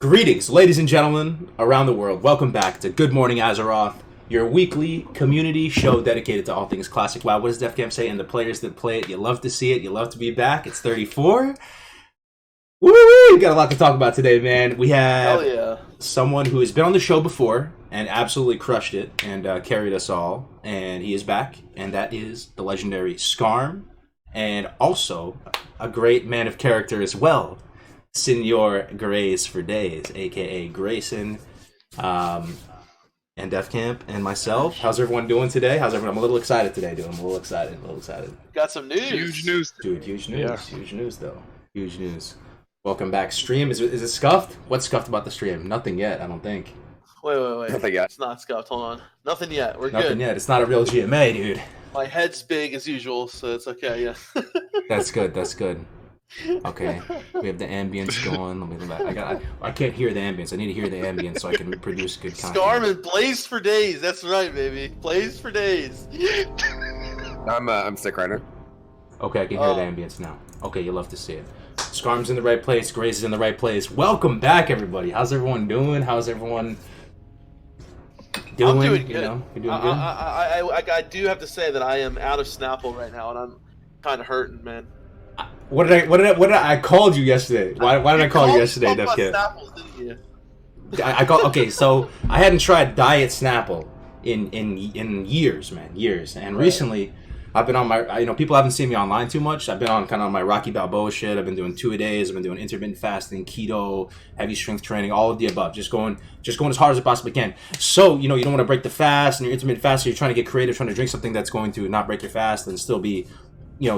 Greetings, ladies and gentlemen around the world. Welcome back to Good Morning Azeroth, your weekly community show dedicated to all things classic WoW. What does Defcamp say? And the players that play it, you love to see it, you love to be back. It's 34. Woo! We got a lot to talk about today, man. We have someone who has been on the show before and absolutely crushed it and carried us all, and he is back, and that is the legendary Skarm, and also a great man of character as well, Senor Grace for Days, aka Grayson, and Defcamp, and myself. How's everyone doing today? How's everyone? I'm a little excited today, dude. I'm a little excited. Got some news. Huge news. Dude, huge news. Yeah. Huge news, though. Huge news. Welcome back. Stream, is it scuffed? What's scuffed about the stream? Nothing yet, I don't think. Wait. Nothing yet. It's not scuffed. Hold on. Nothing yet. We're good. Nothing yet. It's not a real GMA, dude. My head's big as usual, so it's okay, yeah. That's good. Okay, we have the ambience going. Let me go back. I can't hear the ambience. I need to hear the ambience so I can produce good content. Skarm and Blaze for Days. That's right, baby. Blaze for Days. I'm sick right now. Okay, I can hear the ambience now. Okay, you love to see it. Skarm's in the right place. Grace is in the right place. Welcome back, everybody. How's everyone doing? How's everyone doing? I'm doing good. You know, you're doing good? I do have to say that I am out of Snapple right now, and I'm kind of hurting, man. What did I called you yesterday? Why did I call you yesterday, Defcamp? Snapples, didn't you? I called. Okay, so I hadn't tried Diet Snapple in years, man, and recently I've been on my. People haven't seen me online too much. I've been on kind of my Rocky Balboa shit. I've been doing 2-a-days. I've been doing intermittent fasting, keto, heavy strength training, all of the above. Just going as hard as I possibly can. So you don't want to break the fast, and you're intermittent fasting. You're trying to get creative, trying to drink something that's going to not break your fast and still be,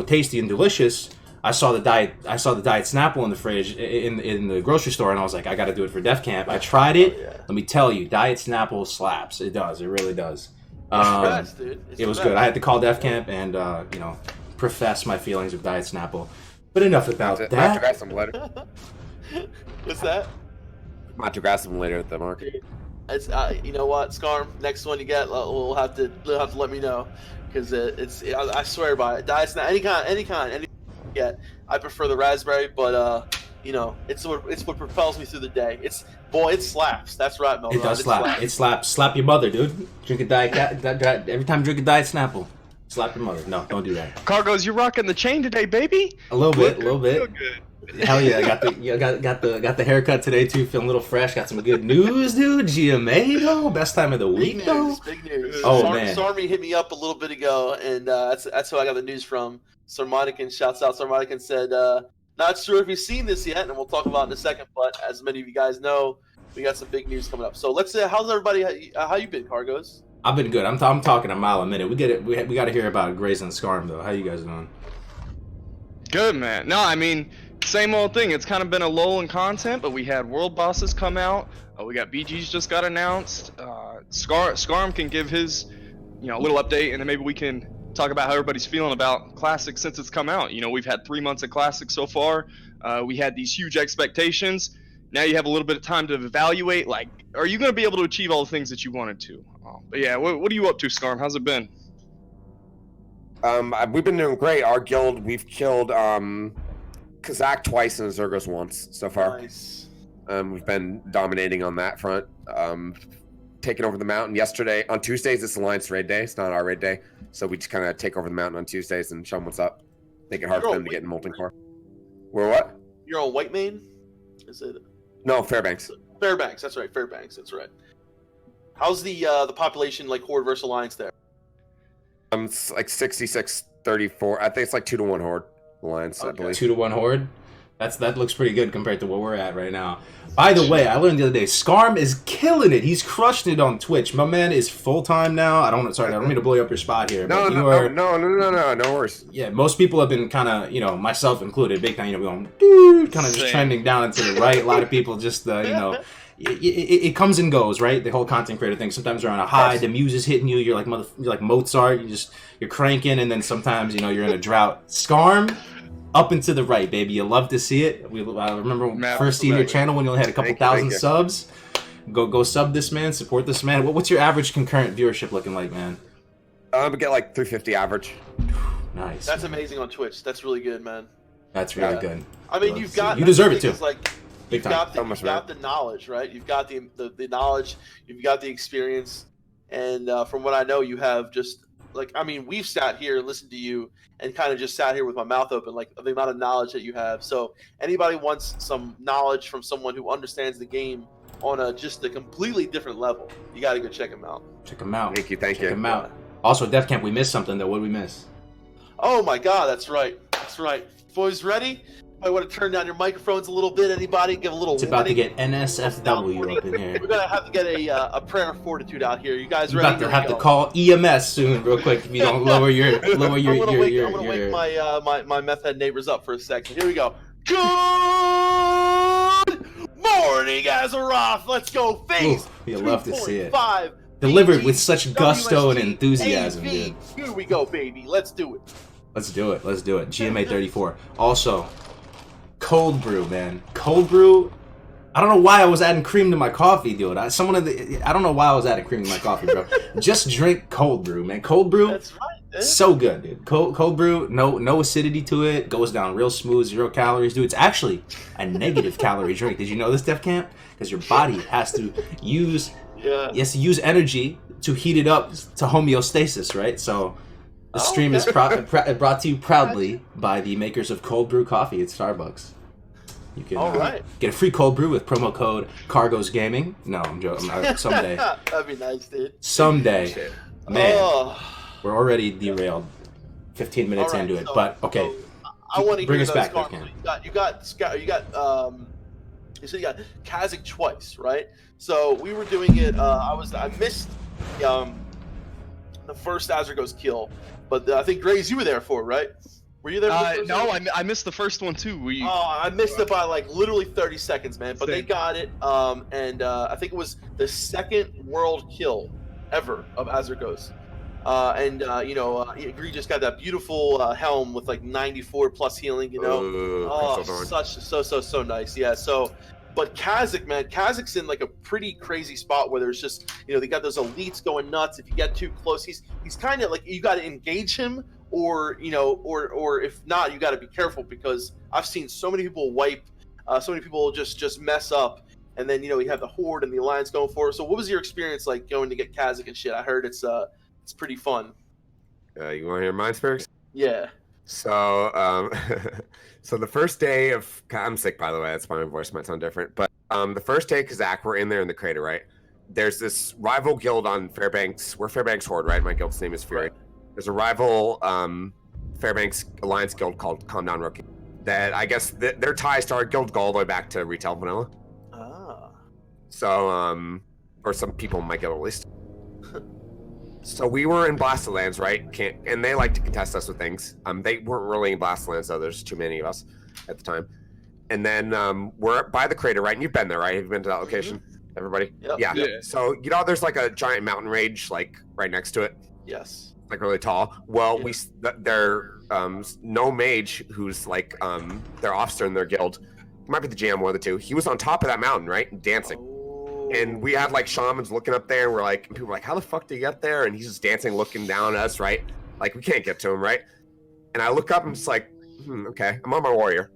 tasty and delicious. I saw the diet Snapple in the fridge in the grocery store, and I was like, I got to do it for Defcamp. I tried it. Oh, yeah. Let me tell you, Diet Snapple slaps. It does. It really does. It's dude. It was good. I had to call Defcamp and profess my feelings of Diet Snapple. But enough about that. I have to grab some later. What's that? I have to grab some later at the market. It's you know what, Skarm. Next one you get, we'll have to let me know, because I swear by it. Diet Snapple, any kind. Yet I prefer the raspberry, but it's what propels me through the day. It slaps. That's right, Melderon. It does slap. It slaps. Slap your mother, dude. Drink a diet. Every time you drink a Diet Snapple, slap your mother. No, don't do that. Kargoz, you're rocking the chain today, baby. A little bit. Hell yeah! I got the haircut today too. Feeling a little fresh. Got some good news, dude. GMA though, best time of the week though. Big news. Oh man, Stormy hit me up a little bit ago, and that's who I got the news from. Sarmonican, shouts out. Sarmonican said, not sure if you've seen this yet, and we'll talk about it in a second, but as many of you guys know, we got some big news coming up. So let's say, how's everybody, how you been, Kargoz? I've been good. I'm talking a mile a minute. We get it. We got to hear about Grace and Skarm, though. How you guys doing? Good, man. No, I mean, same old thing. It's kind of been a lull in content, but we had world bosses come out. We got BGs just got announced. Skarm can give his, little update, and then maybe we can talk about how everybody's feeling about Classic since it's come out. We've had 3 months of Classic so far. We had these huge expectations. Now you have a little bit of time to evaluate, like, are you going to be able to achieve all the things that you wanted to? But yeah, what are you up to, Skarm? How's it been? We've been doing great. Our guild, we've killed Kazak twice and Zergos once so far. Nice. We've been dominating on that front. Taking over the mountain on Tuesdays. It's Alliance raid day. It's not our raid day, so we just kind of take over the mountain on Tuesdays and show them what's up. Make it hard for them to get in Molten Core. We're what? You're on White Main? Is it? No, Fairbanks. Fairbanks. That's right. Fairbanks. That's right. How's the population like Horde versus Alliance there? It's like 66-34. I think it's like 2-to-1 Horde Alliance. Okay. I believe 2-to-1 Horde. That looks pretty good compared to what we're at right now. By the way, I learned the other day, Skarm is killing it. He's crushed it on Twitch. My man is full-time now. I don't mean to blow you up your spot here. No worries. Yeah, most people have been kind of, myself included, big time, going, dude, kind of just trending down and to the right. A lot of people just, it comes and goes, right? The whole content creator thing. Sometimes you're on a high, the muse is hitting you, you're like Mozart, you're cranking, and then sometimes, you're in a drought. Skarm, up and to the right, baby. You love to see it. I remember first seeing your channel when you only had a couple thousand subs. Go sub this man, support this man. What's your average concurrent viewership looking like, man? We get like 350 average. Nice. That's amazing on Twitch. That's really good, man. That's really good. I mean, you deserve it too. Big time. You've got the knowledge, right? You've got the knowledge. You've got the experience, and from what I know, you have just like we've sat here, listened to you, and kind of just sat here with my mouth open, like the amount of knowledge that you have. So anybody wants some knowledge from someone who understands the game on just a completely different level, you got to go check him out. Check him out. Thank you. Check him out. Also, Defcamp, we missed something though. What did we miss? Oh my God, that's right. Boys, ready? I want to turn down your microphones a little bit. Anybody give a little? It's about to get NSFW up in here. We're gonna have to get a prayer of fortitude out here. You guys We're ready? about to have to call EMS soon, real quick. If you don't lower your. I'm gonna wake my meth head neighbors up for a second. Here we go. Good morning, Azeroth. Let's go. Phase. You love to see it. 5. Delivered with such gusto and enthusiasm, dude. Here we go, baby. Let's do it. Let's do it. GMA 34. Also, cold brew, man. Cold brew. I don't know why I was adding cream to my coffee, dude. I don't know why I was adding cream to my coffee, bro. Just drink cold brew, man. Cold brew. That's right, dude. So good, dude. Cold brew. No acidity to it. Goes down real smooth. 0 calories, dude. It's actually a negative calorie drink. Did you know this, Defcamp? Because your body has to use. Yeah. Yes, use energy to heat it up to homeostasis, right? So the stream is brought to you proudly by the makers of cold brew coffee at Starbucks. You can get a free cold brew with promo code Kargoz Gaming. No, I'm joking. Someday. That'd be nice, dude. Someday. Man, we're already derailed 15 minutes into it, but okay. So I want to bring hear us back, Scar. You said you got Kazakh twice, right? So we were doing it. I missed the first Azeroth kill, but I think Graves, you were there for it, right? Were you there? For the no, I missed the first one too. I missed it by like literally 30 seconds, man. But they got it, and I think it was the second world kill ever of Azeroth. Gree just got that beautiful helm with like 94 plus healing, you know. So nice. Yeah. So, but Kazakh, man, Kazakh's in like a pretty crazy spot where there's just, they got those elites going nuts. If you get too close, he's kind of like, you got to engage him, or if not, you got to be careful, because I've seen so many people wipe, so many people just mess up. And then, you have the Horde and the Alliance going forward. So what was your experience like going to get Kazakh and shit? I heard it's pretty fun. You want to hear mine, Spirks? Yeah. So, so the first day of... I'm sick, by the way. That's why my voice might sound different. But the first day, Kazakh, we're in there in the crater, right? There's this rival guild on Fairbanks. We're Fairbanks Horde, right? My guild's name is Fury. Right. There's a rival Fairbanks Alliance guild called Calm Down Rookie. That I guess their ties to our guild go all the way back to retail vanilla. Ah. So, or some people in my guild at least. So we were in Blasted Lands, right? And they like to contest us with things. They weren't really in Blasted Lands, though. There's too many of us at the time. And then we're by the crater, right? And you've been there, right? Have you been to that location? Mm-hmm. Everybody? Yep. Yeah. So, there's like a giant mountain range, like right next to it. Yes. Like really tall. Well, no mage who's like their officer in their guild. Might be the GM, one of the two. He was on top of that mountain, right? Dancing. And we had like shamans looking up there, and we're like, people were like, how the fuck did he get there? And he's just dancing, looking down at us, right? Like, we can't get to him, right? And I look up and it's like, okay, I'm on my warrior.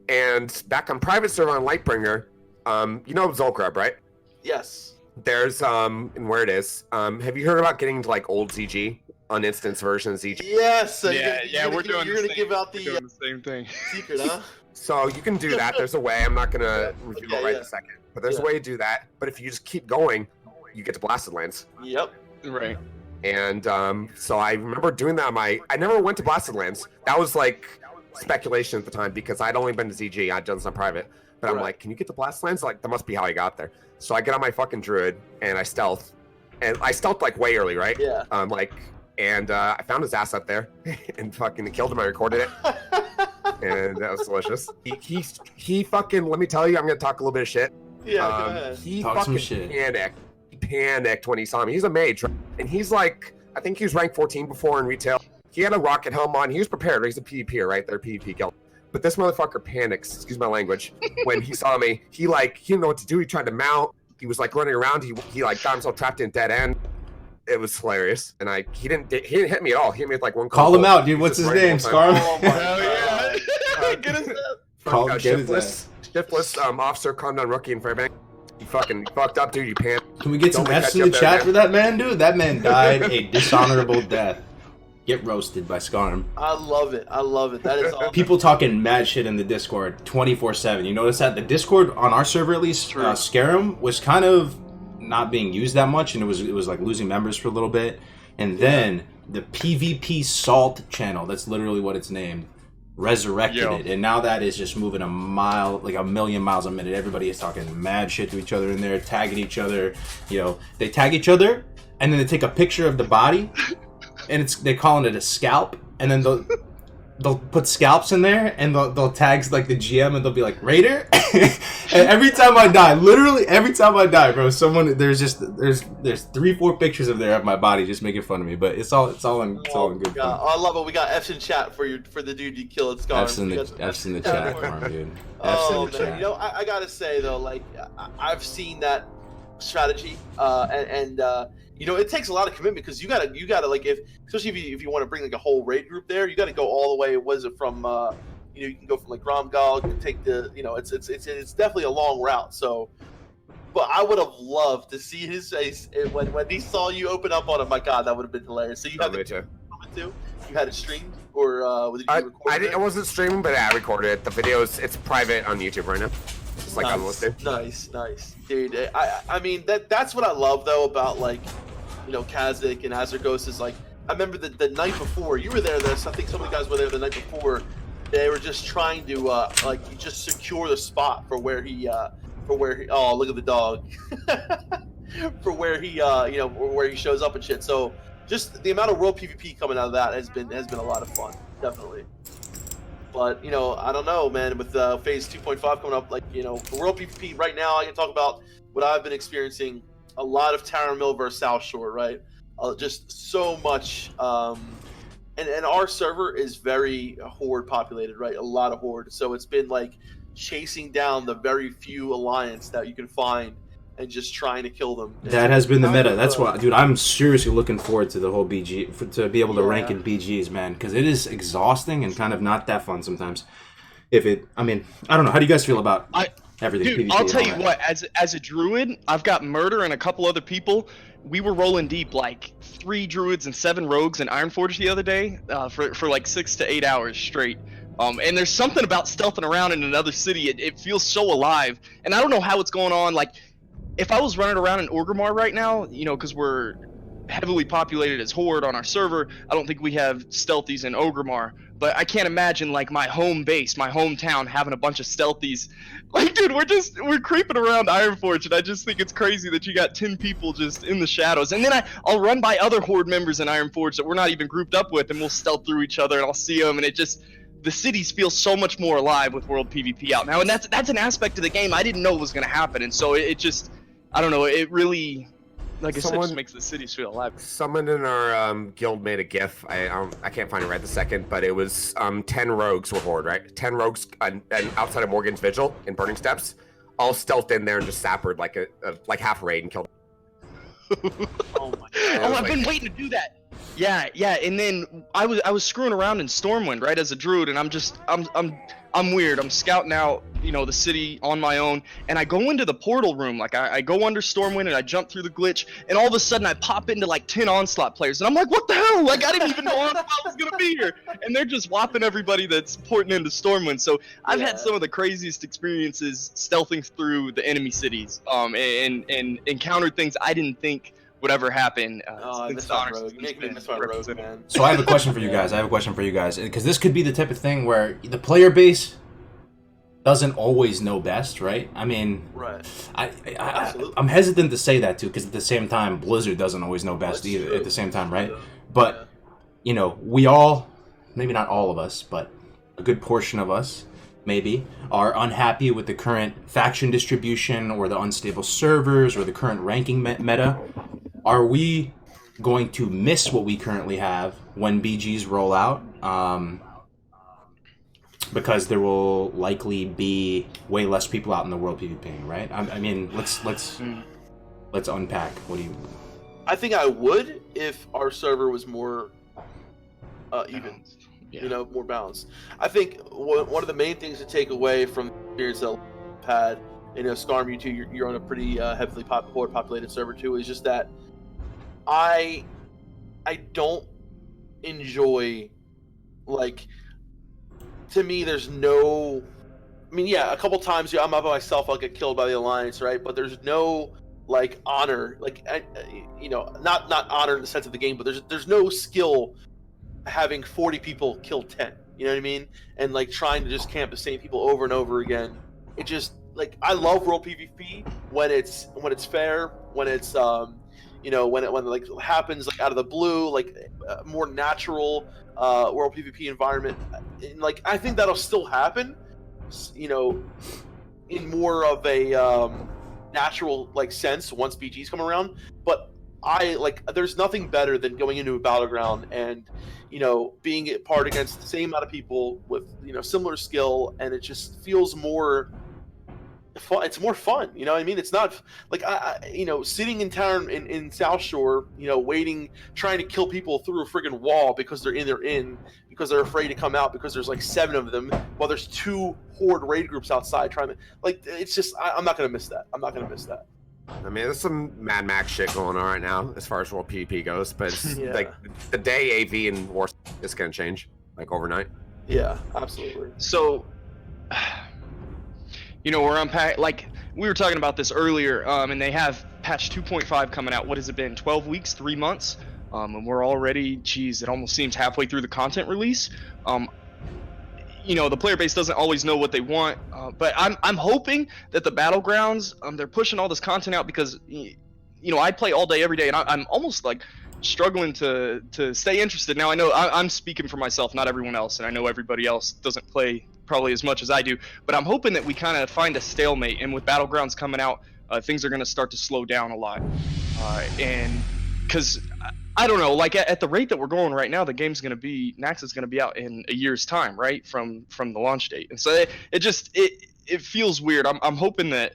And back on private server on Lightbringer, Zolgrub, right? Yes. There's and where it is. Have you heard about getting to like old ZG on instance version of ZG? Yes. So we're doing the same thing. Secret, huh? So you can do that. There's a way. I'm not gonna reveal it right this second. But there's a way to do that. But if you just keep going, you get to Blasted Lands. Yep. Right. And so I remember doing that. I never went to Blasted Lands. That was like speculation at the time, because I'd only been to ZG. I'd done this on private. But I'm like, can you get to Blasted Lands? Like, that must be how I got there. So I get on my fucking druid and I stealth. And I stealthed like way early, right? Yeah. I found his ass up there and fucking killed him. I recorded it. And that was delicious. He fucking, let me tell you, I'm gonna talk a little bit of shit. Yeah, go ahead. He Talk fucking some shit. panicked. He panicked when he saw me. He's a mage, right? And he's like, I think he was ranked 14 before in retail. He had a rocket helm on. He was prepared. He's a PvPer, right? They're PvP guild. But this motherfucker panics, excuse my language, when he saw me. He didn't know what to do. He tried to mount. He was like running around. He got himself trapped in dead end. It was hilarious. And he didn't hit me at all. He hit me with like one call him out, dude. What's his name, Scar? Oh my God. Get his Get his ass. Shiftless officer calmed down rookie in Fairbank. You fucking fucked up, dude. You pant. Can we get some F's in the chat for that man, dude? That man died a dishonorable death. Get roasted by Scarm. I love it. I love it. That is awesome. People talking mad shit in the Discord 24/7. You notice that the Discord on our server, at least, Scarum was kind of not being used that much, and it was like losing members for a little bit. And then the PvP Salt channel, that's literally what it's named, resurrected it, and now that is just moving like a million miles a minute. Everybody is talking mad shit to each other in there, tagging each other. You know, they tag each other, and then they take a picture of the body, and they're calling it a scalp, and then they'll put scalps in there, and they'll tag like the GM, and they'll be like Raider. And every time I die, literally every time I die, bro, there's 3-4 pictures of my body just making fun of me. But it's all in good fun. Oh, I love it. We got F's in chat for the dude you killed. F's in the chat for him, dude. Oh man, chat. You know, I gotta say though, like I've seen that strategy, and you know, it takes a lot of commitment because you gotta like especially if you want to bring like a whole raid group there, you gotta go all the way. What is it from? You know, you can go from like Gromgal, you can take it's definitely a long route. So, but I would have loved to see his face when he saw you open up on him. My God, that would have been hilarious. So you had it too. You had it streamed, or did you record it? I wasn't streaming, but I recorded it. The video it's private on YouTube right now. Just like I'm listening. Nice, dude. I mean that's what I love though about like, you know, Kazik and Azeroth is like, I remember the night before you were there. I think some of the guys were there the night before. They were just trying to like just secure the spot for where he oh, look at the dog. For where he you know, where he shows up and shit. So just the amount of world PvP coming out of that has been a lot of fun, definitely. But you know, I don't know, man, with phase 2.5 coming up, like, you know, for world PvP right now, I can talk about what I've been experiencing. A lot of Tower Mill versus South Shore, right? Just so much and our server is very horde populated, right? A lot of horde. So it's been like chasing down the very few alliance that you can find and just trying to kill them. That has been the meta. That's why, dude, I'm seriously looking forward to the whole BG, to be able to rank in BGs, man, because it is exhausting and kind of not that fun sometimes. I mean, I don't know. How do you guys feel about everything? Dude, I'll tell you what, as a druid, I've got Murder and a couple other people. We were rolling deep, like 3 druids and 7 rogues in Ironforge the other day, for like 6 to 8 hours straight. And there's something about stealthing around in another city. It feels so alive, and I don't know how it's going on. Like, if I was running around in Orgrimmar right now, you know, because we're heavily populated as horde on our server, I don't think we have stealthies in Orgrimmar. But I can't imagine like my home base, my hometown, having a bunch of stealthies. Like, dude, we're creeping around Ironforge, and I just think it's crazy that you got 10 people just in the shadows. And then I'll run by other horde members in Ironforge that we're not even grouped up with, and we'll stealth through each other, and I'll see them, and the cities feel so much more alive with world PvP out now, and that's an aspect of the game I didn't know was gonna happen, and so it just, I don't know, it really, like I said, just makes the cities feel alive. Someone in our guild made a GIF. I can't find it right this second, but it was 10 rogues were horde, right? 10 rogues and outside of Morgan's Vigil in Burning Steps, all stealthed in there and just sappered like half a raid and killed. Oh my God! I've been waiting to do that. Yeah, and then I was screwing around in Stormwind, right, as a druid, and I'm weird. I'm scouting out, you know, the city on my own, and I go into the portal room. Like, I go under Stormwind, and I jump through the glitch, and all of a sudden I pop into like 10 Onslaught players, and I'm like, what the hell? Like, I didn't even know Onslaught was gonna be here, and they're just whopping everybody that's porting into Stormwind. So I've had some of the craziest experiences stealthing through the enemy cities, and encountered things I didn't think would ever happen. I miss my rogue. You make me miss my rogue, man. So I have a question for you guys. Because this could be the type of thing where the player base doesn't always know best, right? I mean, right. I'm hesitant to say that too, because at the same time, Blizzard doesn't always know best either. At the same time, right? But you know, we all, maybe not all of us, but a good portion of us, maybe, are unhappy with the current faction distribution or the unstable servers or the current ranking meta. Are we going to miss what we currently have when BGs roll out? Because there will likely be way less people out in the world PvPing, right? I mean, let's unpack. What do you? I think I would if our server was more even, you know, more balanced. I think one of the main things to take away from the experience of had. Scarm, you too, you're on a pretty heavily horde populated server too. Is just that I don't enjoy, like, to me there's no, I mean, yeah, a couple times I'm up by myself, I'll get killed by the Alliance, right? But there's no like honor, like not honor in the sense of the game, but there's no skill having 40 people kill 10. You know what I mean? And like trying to just camp the same people over and over again. It just, like, I love world PvP when it's fair, when it's when it like happens like out of the blue, like more natural world PvP environment. And, like, I think that'll still happen, in more of a natural like sense once BGs come around. But there's nothing better than going into a battleground and being a part against the same amount of people with similar skill, and it just feels more fun. It's more fun, you know what I mean? It's not like sitting in town in South Shore, waiting, trying to kill people through a friggin' wall because they're in because they're afraid to come out because there's like 7 of them while there's 2 horde raid groups outside trying to, like, it's just I'm not gonna miss that. I mean, there's some Mad Max shit going on right now as far as world PvP goes, but it's like the day AV and War is going to change, like, overnight. Yeah, absolutely. So, we're unpacking, like, we were talking about this earlier, and they have patch 2.5 coming out. What has it been, 12 weeks, 3 months? And we're already, it almost seems halfway through the content release. The player base doesn't always know what they want, but I'm hoping that the Battlegrounds, they're pushing all this content out because, I play all day every day, and I'm almost like struggling to stay interested. Now I know I'm speaking for myself, not everyone else, and I know everybody else doesn't play probably as much as I do, but I'm hoping that we kind of find a stalemate, and with Battlegrounds coming out, things are going to start to slow down a lot, and because I don't know, like at the rate that we're going right now, the game's going to be, Nax is going to be out in a year's time, right, from the launch date, and so it feels weird. I'm hoping that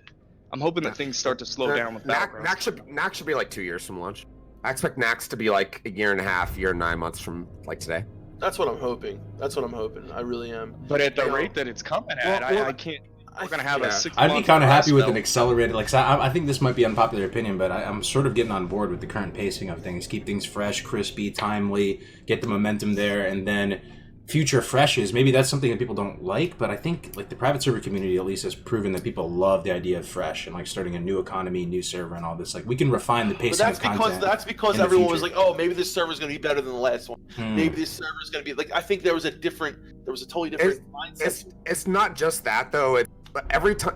things start to slow down with Battlegrounds. Nax should be like 2 years from launch. I expect Nax to be like a year and a half, year and 9 months from like today. That's what I'm hoping. I really am. But at the rate that it's coming at, I can't. We're gonna have a 6 month. I'd be kind of happy with an accelerated. Like, I think this might be unpopular opinion, but I'm sort of getting on board with the current pacing of things. Keep things fresh, crispy, timely. Get the momentum there, and then future freshes. Maybe that's something that people don't like, but I think like the private server community at least has proven that people love the idea of fresh and like starting a new economy, new server, and all this. Like, we can refine the pacing of content. That's because everyone was like, oh, maybe this server is going to be better than the last one. Maybe this server is going to be like. I think there was a totally different mindset. It's not just that though. Every time,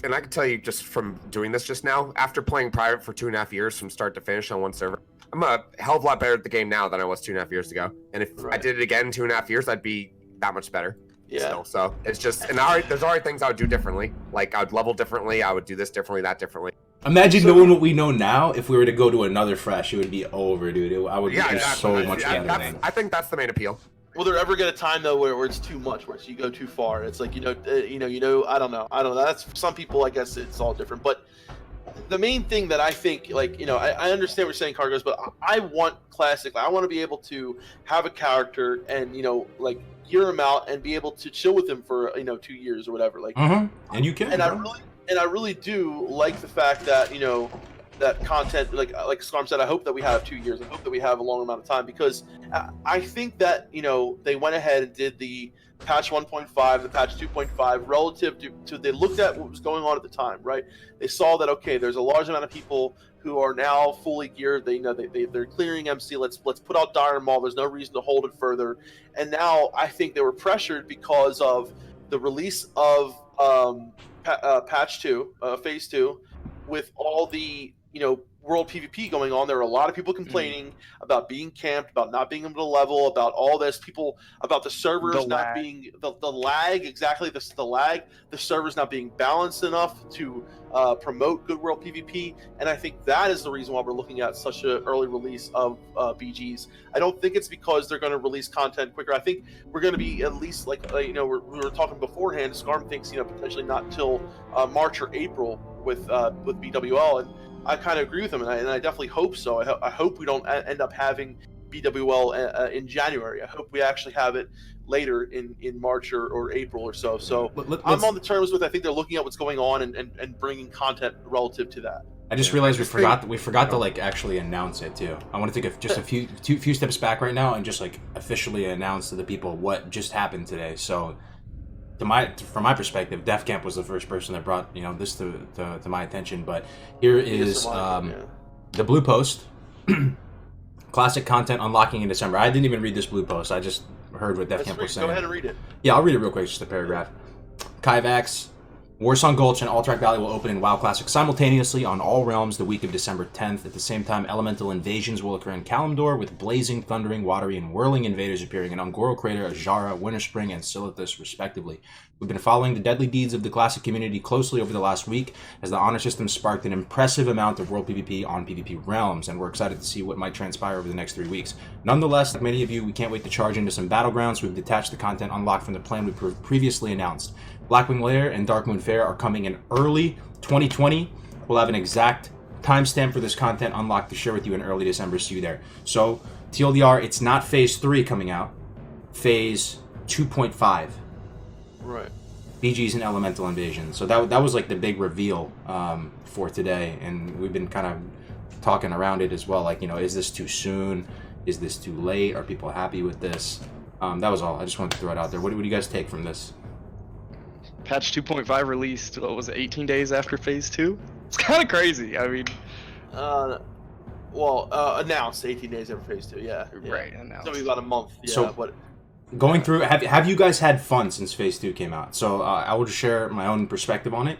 and I can tell you just from doing this just now, after playing private for 2.5 years from start to finish on one server, I'm a hell of a lot better at the game now than I was 2.5 years ago. And if I did it again in 2.5 years, I'd be that much better. Yeah. Still. So it's just, and there's already things I would do differently. Like, I would level differently. I would do this differently, that differently. Imagine knowing what we know now. If we were to go to another fresh, it would be over, dude. I would be so much better. I think that's the main appeal. Will there ever get a time though where it's too much, where you go too far? It's like I don't know. That's for some people. I guess it's all different. But the main thing that I think, like, I understand what you're saying, Kargoz, but I want classic. I want to be able to have a character and like hear him out and be able to chill with him for 2 years or whatever. Like, and you can. And I really do like the fact that that content, like Scarm said, I hope that we have 2 years. I hope that we have a long amount of time, because I think that they went ahead and did the patch 1.5, the patch 2.5 relative to they looked at what was going on at the time, right? They saw that, okay, there's a large amount of people who are now fully geared. They're clearing MC. Let's put out Dire Maul. There's no reason to hold it further. And now I think they were pressured because of the release of patch 2, phase 2, with all the world PvP going on. There are a lot of people complaining about being camped, about not being able to level, about all this. People about the servers not being the lag, exactly the lag. The servers not being balanced enough to promote good world PvP, and I think that is the reason why we're looking at such an early release of BGs. I don't think it's because they're going to release content quicker. I think we're going to be at least we were talking beforehand. Scarm thinks potentially not until March or April with BWL, and I kind of agree with him, and I definitely hope so. I hope we don't end up having BWL in January. I hope we actually have it later in March or April or so. So I'm on the terms with, I think they're looking at what's going on and bringing content relative to that. I just realized we forgot to like actually announce it too. I want to take just a few steps back right now and just like officially announce to the people what just happened today. So, from my perspective, Defcamp was the first person that brought this to my attention. But here is the blue post, classic content unlocking in December. I didn't even read this blue post. I just heard what Defcamp was saying. Go ahead and read it. Yeah, I'll read it real quick, just a paragraph. Kaivax. Warsong Gulch and Alterac Valley will open in WoW Classic simultaneously on all realms the week of December 10th. At the same time, elemental invasions will occur in Kalimdor, with blazing, thundering, watery, and whirling invaders appearing in Ungoro Crater, Ajara, Winterspring, and Silithus, respectively. We've been following the deadly deeds of the Classic community closely over the last week, as the honor system sparked an impressive amount of world PvP on PvP realms, and we're excited to see what might transpire over the next 3 weeks. Nonetheless, like many of you, we can't wait to charge into some Battlegrounds. We've detached the content unlocked from the plan we previously announced. Blackwing Lair and Darkmoon Fair are coming in early 2020. We'll have an exact timestamp for this content unlocked to share with you in early December. See you there. So, TLDR, it's not Phase 3 coming out. Phase 2.5. Right. BGs and Elemental Invasion. So that was like the big reveal for today. And we've been kind of talking around it as well. Like, is this too soon? Is this too late? Are people happy with this? That was all. I just wanted to throw it out there. What do you guys take from this? Patch 2.5 released, what was it, 18 days after Phase 2? It's kind of crazy. I mean... announced 18 days after Phase 2, yeah. Right, announced. So about a month, yeah. So, going through, have you guys had fun since Phase 2 came out? So, I will just share my own perspective on it.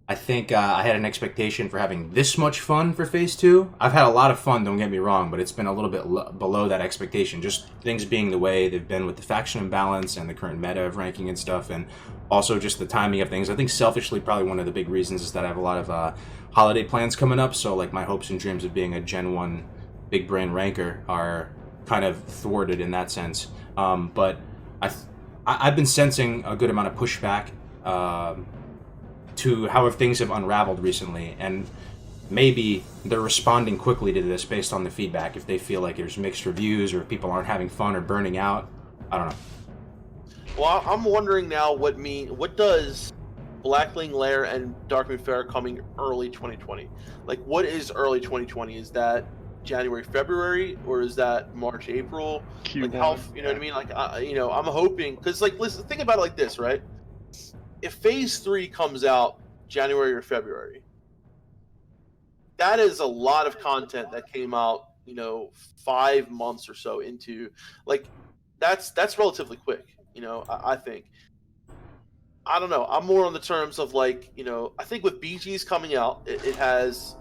I think I had an expectation for having this much fun for Phase 2. I've had a lot of fun, don't get me wrong, but it's been a little bit below that expectation. Just things being the way they've been with the faction imbalance and the current meta of ranking and stuff, and also just the timing of things. I think selfishly, probably one of the big reasons is that I have a lot of holiday plans coming up, so like my hopes and dreams of being a Gen 1 big brain ranker are kind of thwarted in that sense. But I've been sensing a good amount of pushback to how things have unraveled recently, and maybe they're responding quickly to this based on the feedback. If they feel like there's mixed reviews or people aren't having fun or burning out, I don't know. Well, I'm wondering now what does Blackwing Lair and Darkmoon Fair coming early 2020? Like, what is early 2020? Is that January, February, or is that March, April? Q1. Like how, you know what I mean? Like, I'm hoping, because like, listen, think about it like this, right? If Phase 3 comes out January or February, that is a lot of content that came out, 5 months or so into, like, that's relatively quick, I think. I don't know. I'm more on the terms of like, I think with BGs coming out, it has,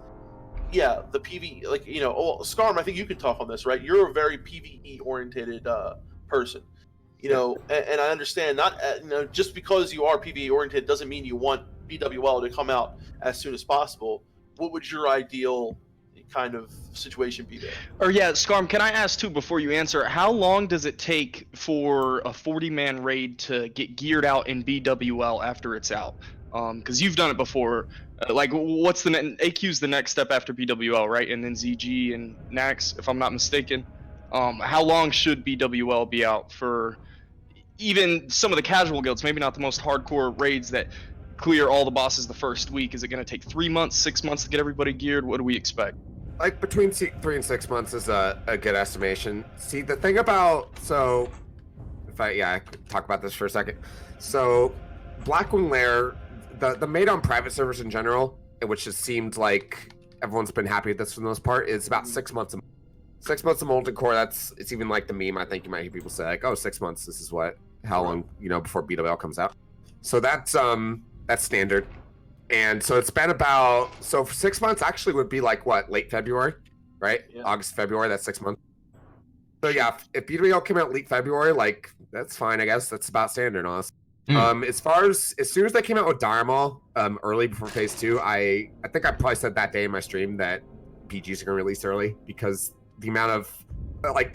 the PvE, like, Scarm, I think you can talk on this, right? You're a very PvE oriented person. And I understand not, just because you are PvE oriented doesn't mean you want BWL to come out as soon as possible. What would your ideal kind of situation be there? Or Scarm, can I ask too before you answer, how long does it take for a 40-man raid to get geared out in BWL after it's out? Because you've done it before. Like, what's AQ's the next step after BWL, right? And then ZG and Nax, if I'm not mistaken. How long should BWL be out for even some of the casual guilds, maybe not the most hardcore raids that clear all the bosses the first week? Is it going to take 3 months, 6 months to get everybody geared? What do we expect? Like between 3 and 6 months is a good estimation. See, the thing about, if I could talk about this for a second. So Blackwing Lair, the made on private servers in general, which has seemed like everyone's been happy with this for the most part, is about 6 months. 6 months of Molten Core, it's even like the meme. I think you might hear people say like, 6 months, this is how long, before BWL comes out. So that's standard. And so it's been for 6 months actually would be like late February, right? Yeah. August, February, that's 6 months. So yeah, if BWL came out late February, like that's fine, I guess. That's about standard, honestly. As soon as they came out with Dharma, early before Phase 2, I think I probably said that day in my stream that PGs are gonna release early because the amount of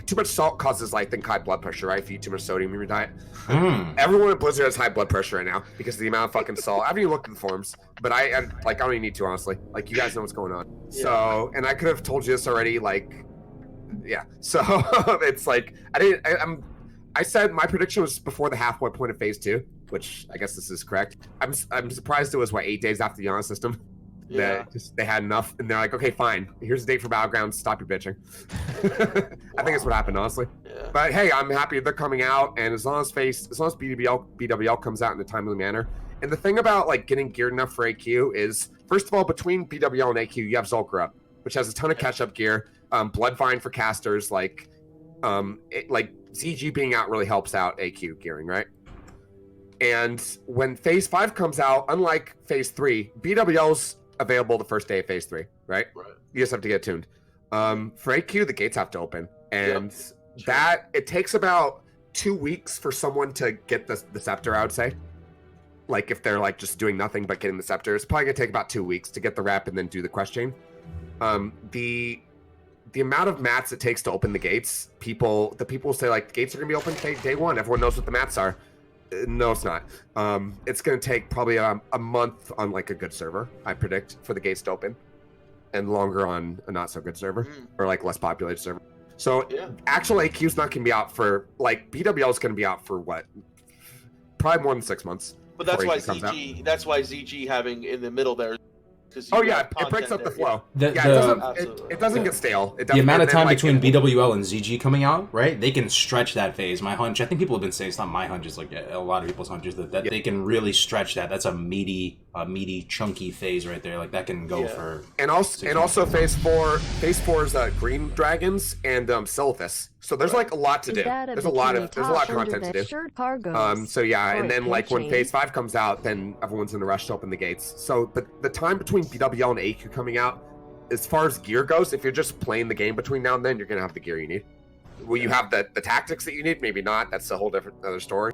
too much salt causes I think high blood pressure, right? If you eat too much sodium in your diet. Everyone at Blizzard has high blood pressure right now because of the amount of fucking salt. I haven't even looked at the forums, but I don't even need to, honestly. Like, you guys know what's going on. Yeah. So, and I could have told you this already, like, Yeah. So it's like I said my prediction was before the halfway point of phase 2, which I guess this is correct. I'm surprised it was 8 days after the Yana system. Yeah. They had enough, and they're like, okay, fine. Here's the date for Battlegrounds. Stop your bitching. I think that's what happened, honestly. Yeah. But hey, I'm happy they're coming out, and as long as BWL comes out in a timely manner. And the thing about getting geared enough for AQ is, first of all, between BWL and AQ, you have Zulker up, which has a ton of catch-up gear. Bloodvine for casters, ZG being out really helps out AQ gearing, right? And when Phase 5 comes out, unlike Phase 3, BWL's available the first day of Phase 3, right? Right. You just have to get tuned. For AQ, the gates have to open. And it takes about 2 weeks for someone to get the scepter, I would say. If they're just doing nothing but getting the scepter, it's probably going to take about 2 weeks to get the rep and then do the quest chain. The amount of mats it takes to open the gates, people say the gates are gonna be open day 1. Everyone knows what the mats are. No, it's not. It's gonna take probably a month on a good server, I predict, for the gates to open, and longer on a not so good server or less populated server. So actual AQ is not gonna be out for BWL is gonna be out for what? Probably more than 6 months. But that's why ZG. That's why ZG having in the middle there. It breaks up the flow. Yeah. It doesn't get stale. The amount of time between BWL and ZG coming out, right? They can stretch that phase. My hunch, I think people have been saying, it's not my hunch, it's a lot of people's hunches that they can really stretch that. That's a meaty, chunky phase right there. That can go for. And also phase 4 is Green Dragons and Silithus. So there's a lot to do. There's a lot of content to do. So yeah, and then when phase 5 comes out, then everyone's in a rush to open the gates. So but the time between BWL and AQ coming out, as far as gear goes, if you're just playing the game between now and then, you're gonna have the gear you need. Will you have the tactics that you need? Maybe not. That's a whole different other story.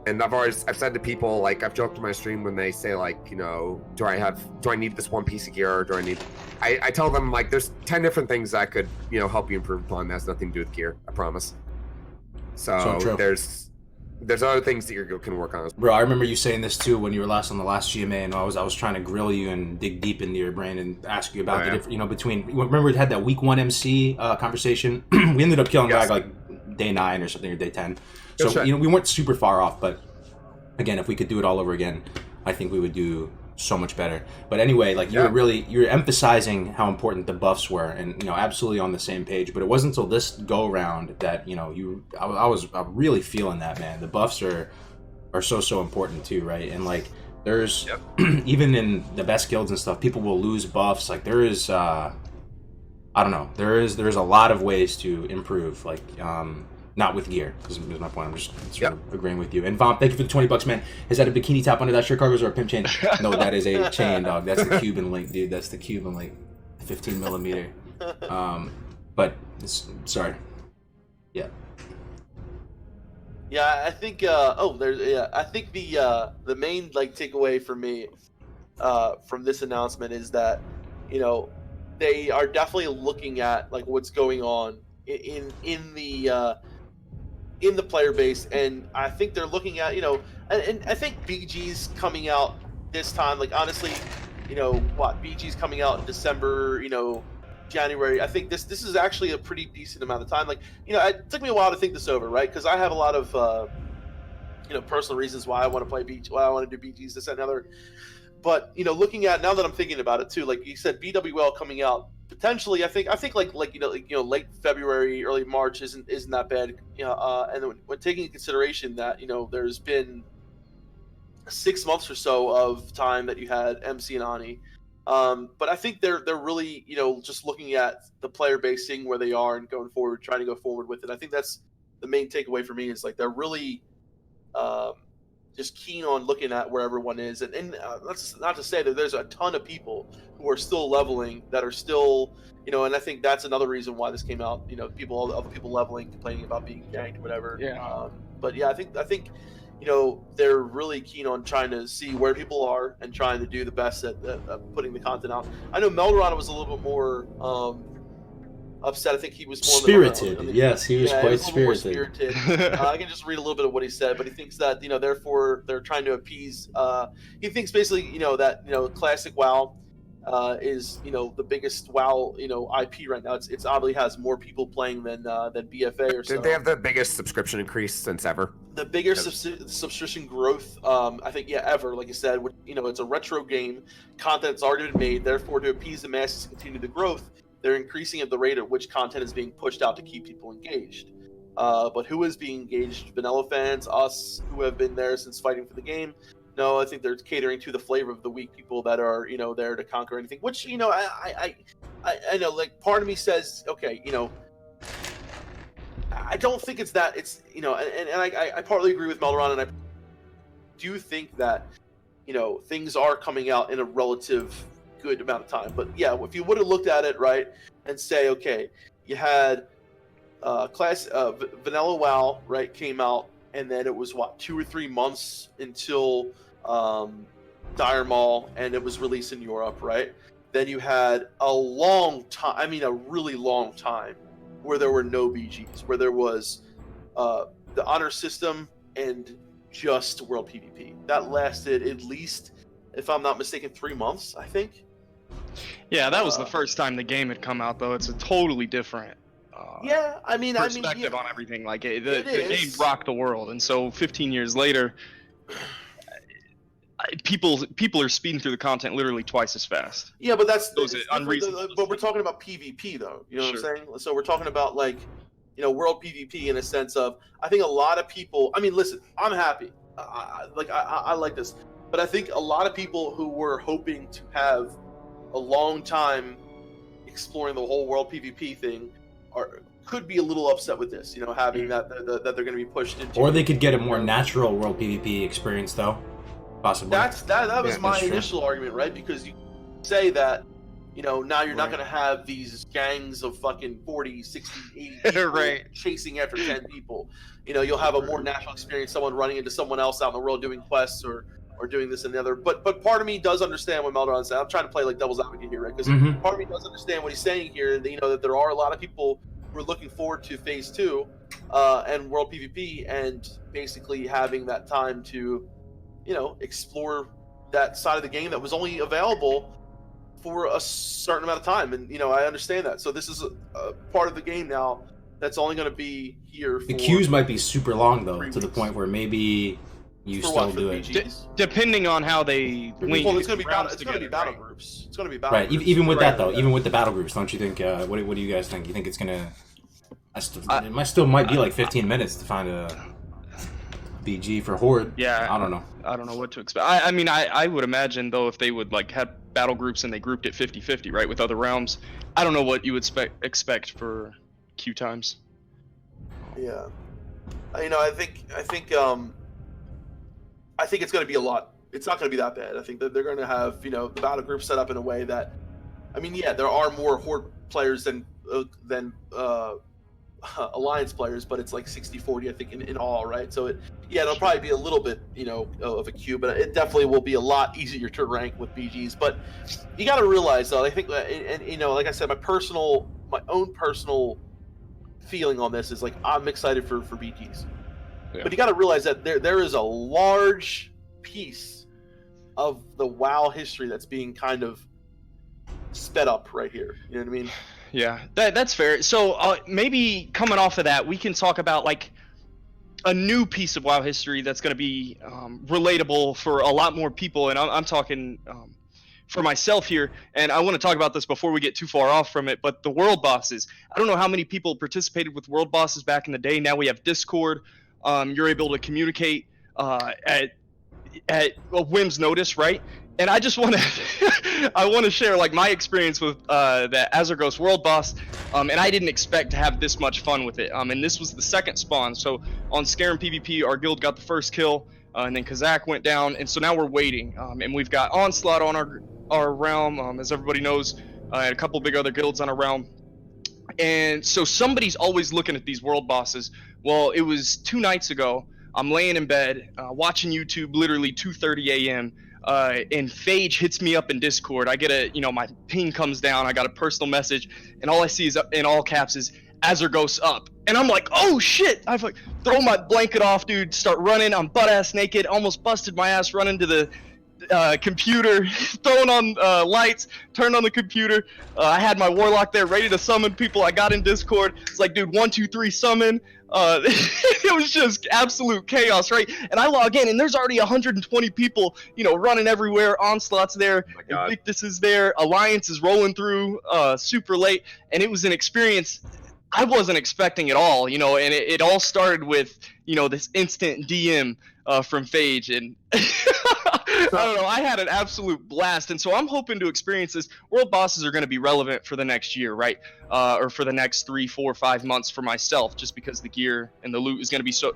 And I've said to people, I've joked in my stream when they say do I need this one piece of gear, or do I need? I tell them there's 10 different things that could help you improve upon. That has nothing to do with gear. I promise. So there's other things that you can work on. Bro, I remember you saying this too when you were last on the last GMA, and I was trying to grill you and dig deep into your brain and ask you about the different, between. Remember we had that week 1 MC conversation. We ended up killing Rag day 9 or something, or day 10. So we weren't super far off, but again, if we could do it all over again, I think we would do so much better. But anyway, you're emphasizing how important the buffs were, and absolutely on the same page. But it wasn't until this go round that I was really feeling that, man. The buffs are so important too, right? And there's even in the best guilds and stuff, people will lose buffs. There is I don't know, there's a lot of ways to improve. Not with gear, because is my point. I'm just sort of agreeing with you. And Vomp, thank you for the 20 bucks, man. Is that a bikini top under that shirt, Kargoz, or a pimp chain? No, that is a chain, dog. That's the Cuban link, dude. That's the Cuban link, 15 millimeter. But sorry. Yeah. Yeah, I think. I think the main takeaway for me from this announcement is that they are definitely looking at what's going on in the player base, and I think they're looking at and I think BG's coming out this time. Honestly, BG's coming out in December, January. I think this is actually a pretty decent amount of time. It took me a while to think this over, right? Because I have a lot of personal reasons why I want to play BG, why I want to do BGs, this and another. But looking at now that I'm thinking about it too, like you said, BWL coming out potentially, I think late February, early March isn't that bad. And when taking into consideration that there's been 6 months or so of time that you had MC and Ani, but I think they're really just looking at the player base, seeing where they are and going forward, trying to go forward with it. I think that's the main takeaway for me is they're really just keen on looking at where everyone is, and that's not to say that there's a ton of people who are still leveling, that are still, and I think that's another reason why this came out. Other people leveling, complaining about being ganked, whatever. Yeah. But yeah, I think they're really keen on trying to see where people are and trying to do the best at putting the content out. I know Melderon was a little bit more upset. I think he was more spirited. Yes, he was quite spirited. I can just read a little bit of what he said, but he thinks that therefore they're trying to appease. He thinks basically that classic WoW is the biggest WoW IP right now. It's obviously has more people playing than BFA or so. Did they have the biggest subscription increase since ever? The biggest subscription growth, I think, ever. Like I said, it's a retro game. Content's already been made. Therefore, to appease the masses and continue the growth, they're increasing at the rate at which content is being pushed out to keep people engaged. But who is being engaged? Vanilla fans, us, who have been there since fighting for the game. No, I think they're catering to the flavor of the week, people that are, there to conquer anything. Which, I know, like, part of me says, okay, I don't think it's that. It's, and I partly agree with Melderon, and I do think that, things are coming out in a relative good amount of time. But yeah, if you would have looked at it right and say, okay, you had Vanilla WoW, right, came out, and then it was 2 or 3 months until Dire Maul, and it was released in Europe, right? Then you had a long time, a really long time, where there were no BGs, where there was the honor system and just world PvP. That lasted at least, if I'm not mistaken, 3 months, I think. Yeah, that was the first time the game had come out, though. It's a totally different perspective on everything. Like the game rocked the world, and so 15 years later, people are speeding through the content literally twice as fast. Yeah, but that's unreasonable. But we're talking about PvP, though. You know Sure. what I'm saying? So we're talking about world PvP in a sense of, I think a lot of people. Listen, I'm happy. I like this, but I think a lot of people who were hoping to have a long time exploring the whole world PvP thing could be a little upset with this, having that they're going to be pushed into. Or they could get a more natural world PvP experience, though. Possibly. That was my initial argument, right? Because you say that, now you're not going to have these gangs of fucking 40, 60, 80 people right. chasing after 10 people. You'll have a more natural experience, someone running into someone else out in the world doing quests or doing this and the other. But part of me does understand what Melderon said. I'm trying to play like devil's advocate here, right? Because part of me does understand what he's saying here. That there are a lot of people who are looking forward to Phase 2 and World PvP, and basically having that time to, explore that side of the game that was only available for a certain amount of time. And, I understand that. So this is a part of the game now that's only going to be here for... The queues might be super long, though, 3 to the weeks. point where maybe... You still do it. Depending on how they link. Well, it's going to be battle right? groups. It's going to be battle Right. groups. Even with that, though, even with the battle groups, don't you think? What do you guys think? You think it's gonna? It still might be like 15 minutes to find a BG for Horde. Yeah. I don't know. I don't know what to expect. I would imagine, though, if they would have battle groups and they grouped it 50-50, right, with other realms. I don't know what you would expect for queue times. Yeah. I think it's going to be a lot. It's not going to be that bad. I think that they're going to have, the battle group set up in a way that, there are more Horde players than Alliance players, but it's like 60-40, I think, in all, right? So it'll probably be a little bit, of a queue, but it definitely will be a lot easier to rank with BGs. But you got to realize, though, I think, and like I said, my own personal feeling on this is I'm excited for BGs. Yeah. But you got to realize that there is a large piece of the WoW history that's being kind of sped up right here. You know what I mean? Yeah, that's fair. So maybe coming off of that, we can talk about a new piece of WoW history that's going to be relatable for a lot more people. And I'm talking for myself here, and I want to talk about this before we get too far off from it, but the world bosses. I don't know how many people participated with world bosses back in the day. Now we have Discord. You're able to communicate at a whim's notice, right? And I just want to share my experience with the Azeroth world boss, and I didn't expect to have this much fun with it. And this was the second spawn. So on Scarum PvP, our guild got the first kill, and then Kazak went down, and so now we're waiting. And we've got Onslaught on our realm, as everybody knows, and a couple big other guilds on our realm. And so somebody's always looking at these world bosses. Well, it was 2 nights ago. I'm laying in bed, watching YouTube, literally 2:30 a.m. And Phage hits me up in Discord. I get my ping comes down. I got a personal message, and all I see is in all caps is Azeroth up. And I'm like, oh shit! I throw my blanket off, dude. Start running. I'm butt ass naked. Almost busted my ass running to computer, throwing on lights, turned on the computer. I had my warlock there ready to summon people. I got in Discord. It's like, dude, 1, 2, 3, summon. It was just absolute chaos, right? And I log in, and there's already 120 people, running everywhere. Onslaught's there, Invictus is there, Alliance is rolling through super late, and it was an experience I wasn't expecting at all, and it all started with, this instant DM from Phage, and I don't know, I had an absolute blast, and so I'm hoping to experience this. World bosses are going to be relevant for the next year, right? Or for the next 3, 4, 5 months for myself, just because the gear and the loot is going to be so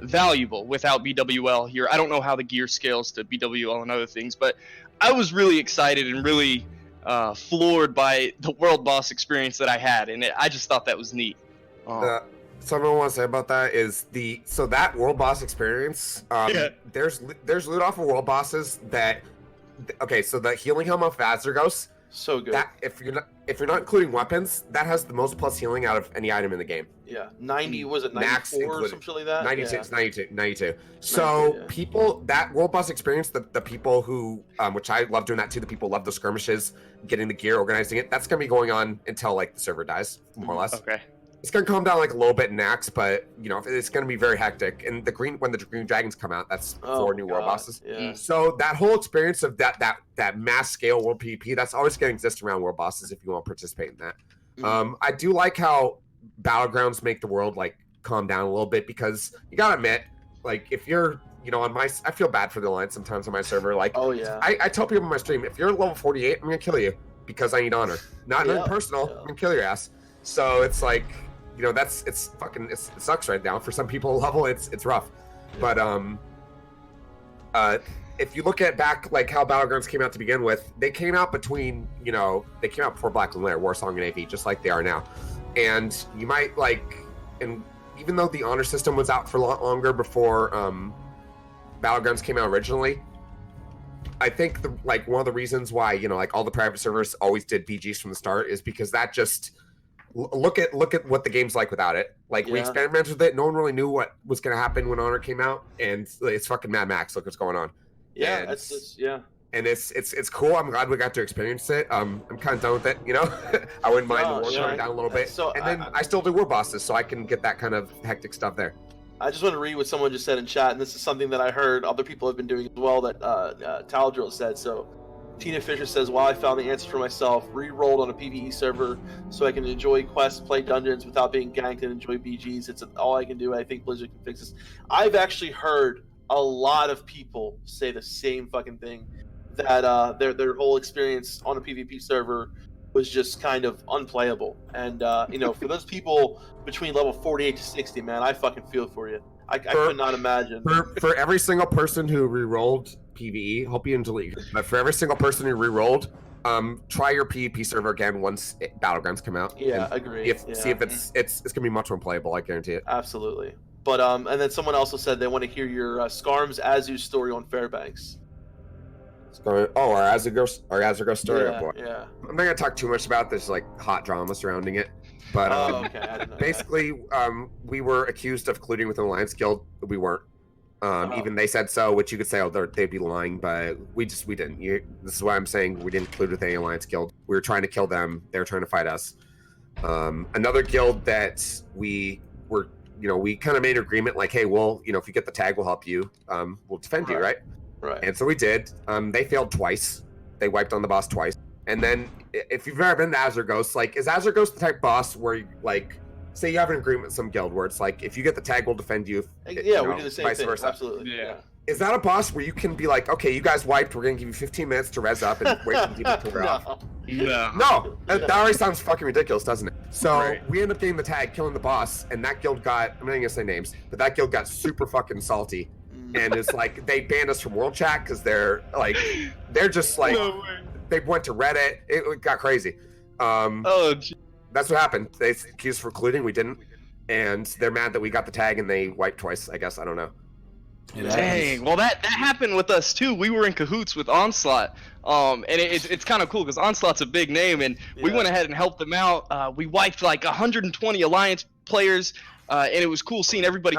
valuable without BWL here. I don't know how the gear scales to BWL and other things, but I was really excited and really floored by the world boss experience that I had, and I just thought that was neat. Something I want to say about that is that world boss experience. There's loot off of world bosses that. Okay, so the healing helm of Azeroth, so good. That if you're not including weapons, that has the most plus healing out of any item in the game. Yeah, 90 was it 94 or something like that? 92. So people, that world boss experience, the people who, which I love doing that too. The people who love the skirmishes, getting the gear, organizing it. That's gonna be going on until like the server dies, more or less. Okay. It's gonna calm down like a little bit in Nax, but it's gonna be very hectic. And when the green dragons come out, that's 4 new world bosses. Yeah. So that whole experience of that mass scale world PvP, that's always gonna exist around world bosses if you want to participate in that. I do like how Battlegrounds make the world like calm down a little bit, because you gotta admit, like if you're I feel bad for the Alliance sometimes on my server. Like, I tell people on my stream, if you're level 48, I'm gonna kill you because I need honor. Not personal. I'm gonna kill your ass. So it's like, it sucks right now. For some people level, it's rough. But if you look at back like how Battlegrounds came out to begin with, they came out between, they came out before Black Lunar, Warsong, and AV, just like they are now. And you might and even though the honor system was out for a lot longer before Battlegrounds came out originally, I think one of the reasons why all the private servers always did BGs from the start is because that just look at what the game's like without it. We experimented with it. No one really knew what was going to happen when Honor came out, and it's fucking Mad Max. Look what's going on. Yeah, and and it's cool. I'm glad we got to experience it. I'm kind of done with it. I wouldn't mind the war coming down a little bit. So and then I still do war bosses, so I can get that kind of hectic stuff there. I just want to read what someone just said in chat, and this is something that I heard other people have been doing as well, that Taladrill said. So Tina Fisher says, while I found the answer for myself, re-rolled on a PvE server so I can enjoy quests, play dungeons without being ganked, and enjoy BGs. It's all I can do. I think Blizzard can fix this. I've actually heard a lot of people say the same fucking thing, that their whole experience on a PvP server was just kind of unplayable. And, for those people between level 48 to 60, man, I fucking feel for you. I could not imagine. For every single person who re-rolled PvE, hope you didn't delete, but for every single person who re-rolled, try your PvP server again once Battlegrounds come out. Yeah, agree. See if it's gonna be much more playable. I guarantee it. Absolutely. But and then someone also said they want to hear your Skarm's Azu story on Fairbanks. Our Azeroth story. Yeah. I'm not gonna talk too much about this hot drama surrounding it. But okay. I didn't know basically, we were accused of colluding with an Alliance guild. We weren't. Even they said so, which you could say, they'd be lying, but we didn't. This is why I'm saying we didn't collude with any Alliance guild. We were trying to kill them. They were trying to fight us. Another guild that we were, we kind of made an agreement hey, well, if you get the tag, we'll help you. We'll defend you, right? Right. And so we did. They failed twice. They wiped on the boss twice. And then, if you've ever been to Azeroth, is Azeroth the type boss where, say you have an agreement with some guild where it's if you get the tag, we'll defend you. We do the same vice thing. versa. Absolutely. Yeah. Is that a boss where you can be okay, you guys wiped, we're going to give you 15 minutes to res up and wait for people to clear off? No. That already sounds fucking ridiculous, doesn't it? So we end up getting the tag, killing the boss, and that guild got, I'm not going to say names, but that guild got super fucking salty. And it's they banned us from world chat because they're just they went to Reddit. It got crazy. That's what happened. They accused us for colluding. We didn't, and they're mad that we got the tag and they wiped twice. I guess I don't know. Dang. Well, that happened with us too. We were in cahoots with Onslaught, and it's kind of cool because Onslaught's a big name, and we went ahead and helped them out. We wiped 120 Alliance players. And it was cool seeing everybody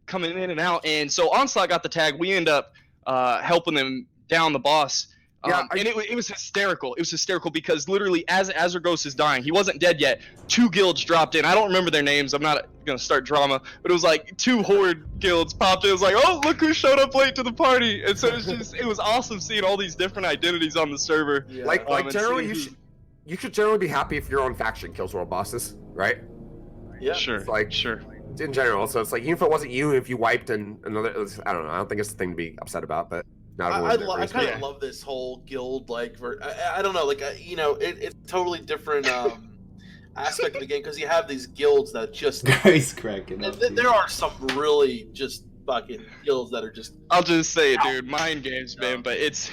coming in and out. And so Onslaught got the tag. We end up helping them down the boss. Yeah, and it was hysterical. It was hysterical because literally as Azergos is dying, he wasn't dead yet. 2 guilds dropped in. I don't remember their names. I'm not gonna start drama, but it was like 2 horde guilds popped in. It was like, oh, look who showed up late to the party. And so it was awesome seeing all these different identities on the server. Yeah. Like generally, you should generally be happy if your own faction kills world bosses, right? Yeah. Sure. It's like sure. in general. So it's like even if it wasn't you, if you wiped and another, I don't know. I don't think it's the thing to be upset about, but. I kind of love this whole guild like I don't know, like it's totally different aspect of the game because you have these guilds that just Guys cracking up. there are some really just fucking guilds that are just. I'll just say it, dude. Mind games, man. But it's.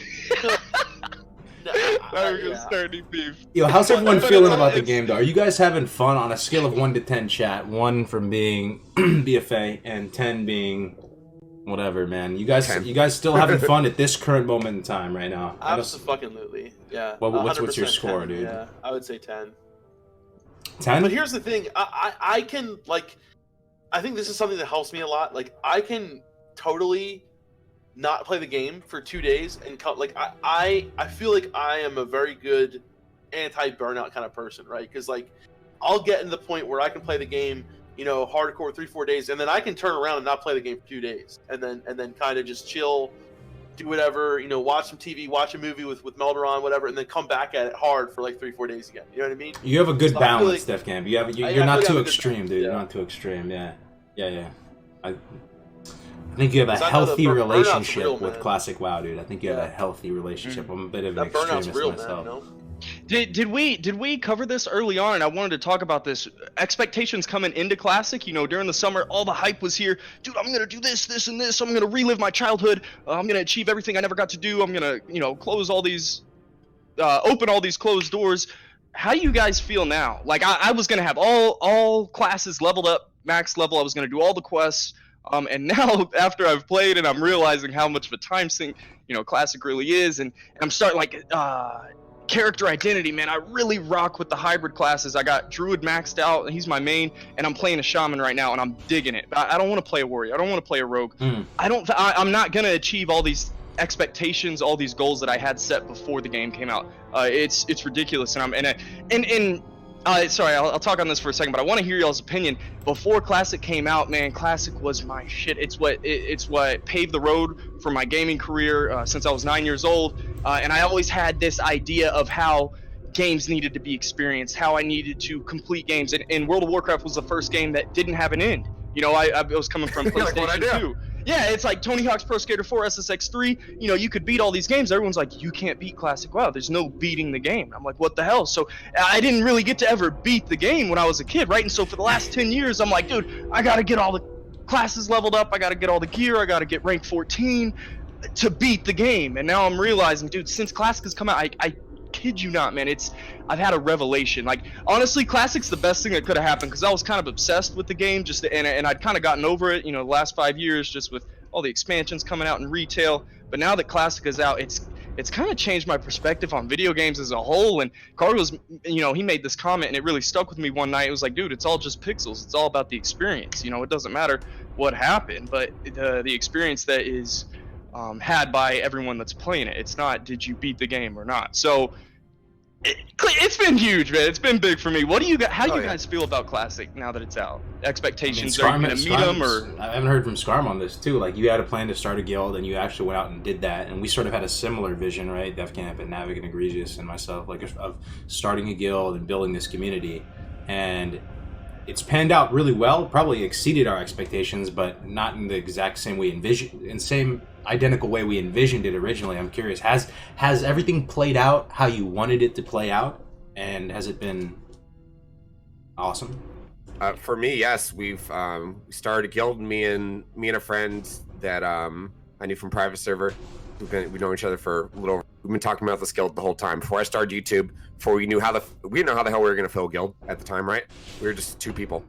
Now we're gonna start any beef. Yo, how's everyone feeling about the game, though? Are you guys having fun on a scale of 1 to 10, chat? 1 from being BFA and 10 being whatever, man. You guys still having fun at this current moment in time right now? Absolutely, yeah. What's your score, 10, dude? Yeah, I would say 10. 10? But here's the thing, I can like, I think this is something that helps me a lot. Like, I can totally not play the game for 2 days and cut. Like, I feel like I am a very good anti-burnout kind of person, right? Because like, I'll get into the point where I can play the game, hardcore 3-4 days, and then I can turn around and not play the game for 2 days, and then kind of just chill, do whatever, watch some TV, watch a movie with Melderon, whatever, and then come back at it hard for like 3-4 days again. You know what I mean? You have a good So balance, Defcamp. You're not too extreme, dude. Yeah. You're not too extreme. Yeah. I think you have a 'Cause I know the healthy burnout's relationship real, with man. Classic WoW, dude. I think you have Yeah. a healthy relationship. I'm a bit of an That burnout's extremist real, myself. man. Did we cover this early on? And I wanted to talk about this. Expectations coming into Classic, during the summer, all the hype was here. Dude, I'm gonna do this, this, and this. I'm gonna relive my childhood. I'm gonna achieve everything I never got to do. I'm gonna, close all these, open all these closed doors. How do you guys feel now? Like I was gonna have all classes leveled up, max level. I was gonna do all the quests. And now after I've played and I'm realizing how much of a time sink, Classic really is, and I'm starting like character identity, man. I really rock with the hybrid classes. I got Druid maxed out, and he's my main, and I'm playing a Shaman right now, and I'm digging it. I don't want to play a Warrior. I don't want to play a Rogue. I'm not gonna achieve all these expectations, all these goals that I had set before the game came out. It's ridiculous, and sorry, I'll talk on this for a second, but I want to hear y'all's opinion. Before Classic came out, man, Classic was my shit. It's what paved the road for my gaming career since I was 9 years old, and I always had this idea of how games needed to be experienced, how I needed to complete games, and World of Warcraft was the first game that didn't have an end. I was coming from PlayStation 2. Yeah, it's like Tony Hawk's Pro Skater 4, SSX 3. You could beat all these games. Everyone's like, you can't beat Classic WoW. There's no beating the game. I'm like, what the hell? So I didn't really get to ever beat the game when I was a kid, right? And so for the last 10 years, I'm like, dude, I got to get all the classes leveled up. I got to get all the gear. I got to get rank 14 to beat the game. And now I'm realizing, dude, since Classic has come out, I kid you not, man, I've had a revelation. Like, honestly, Classic's the best thing that could have happened because I was kind of obsessed with the game, and I'd kind of gotten over it, the last 5 years, just with all the expansions coming out in retail. But now that Classic is out, it's kind of changed my perspective on video games as a whole. And Kargoz, he made this comment, and it really stuck with me one night. It was like, dude, it's all just pixels. It's all about the experience. It doesn't matter what happened, but the experience that is had by everyone that's playing it. It's not, did you beat the game or not? So it's been huge, man. It's been big for me. What do you guys? How do you guys feel about Classic now that it's out? Expectations? Are you gonna meet them, or? I haven't heard from Scarm on this too. Like, you had a plan to start a guild, and you actually went out and did that. And we sort of had a similar vision, right? Defcamp and Navig and Egregious and myself, like, of starting a guild and building this community. And it's panned out really well. Probably exceeded our expectations, but not in the exact same way identical way we envisioned it originally. I'm curious, has everything played out how you wanted it to play out, and has it been awesome? For me, yes. We've started a guild. Me and a friend that I knew from private server. We know each other for a little over. We've been talking about this guild the whole time. Before I started YouTube, before we didn't know how the hell we were going to fill a guild at the time, right? We were just 2 people,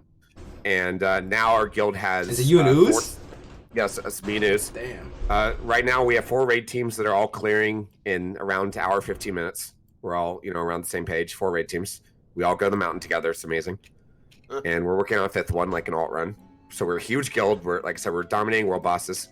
and now our guild has. Is it you and Ooze? Yes, it's me and Ooze. Damn. Right now we have 4 raid teams that are all clearing in around an hour, 15 minutes. We're all around the same page. 4 raid teams. We all go to the mountain together. It's amazing. And we're working on a 5th one, like an alt run. So we're a huge guild. We're, like I said, we're dominating world bosses.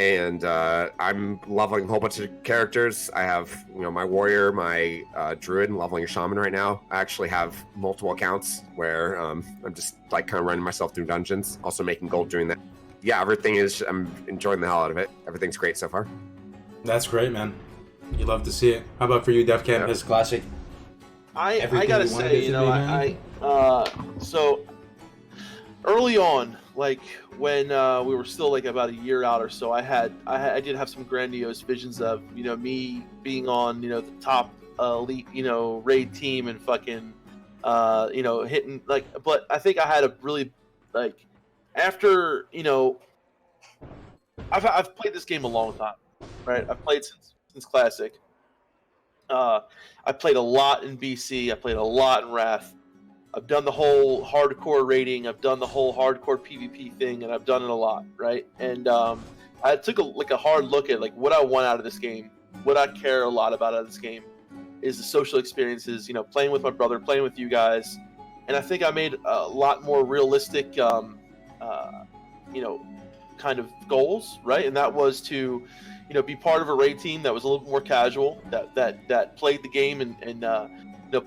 and I'm leveling a whole bunch of characters. I have, my warrior, my druid, and leveling a shaman right now. I actually have multiple accounts where I'm just like kind of running myself through dungeons, also making gold doing that. Yeah, I'm enjoying the hell out of it. Everything's great so far. That's great, man. You love to see it. How about for you, Defcamp? Yeah. His classic. I Everything gotta you wanted say, it to be, so early on, like when we were still like about a year out or so, I did have some grandiose visions of me being on the top elite raid team and fucking hitting like. But I think I had a really like after I've played this game a long time, right? I've played since Classic. I played a lot in BC. I played a lot in Wrath. I've done the whole hardcore raiding. I've done the whole hardcore PvP thing, and I've done it a lot, right? And I took a hard look at like what I want out of this game. What I care a lot about out of this game is the social experiences. Playing with my brother, playing with you guys, and I think I made a lot more realistic, kind of goals, right? And that was to be part of a raid team that was a little more casual, that played the game and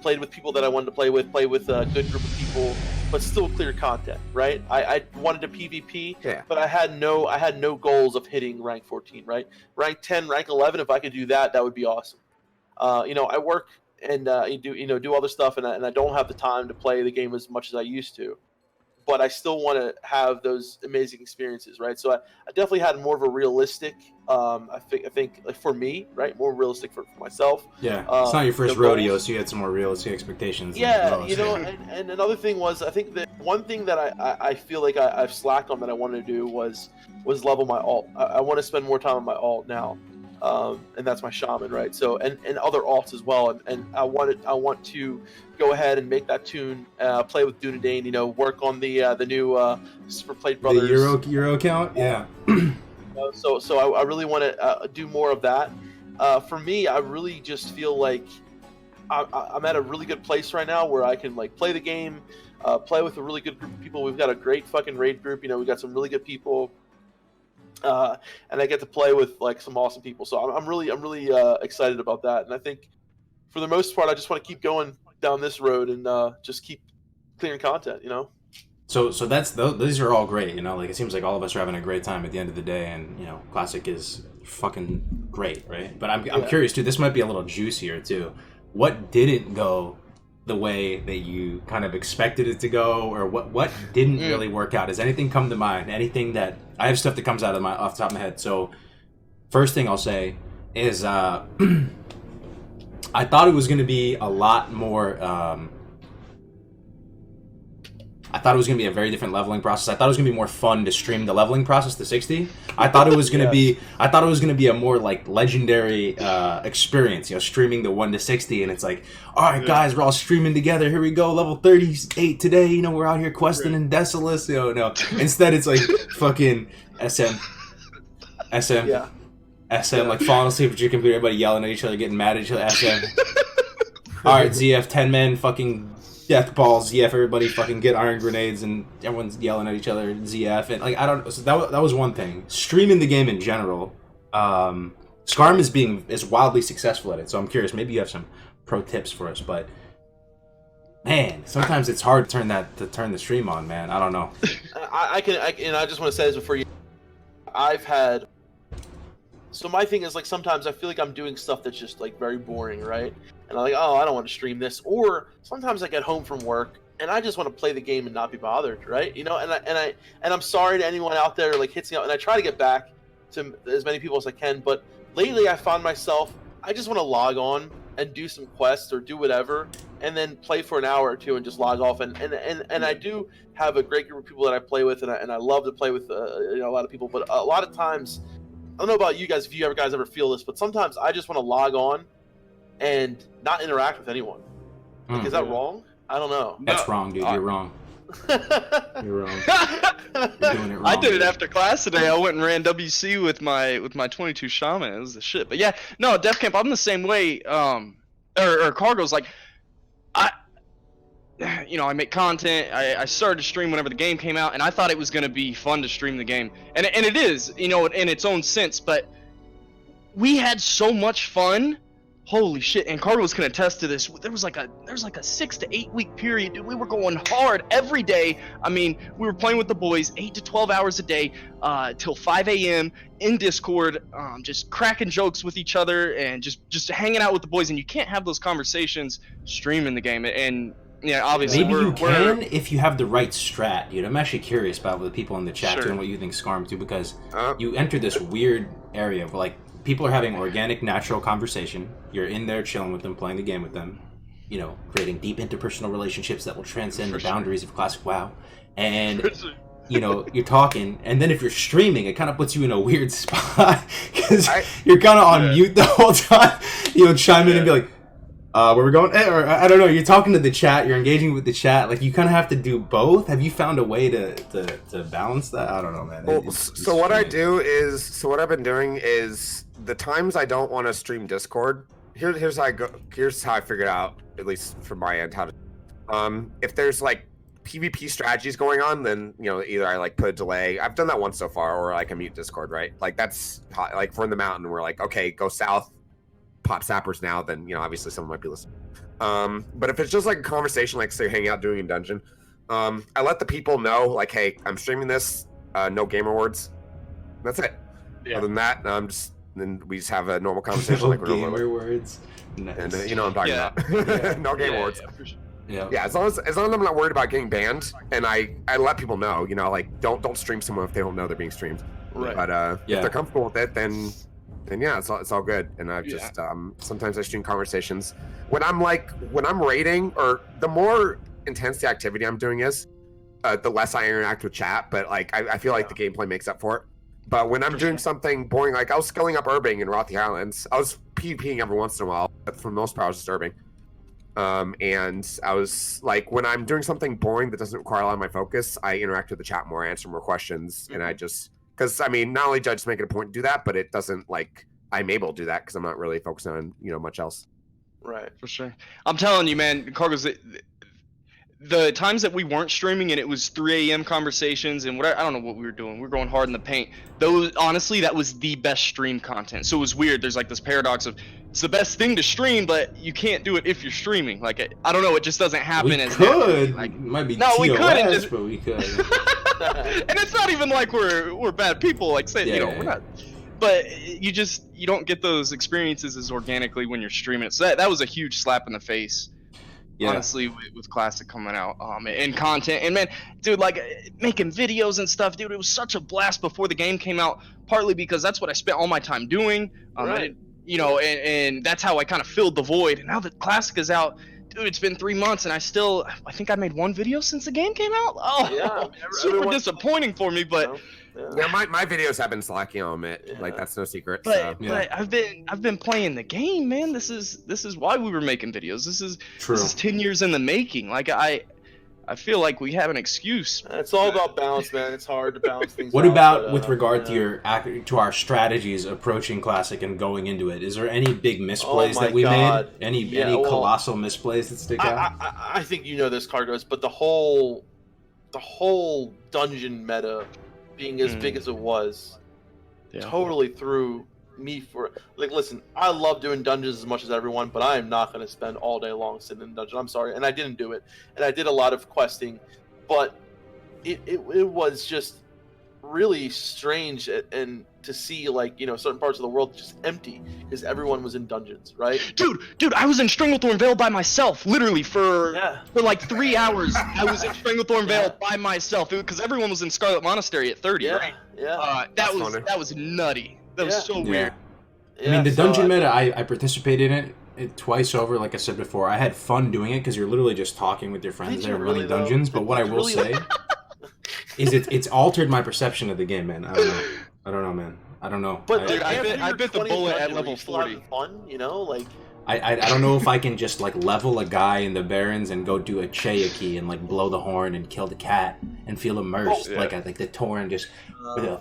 played with people that I wanted to play with a good group of people, but still clear content, right? I wanted to PvP, but I had no goals of hitting rank 14, right? Rank 10, rank 11, if I could do that, that would be awesome. I work and do other stuff, and I don't have the time to play the game as much as I used to. But I still want to have those amazing experiences, right? So I definitely had more of a realistic, I think like for me, right, more realistic for myself. Yeah, it's not your first rodeo, so you had some more realistic expectations. Yeah, and another thing was, I think that one thing that I feel like I've slacked on that I wanted to do was level my alt. I want to spend more time on my alt now. And that's my shaman, right? So and other alts as well, and I want to go ahead and make that tune, play with Dunedain, work on the new Super Plate Brothers. The Euro account, yeah. So I really want to do more of that. For me, I really just feel like I'm at a really good place right now where I can like play the game, play with a really good group of people. We've got a great fucking raid group. We've got some really good people. And I get to play with like some awesome people, so I'm really excited about that. And I think for the most part, I just want to keep going down this road and just keep clearing content. So these are all great. Like it seems like all of us are having a great time at the end of the day, and Classic is fucking great, right? But I'm curious too. This might be a little juicier too. What didn't go the way that you kind of expected it to go, or what didn't really work out? Does anything come to mind? Anything that I have stuff that comes out of off the top of my head. So first thing I'll say is I thought it was going to be a lot more I thought it was going to be a very different leveling process. I thought it was going to be more fun to stream the leveling process to 60. I thought it was going to be a more like legendary experience, streaming the 1 to 60, and it's like, all right, guys, we're all streaming together. Here we go, level 38 today. We're out here questing in Desolus. No. Instead, it's like fucking SM, like falling asleep at your computer, everybody yelling at each other, getting mad at each other. SM. All right, ZF, 10 men, fucking death balls, ZF, everybody fucking get iron grenades, and everyone's yelling at each other, ZF, and like, I don't, so that was one thing. Streaming the game in general, Skarm is wildly successful at it, so I'm curious, maybe you have some pro tips for us, but man, sometimes it's hard to turn the stream on, man. I don't know. I just want to say this before you, so my thing is like sometimes I feel like I'm doing stuff that's just like very boring, right? And I'm like, oh, I don't want to stream this. Or sometimes I get home from work and I just want to play the game and not be bothered, right? And I'm sorry to anyone out there like hits me up, and I try to get back to as many people as I can. But lately I found myself, I just want to log on and do some quests or do whatever, and then play for an hour or two and just log off. And I do have a great group of people that I play with, and I love to play with a lot of people. But a lot of times, I don't know about you guys, if you guys ever feel this, but sometimes I just want to log on and not interact with anyone. Like, is that wrong? I don't know. That's wrong, dude. You're wrong. You're wrong. You're doing it wrong. I did it after class today. I went and ran WC with my 22 shaman. It was the shit. But yeah, no, Defcamp, I'm the same way. Or Kargoz, like, I make content. I started to stream whenever the game came out, and I thought it was going to be fun to stream the game, and it is, in its own sense. But we had so much fun. Holy shit! And Kargoz can attest to this. There was like a 6 to 8 week period. Dude, we were going hard every day. I mean, we were playing with the boys 8 to 12 hours a day, till 5 a.m. in Discord, just cracking jokes with each other and just hanging out with the boys. And you can't have those conversations streaming the game. And yeah, obviously maybe you can if you have the right strat. Dude, I'm actually curious about the people in the chat Sure. doing what you think Scarm do, because you enter this weird area where like people are having organic, natural conversation. You're in there chilling with them, playing the game with them, creating deep interpersonal relationships that will transcend the boundaries of classic WoW. And you're talking, and then if you're streaming, it kind of puts you in a weird spot because you're kind of on mute the whole time. Chime in and be like, where we going? Or I don't know. You're talking to the chat. You're engaging with the chat. Like, you kind of have to do both. Have you found a way to balance that? I don't know, man. Well, so what I do is, what I've been doing is, the times I don't want to stream Discord, here's how I go. Here's how I figured out, at least from my end, how to. If there's like PvP strategies going on, then either I like put a delay. I've done that once so far, or like I mute Discord, right? Like that's like if we're in the mountain, we're like, okay, go south, pop sappers now. Then obviously someone might be listening. But if it's just like a conversation, like say hanging out doing a dungeon, I let the people know like, hey, I'm streaming this. No gamer words. That's it. Yeah. Other than that, then we just have a normal conversation. Like gamer words. Nice. And what I'm talking about. No game words. Yeah. Yeah, as long as I'm not worried about getting banned, and I let people know, like don't stream someone if they don't know they're being streamed. Right. But if they're comfortable with it, then yeah, it's all good. And I just sometimes I stream conversations when I'm raiding, or the more intense the activity I'm doing is, the less I interact with chat. But like I feel like the gameplay makes up for it. But when I'm doing something boring, like I was scaling up Urbing in Rothy Islands, I was PvPing every once in a while, but for the most part I was just Urbing. And I was like, when I'm doing something boring that doesn't require a lot of my focus, I interact with the chat more, answer more questions, and I just, because I mean, not only do I just make it a point to do that, but it doesn't like I'm able to do that because I'm not really focusing on much else. Right. For sure. I'm telling you, man, Kargoz, the times that we weren't streaming and it was 3 a.m. conversations and whatever, I don't know what we were doing. We were going hard in the paint. Those, honestly, that was the best stream content. So it was weird. There's like this paradox of it's the best thing to stream, but you can't do it if you're streaming. Like, I don't know. It just doesn't happen. We as could. Like, might be no, TOS, we couldn't. but we could. And it's not even like we're bad people. Like, say, we're not. But you don't get those experiences as organically when you're streaming it. So that was a huge slap in the face. Yeah. Honestly, with Classic coming out, and content, and man, dude, like making videos and stuff, dude, it was such a blast before the game came out. Partly because that's what I spent all my time doing, right. And that's how I kind of filled the void. And now that Classic is out, dude, it's been 3 months, and I think I made one video since the game came out. Oh, yeah, super disappointing for me, but. Yeah, my videos have been slacking, I'll admit. Like that's no secret. But I've been playing the game, man. This is why we were making videos. This is 10 years in the making. Like I feel like we have an excuse. It's all about balance, man. It's hard to balance things. What about with regard to our strategies approaching Classic and going into it? Is there any big misplays that we made? Any colossal misplays that stick out? I think you know this, Kargoz, but the whole dungeon meta being as big as it was totally threw me for like, listen, I love doing dungeons as much as everyone, but I am not going to spend all day long sitting in a dungeon. I'm sorry. And I didn't do it. And I did a lot of questing, but it was just really strange and to see like, certain parts of the world just empty because everyone was in dungeons, right? Dude, I was in Stranglethorn Vale by myself, literally for like 3 hours. I was in Stranglethorn Vale by myself because everyone was in Scarlet Monastery at 30, right? Yeah. That was nutty. That was so weird. I mean, the dungeon meta, I participated in it twice over. Like I said before, I had fun doing it because you're literally just talking with your friends there and running dungeons. But what I will say is it's altered my perception of the game, man. I don't know, man. I don't know. But I bit the bullet at level 40. Fun, like. I don't know if I can just like level a guy in the Barrens and go do a Cheaki and like blow the horn and kill the cat and feel immersed like the Tauren just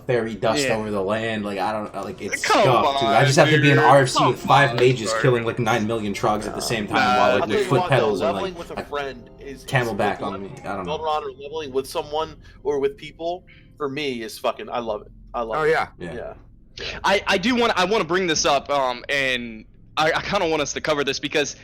fairy dust Yeah. over the land. Like, I don't like it's Come scuffed, dude. I on, just have to be an dude. RFC with Come 5 on, mages Scarm. killing like 9 million trogs at the same time Nah, while I'll like tell with you foot what, though, pedals and leveling like with a friend is camelback with on me. I don't know. Melderon or leveling with someone or with people for me is fucking. I love it. I love Oh it. yeah. Yeah. I want to bring this up, and I kind of want us to cover this because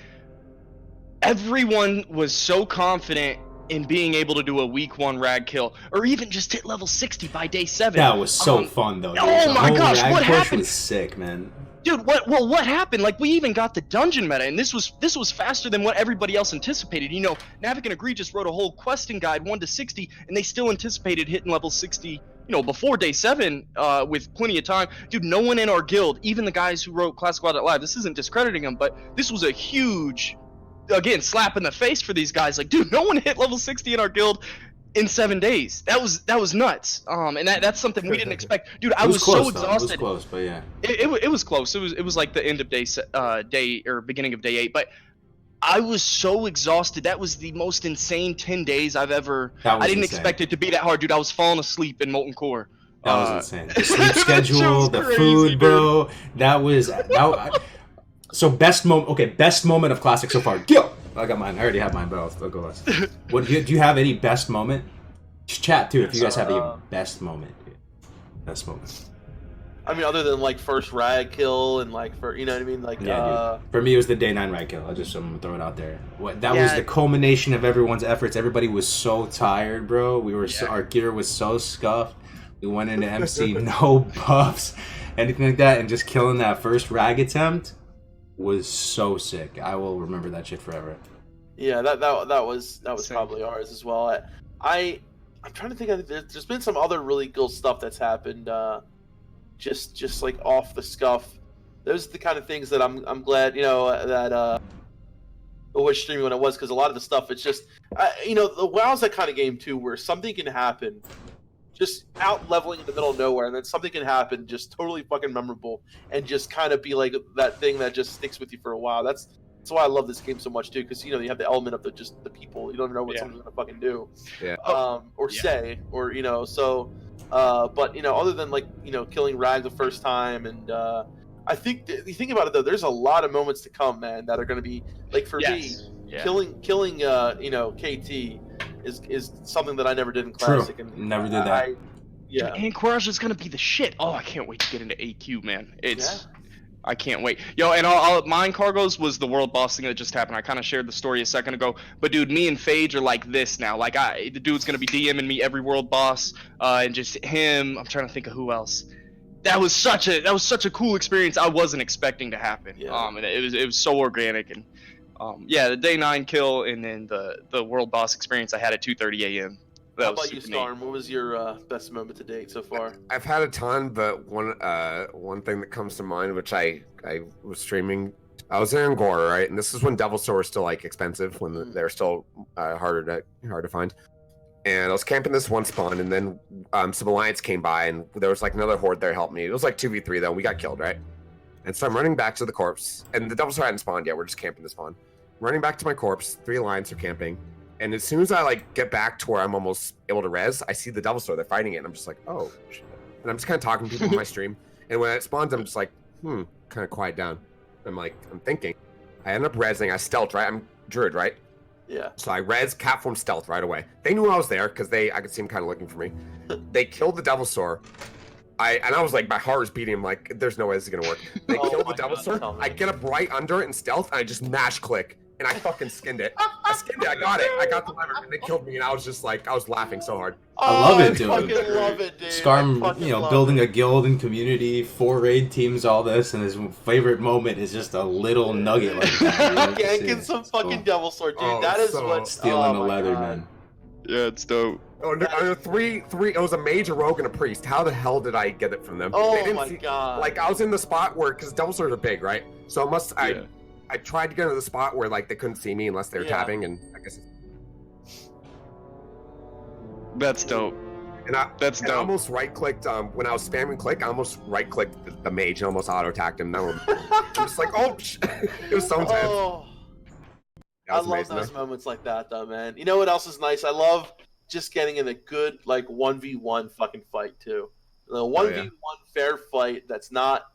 everyone was so confident in being able to do a week 1 rag kill, or even just hit level 60 by day 7. That was so fun though. Dude. Oh The my whole gosh, rag what push happened? was sick, man. Dude, what happened? Like, we even got the dungeon meta, and this was faster than what everybody else anticipated. You know, Navik and Agree just wrote a whole questing guide 1 to 60, and they still anticipated hitting level 60, you know, before day 7, with plenty of time. Dude, no one in our guild, even the guys who wrote Classic WoW Live, this isn't discrediting them, but this was a huge, again, slap in the face for these guys. Like, dude, no one hit level 60 in our guild in 7 days. That was nuts. And that's something we didn't expect. Dude, I was close, so though. exhausted. It was close, but yeah. It was close. It was like the end of day or beginning of day 8. But I was so exhausted. That was the most insane 10 days I've ever. That was I didn't insane. expect it to be that hard, dude. I was falling asleep in Molten Core. That was insane. The sleep that shit schedule, was the crazy, food, dude. bro. That was so best moment. Okay, best moment of Classic so far. Go. I got mine. I already have mine, but I'll go last. What do you have any best moment? Just chat too if you guys have a best moment. Best moment. I mean, other than like first rag kill and like for you know what I mean, like Dude. For me, it was the day 9 rag kill. I'm gonna throw it out there. That Yeah. was the culmination of everyone's efforts. Everybody was so tired, bro. We were our gear was so scuffed. We went into MC no buffs, anything like that, and just killing that first rag attempt was so sick. I will remember that shit forever. Yeah, that was Same. probably ours as well. I'm trying to think of there's been some other really cool stuff that's happened just like off the scuff. Those are the kind of things that I'm glad, you know, that I was streaming when it was, because a lot of the stuff it's just you know, the WoW's that kind of game too where something can happen just out leveling in the middle of nowhere, and then something can happen just totally fucking memorable and just kind of be like that thing that just sticks with you for a while. That's why I love this game so much too, because you know you have the element of the people. You don't know what someone's gonna fucking do, or say, or you know. So, but you know, other than like you know killing Rag the first time, and I think you think about it though, there's a lot of moments to come, man, that are gonna be like for me, killing you know KT is something that I never did in Classic. True. And Never did that. Yeah. And Courage is gonna be the shit. Oh, I can't wait to get into AQ, man. I can't wait. Yo, and mine Kargoz was the world boss thing that just happened. I kind of shared the story a second ago. But dude, me and Phage are like this now. Like the dude's gonna be DMing me every world boss, and just him. I'm trying to think of who else. That was such a cool experience. I wasn't expecting to happen. Yeah. And it was so organic, and the day 9 kill and then the world boss experience I had at 2:30 a.m. How about you, Storm? What was your best moment to date so far? I've had a ton, but one thing that comes to mind, which I was streaming, I was in Angora, right? And this is when Devil Sword was still like expensive, when they're still hard to find. And I was camping this one spawn, and then some Alliance came by, and there was like another horde there helped me. It was like 2v3 though, and we got killed, right? And so I'm running back to the corpse, and the Devil Sword hadn't spawned yet. We're just camping the spawn. Running back to my corpse, 3 Alliance are camping. And as soon as I like get back to where I'm almost able to res, I see the Devil Sword. They're fighting it, and I'm just like, oh shit. And I'm just kind of talking to people on my stream. And when it spawns, I'm just like, kind of quiet down. I'm thinking. I end up resing. I stealth, right? I'm Druid, right? Yeah. So I res Catform stealth right away. They knew I was there because I could see them kind of looking for me. They killed the Devil Sword. I was like, my heart was beating. I'm like, there's no way this is gonna work. They killed the Devil Sword. I get up right under it in stealth, and I just mash click. And I fucking skinned it. I skinned it. I got it. I got the lever, and they killed me. And I was just like, I was laughing so hard. I love it, dude. I fucking love it, dude. Scarm, you know, building a guild and community, 4 raid teams, all this, and his favorite moment is just a little nugget like that. Ganking some fucking Devil Sword, dude. That is what stealing the leather, man. Yeah, it's dope. Oh, no, three. It was a mage, a rogue, and a priest. How the hell did I get it from them? Oh They didn't my god. Like I was in the spot where, because Devil Swords are big, right? So I tried to get into the spot where like they couldn't see me unless they were tapping, and I guess. That's dope. That's dope. I almost right-clicked when I was spamming click. I almost right-clicked the mage and almost auto-attacked him. I'm just like, oh, it was so intense. Oh, I love those moments like that, though, man. You know what else is nice? I love just getting in a good like 1v1 fucking fight too. The 1v1 fair fight that's not,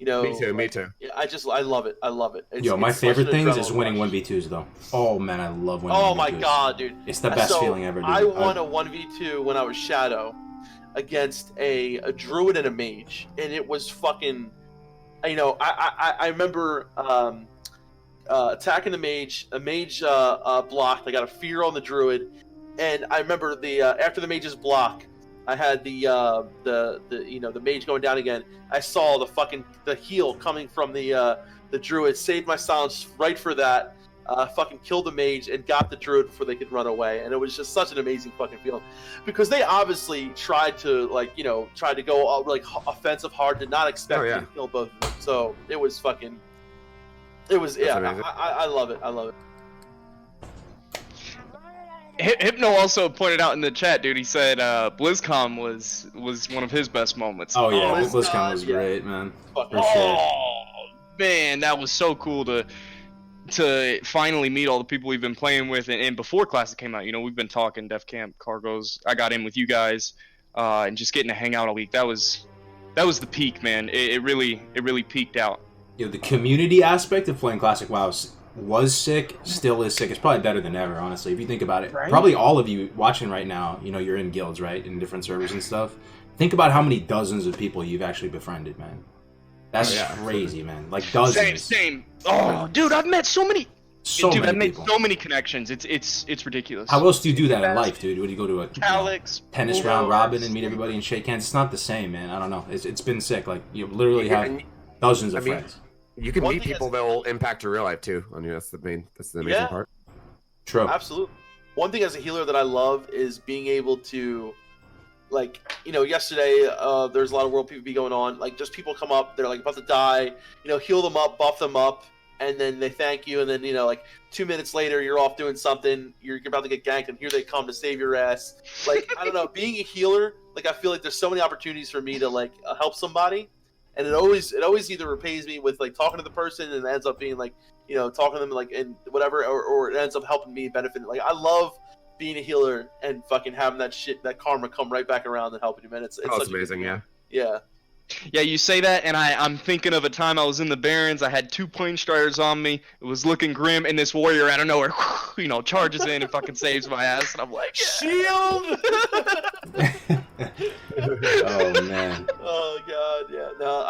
Me too. Yeah, I love it. I love it. My it's such favorite an things is adrenaline winning rush. 1v2s though. Oh man, I love winning 1v2s. Oh my god, dude! It's the best feeling ever, dude. I won a 1v2 when I was Shadow against a druid and a mage, and it was fucking. I remember attacking the mage. A mage blocked. I got a fear on the druid, and I remember after the mage's block, I had the mage going down again. I saw the heal coming from the druid. Saved my silence right for that. Fucking killed the mage and got the druid before they could run away, and it was just such an amazing fucking feeling, because they obviously tried to go offensive hard, did not expect to kill both of them. So it was amazing. I love it. I love it. Hypno also pointed out in the chat, dude. He said BlizzCon was one of his best moments. Oh yeah, BlizzCon was great, man. Man, that was so cool to finally meet all the people we've been playing with, and before Classic came out, we've been talking Defcamp, Kargoz. I got in with you guys, and just getting to hang out a week. That was the peak, man. It really peaked out. The community aspect of playing Classic WoW was sick, still is sick. It's probably better than ever, honestly, if you think about it. Right? Probably all of you watching right now, you're in guilds, right, in different servers and stuff. Think about how many dozens of people you've actually befriended, man. That's crazy, man. Like dozens. Same. Oh, dude, I've met so many. I've made people. So many connections. It's ridiculous. How else do you do that in life, dude? Would you go to a tennis Bulldogs, round robin and meet everybody and shake hands? It's not the same, man. I don't know. It's been sick. Like, you literally have dozens of friends. You can meet people that will impact your real life too. I mean, that's the amazing part. True. Absolutely. One thing as a healer that I love is being able to, yesterday there's a lot of world PvP going on. Like, just people come up, they're like about to die, heal them up, buff them up, and then they thank you, and then 2 minutes later you're off doing something, you're about to get ganked, and here they come to save your ass. Like, I don't know, being a healer, I feel like there's so many opportunities for me to help somebody. And it always either repays me with talking to the person, and it ends up being talking to them and whatever, or it ends up helping me benefit. Like, I love being a healer and fucking having that karma come right back around and helping you, man. It's amazing, yeah. Yeah, you say that, and I'm thinking of a time I was in the Barrens. I had 2 plane striders on me. It was looking grim, and this warrior out of nowhere, charges in and fucking saves my ass. And I'm like, shield! Oh man. Oh god, yeah. No,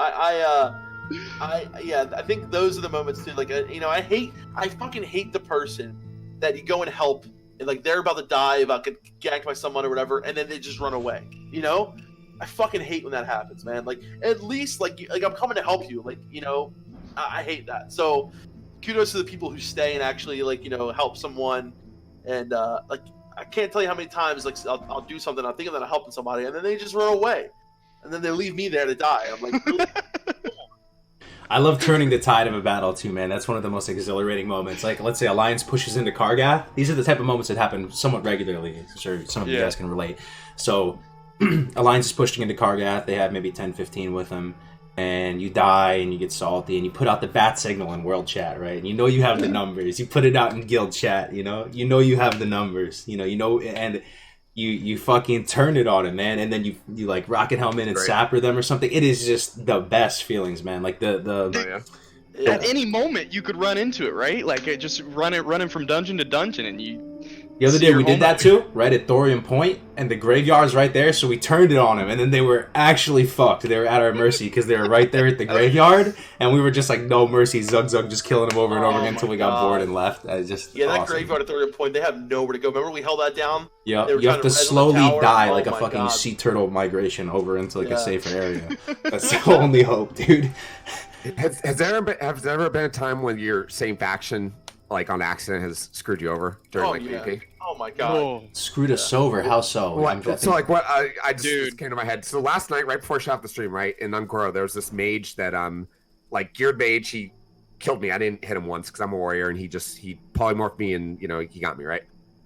I think those are the moments too. I fucking hate the person that you go and help, and they're about to die, about to get ganked by someone or whatever, and then they just run away. I fucking hate when that happens, man. At least I'm coming to help you. I hate that. So kudos to the people who stay and actually help someone. And I can't tell you how many times I'll do something, I'm thinking that I'm helping somebody, and then they just run away, and then they leave me there to die. I'm like, really? I love turning the tide of a battle too, man. That's one of the most exhilarating moments. Let's say Alliance pushes into Kargoz. These are the type of moments that happen somewhat regularly. I'm sure some of you guys can relate. So Alliance is pushing into Kargoz. They have maybe 10, 15 with them. And you die, and you get salty, and you put out the bat signal in world chat, right? And you have the numbers. You put it out in guild chat, you you have the numbers, and you fucking turn it on it, man. And then you rocket helmet and sapper them or something. It is just the best feelings, man. At any moment you could run into it, right? Just running from dungeon to dungeon, and you. The other day we did that too, right at Thorium Point, and the graveyard's right there, so we turned it on them, and then they were actually fucked. They were at our mercy because they were right there at the graveyard, and we were just no mercy, Zug just killing them over and over again until we got bored and left. That that graveyard at Thorium Point, they have nowhere to go. Remember we held that down? Yeah, you have to slowly die like a fucking sea turtle migration over into a safer area. That's the only hope, dude. Has there ever been a time when your same faction on accident has screwed you over during PvP? Oh my god. Screwed us over. How so? I just came to my head. So last night, right before I shot the stream, right in Ungoro, there was this mage that geared mage. He killed me. I didn't hit him once because I'm a warrior, and he polymorphed me, and he got me, right.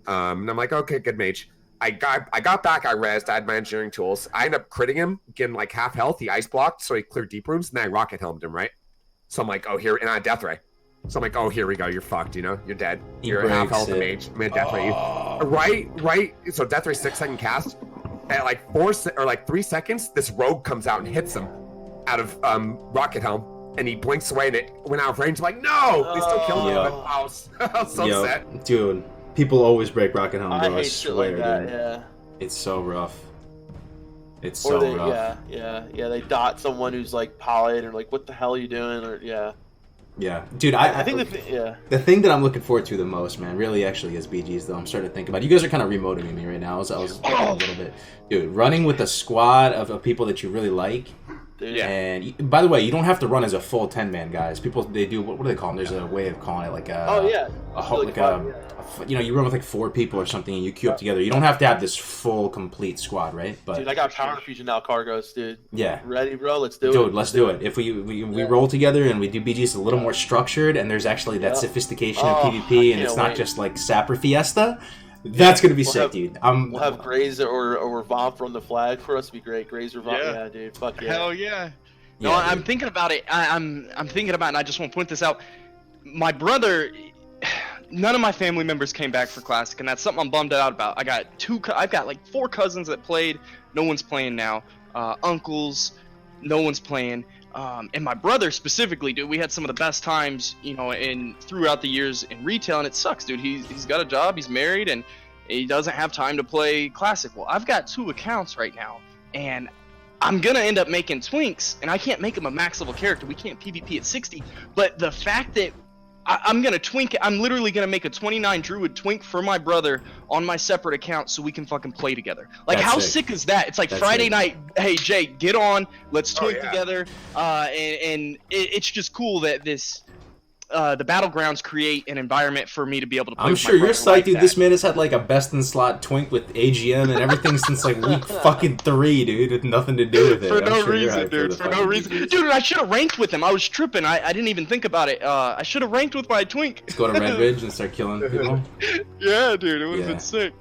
And I'm like, okay, good mage. I got back. I rezzed. I had my engineering tools. I ended up critting him, getting half health. He ice blocked, so he cleared deep rooms, and then I rocket helmed him, right. So I'm like, oh, here, and I death ray. So I'm like, oh, here we go. You're fucked, you're dead. You're half health mage. I'm gonna death ray you. Right. So death ray 6-second cast. at like 3 seconds, this rogue comes out and hits him out of Rocket Helm, and he blinks away, and it went out of range. I'm like, no, they still killed him. Yeah. I was so Yo, sad. dude, people always break Rocket Helm, bro. I I hate shit like swear, that. dude. Yeah. It's so rough. It's Or so they, rough. yeah. They dot someone who's like polyed or like, what the hell are you doing? Or Yeah, dude. I think the thing that I'm looking forward to the most, man, really actually is BGs. Though I'm starting to think about it. You guys are kind of remoting me right now. I was a little bit, dude. Running with a squad of people that you really like. Dude. Yeah. And by the way, you don't have to run as a full 10-man, guys. People, they do, what do they call them? There's a way of calling it like a... Oh, yeah. A whole, Really like fun, you know, you run with like 4 people or something and you queue up together. You don't have to have this full, complete squad, right? But Dude, I got Power Fusion now, Kargoz, dude. yeah. Ready, bro? Let's do it. Dude, let's do it. If we roll together and we do BGs, it's a little more structured and there's actually that sophistication of PvP and it's not just like Sapper Fiesta. That's gonna be sick, dude. We'll have Graze or Vomp run the flag for us. It'd be great. Graze or Vomp. Yeah, dude. Fuck yeah. Hell yeah. No, Yeah, I'm dude. thinking about it. I'm thinking about it, and I just want to point this out. My brother, none of my family members came back for Classic, and that's something I'm bummed out about. I've got like 4 cousins that played. No one's playing now. Uncles, no one's playing. And my brother specifically, dude, we had some of the best times, you know, throughout the years in retail, and it sucks, dude. He's got a job, he's married, and he doesn't have time to play Classic. Well, I've got 2 accounts right now, and I'm gonna end up making Twinks, and I can't make him a max level character. We can't PvP at 60. But the fact that I'm gonna twink, I'm literally gonna make a 29 Druid Twink for my brother on my separate account so we can fucking play together. Like, That's how sick. sick is that? It's like That's Friday sick. night. Hey Jay, get on. Let's twink yeah. together. It's just cool that the Battlegrounds create an environment for me to be able to play. I'm with my sure you're brother psyched, like dude. that. This man has had like a best in slot twink with AGM and everything since like week fucking 3, dude. With nothing to do with it. For I'm no sure you're reason, hyped dude. the For no fucking reason. BGs. Dude, I should have ranked with him. I was tripping. I didn't even think about it. I should have ranked with my twink. Let's go to Red Ridge and start killing people. Yeah, dude. It would have Yeah. been sick.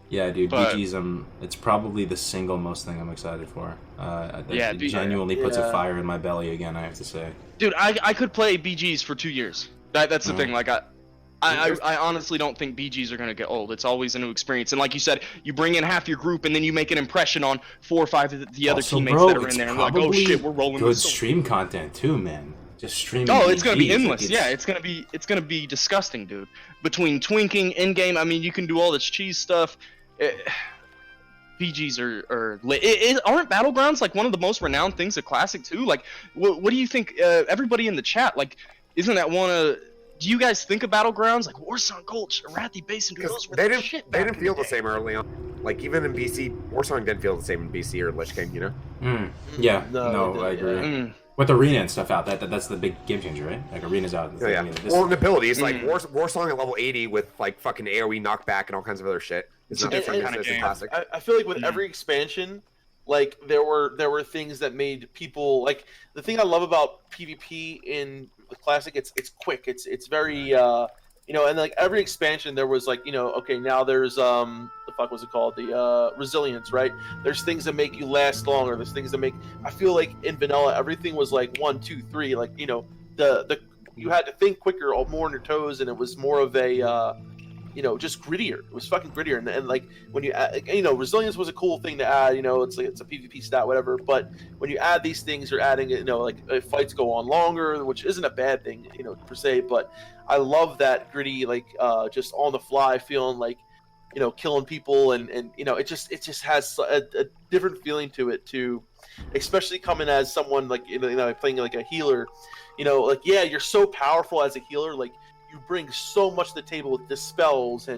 Yeah, dude. But- BGs, it's probably the single most thing I'm excited for. Yeah, It genuinely puts a Yeah. fire in my belly again, I have to say. Dude, I could play BGs for 2 years. That's the Mhm. thing. Like, I honestly don't think BGs are gonna get old. It's always a new experience. And like you said, you bring in half your group and then you make an impression on 4 or 5 of the other Also, teammates bro, that are in it's there. And they're like, oh probably shit, we're rolling good with someone. stream content too, man. Just streaming. Oh, it's gonna be BGs, like, endless. Yeah, it's gonna be disgusting, dude. Between twinking, in game, I mean, you can do all this cheese stuff. BGs are lit. Aren't Battlegrounds like one of the most renowned things of Classic too? Like, what do you think? Everybody in the chat, like, isn't that one of? Do you guys think of Battlegrounds like Warsong Gulch, Arathi Basin? Dude, Because those were they the didn't shit they back didn't in feel the the day. same early on. Like even in BC, Warsong didn't feel the same in BC or Lich King, you know? Yeah, No, no, it I didn't, agree. Mm. With Arena and stuff out, that's the big game changer, right? Like Arena's out. It's Oh, like, yeah. I mean, this- Well, and abilities like Mm. Warsong at level 80 with like fucking AOE knockback and all kinds of other shit. It's It's a not different different kind of than game. Classic. I feel like with Mhm. every expansion, like there were things that made people like the thing I love about PvP in the Classic. It's quick. It's very you know, and like every expansion there was like, you know, okay, now there's the fuck was it called, the resilience, right? There's things that make you last longer. There's things that make, I feel like in vanilla everything was like 1 2 3, like, you know, the you had to think quicker or more on your toes, and it was more of a you know, just grittier. It was fucking grittier, and like when you add, you know, resilience was a cool thing to add. You know, it's like it's a PvP stat, whatever. But when you add these things, you're adding, you know, like fights go on longer, which isn't a bad thing, you know, per se. But I love that gritty, like just on the fly feeling, like, you know, killing people, and you know, it just has a different feeling to it too, especially coming as someone like, you know, playing like a healer. You know, like, yeah, you're so powerful as a healer, like. You bring so much to the table with dispels,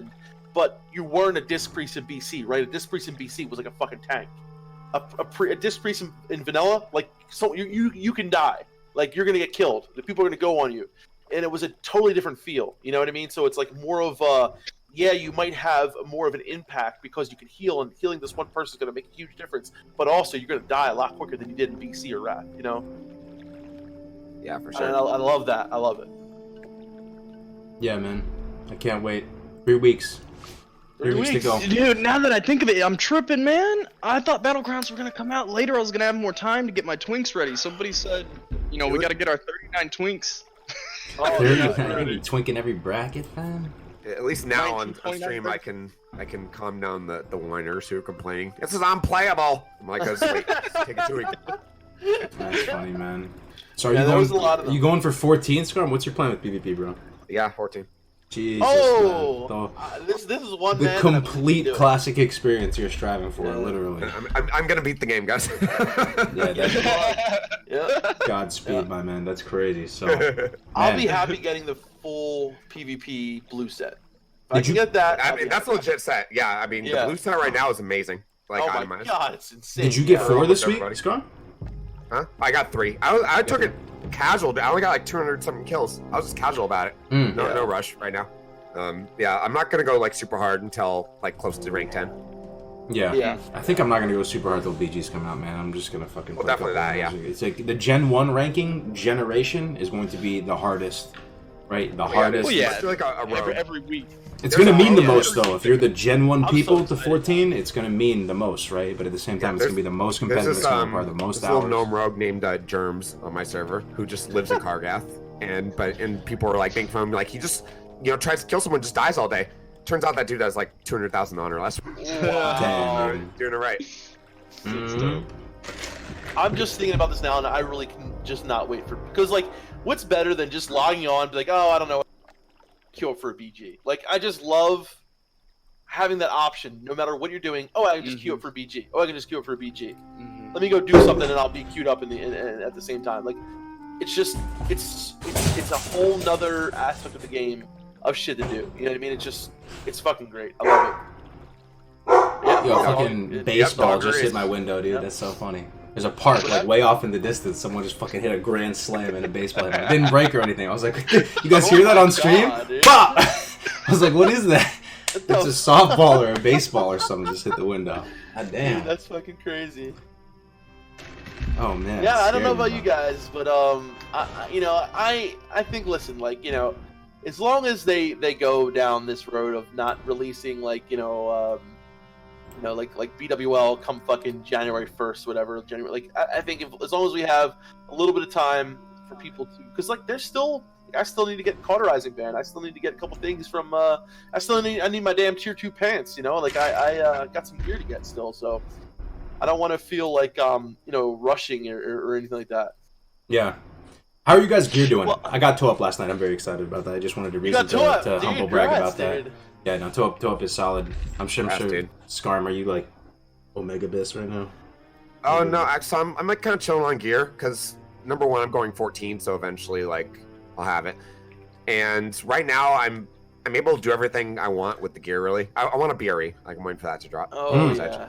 but you weren't a disc priest in BC, right? A disc priest in BC was like a fucking tank. A disc priest in vanilla, like, so you can die, like you're gonna get killed. The people are gonna go on you, and it was a totally different feel. You know what I mean? So it's like more of yeah, you might have more of an impact because you can heal, and healing this one person is gonna make a huge difference. But also, you're gonna die a lot quicker than you did in BC or Wrath. You know? Yeah, for And sure. I love that. I love it. Yeah, man. I can't wait. 3 weeks. 3 weeks to go. Dude, now that I think of it, I'm tripping, man. I thought Battlegrounds were gonna come out later. I was gonna have more time to get my twinks ready. Somebody said, you know, we gotta get our 39 twinks. Oh, 30, yeah. man, you be twinking every bracket, man. At least now on 1929 stream, I can I can calm down the whiners who are complaining. This is unplayable. I'm like, wait, take a 2 week. That's funny, man. So are there was a lot of them. you going for 14, Scarm? What's your plan with PvP, bro? Yeah, 14. Jesus, Oh, man. this is one The man complete classic experience you're striving for, Yeah. literally. I'm gonna beat the game, guys. Yeah, that's Yeah. Godspeed, my man. That's crazy. So, I'll man. be happy getting the full PvP blue set. If I Did can you- get that, I I'll mean, be that's a happy. legit set. Yeah, I mean, Yeah. the blue set right now is amazing. Like, Oh my itemized. god, it's insane. Did you get Yeah. 4 this week, everybody. Scarm? Huh? I got 3. I took it casual. I only got like 200 something kills. I was just casual about it. Mm. No, Yeah. no rush right now. Yeah, I'm not gonna go like super hard until like close to rank 10. Yeah. Yeah. I think I'm not gonna go super hard till BG's come out, man. I'm just gonna fucking. Well, play a definitely couple that, rounds. It's like the Gen 1 ranking generation is going to be the hardest, right? The hardest. Well, yeah. I feel like a rogue. every week. It's gonna mean the yeah, most though. If you're the Gen 1 I'm people so to excited. 14, it's gonna mean the most, right? But at the same time, it's gonna be the most There's competitive. this, It's gonna require the most this little hours. gnome rogue named Germs on my server who just lives in Kargoth, and people are like making fun of him, like he just tries to kill someone, just dies all day. Turns out that dude has like 200,000 honor less. Damn. Doing it right. Mhm. I'm just thinking about this now, and I really can just not wait for because like, what's better than just logging on, be like, oh, I don't know, queue up for a BG. Like, I just love having that option, no matter what you're doing. Oh, I can just queue up for BG. Oh, I can just queue up for a BG. Let me go do something, and I'll be queued up at the same time. Like, it's just it's a whole nother aspect of the game of shit to do. You know what I mean? It's fucking great. I love it. Yeah, Yo, no, fucking it- baseball dog just race. hit my window, dude. Yep. That's so funny. There's a park What like that? way off in the distance. Someone just fucking hit a grand slam in a baseball. It didn't break or anything. I was like, you guys hear that my on stream? God, dude. Pop! I was like, what is that? What the It's a softball or a baseball or something just hit the window. God Dude, damn. that's fucking crazy. Oh man. Yeah, I don't know scared about me, you guys, but I think listen, like, as long as they go down this road of not releasing like like BWL come fucking January 1st, whatever, January, like I think as long as we have a little bit of time for people to, because like I still need to get cauterizing banned. I still need to get a couple things from I need my damn tier 2 pants, like I got some gear to get still, so I don't want to feel like rushing or anything like that. Yeah. How are you guys gear doing? Well, I got toe up last night. I'm very excited about that. I just wanted to You got reason toe up, to dude. humble brag Congrats, about that. dude. Yeah, no, toe up is solid. I'm sure. Dude. Scarm, are you like Omega Bis right now? Oh no, actually, I'm like kind of chilling on gear because number one, I'm going 14, so eventually, like, I'll have it. And right now, I'm able to do everything I want with the gear. Really, I want a BRE. Like, I'm waiting for that to drop. Oh Mm. yeah.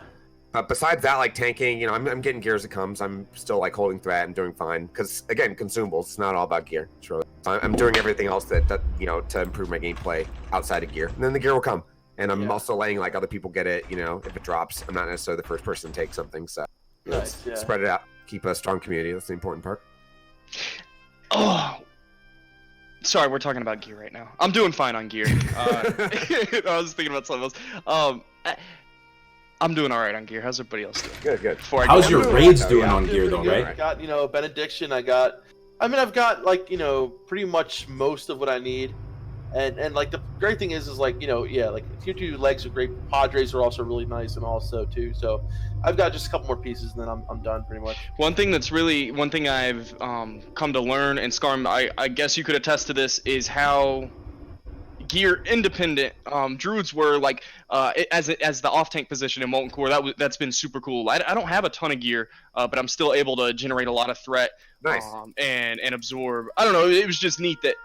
Besides that, like tanking, I'm getting gear as it comes. I'm still like holding threat and doing fine because again, consumables. It's not all about gear. It's really I'm doing everything else that to improve my gameplay outside of gear, and then the gear will come. And I'm Yeah. also letting like other people get it. If it drops, I'm not necessarily the first person to take something. So Nice, yeah. spread it out, keep a strong community. That's the important part. Oh, sorry, we're talking about gear right now. I'm doing fine on gear. I was thinking about something else. I'm doing all right on gear. How's everybody else doing? Good. Before I How's go- your doing raids alright, doing yeah. on gear though, Pretty good. right? I got Benediction. I've got like pretty much most of what I need. And like the great thing is like like tier 2 legs are great. Padres are also really nice and also too. So I've got just a couple more pieces and then I'm done pretty much. One thing I've come to learn, and Scarm, I guess you could attest to this, is how gear independent druids were like as the off tank position in Molten Core. That's been super cool. I don't have a ton of gear, but I'm still able to generate a lot of threat Nice. and absorb. I don't know. It was just neat that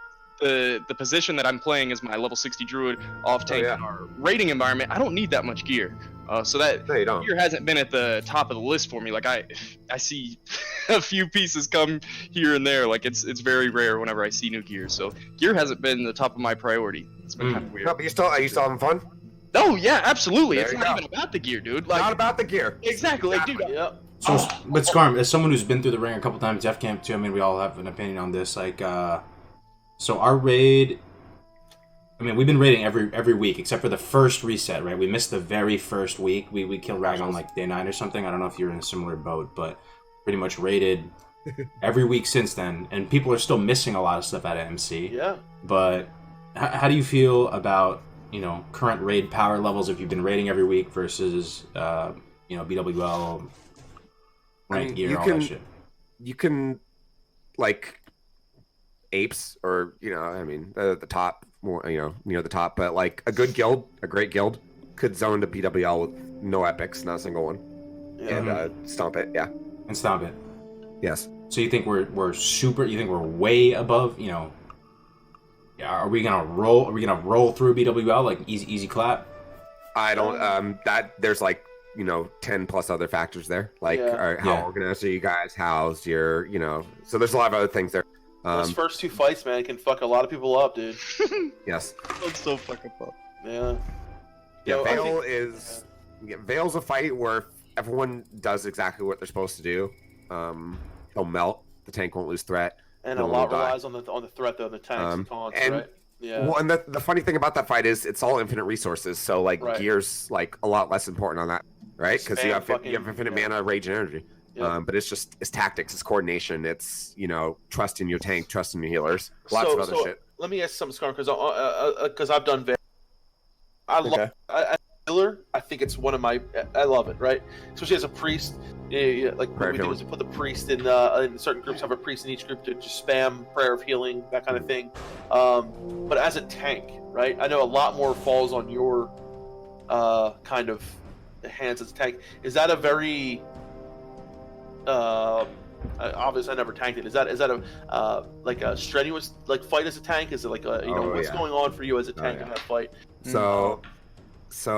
the position that I'm playing as my level 60 druid off tank yeah. in our raiding environment, I don't need that much gear. So that No, you don't. gear hasn't been at the top of the list for me. Like I see a few pieces come here and there. Like it's very rare whenever I see new gear. So gear hasn't been the top of my priority. It's been kind of weird. No, but are you still having fun? Oh yeah, absolutely. There It's you not go. even about the gear, dude. Like Not about the gear. exactly. Like, dude, Yep. So, but Scarm, as someone who's been through the ring a couple times, Defcamp too. I mean, we all have an opinion on this. Like, so our raid. I mean, we've been raiding every week except for the first reset, right? We missed the very first week. We killed Rag on like day 9 or something. I don't know if you're in a similar boat, but pretty much raided every week since then. And people are still missing a lot of stuff out of MC. Yeah. But how do you feel about current raid power levels if you've been raiding every week versus BWL rank gear, all that shit. You can like apes or the top, near the top, but like a good guild, a great guild could zone to BWL with no epics, not a single one, and stomp it. Yeah, and stomp it. Yes. So you think we're super? You think we're way above? Are we gonna roll? Are we gonna roll through BWL like easy clap? I don't. That there's like 10 plus other factors there, like how organized are you guys? How's your So there's a lot of other things there. Those first 2 fights, man, can fuck a lot of people up, dude. Yes. Let's still fuck up. Yeah. Yeah. Veil's a fight where everyone does exactly what they're supposed to do. He'll melt. The tank won't lose threat. And a lot relies on the threat though, the tanks and taunts, right? Yeah. Well, and the funny thing about that fight is it's all infinite resources, so like gear's like a lot less important on that, right? Because you have infinite mana, rage, and energy. Yep. But it's tactics, it's coordination, it's trust in your tank, trust in your healers, lots of other shit. Let me ask something, Scar, because I've done Veil. Love healer. I think it's one of my. I love it, right? Especially as a priest. Like what we do is we put the priest in certain groups, have a priest in each group to just spam prayer of healing, that kind of thing. But as a tank, right? I know a lot more falls on your kind of hands as a tank. Is that a very obviously I never tanked it. Is that a like a strenuous fight as a tank? Is it like what's going on for you as a tank in that fight? So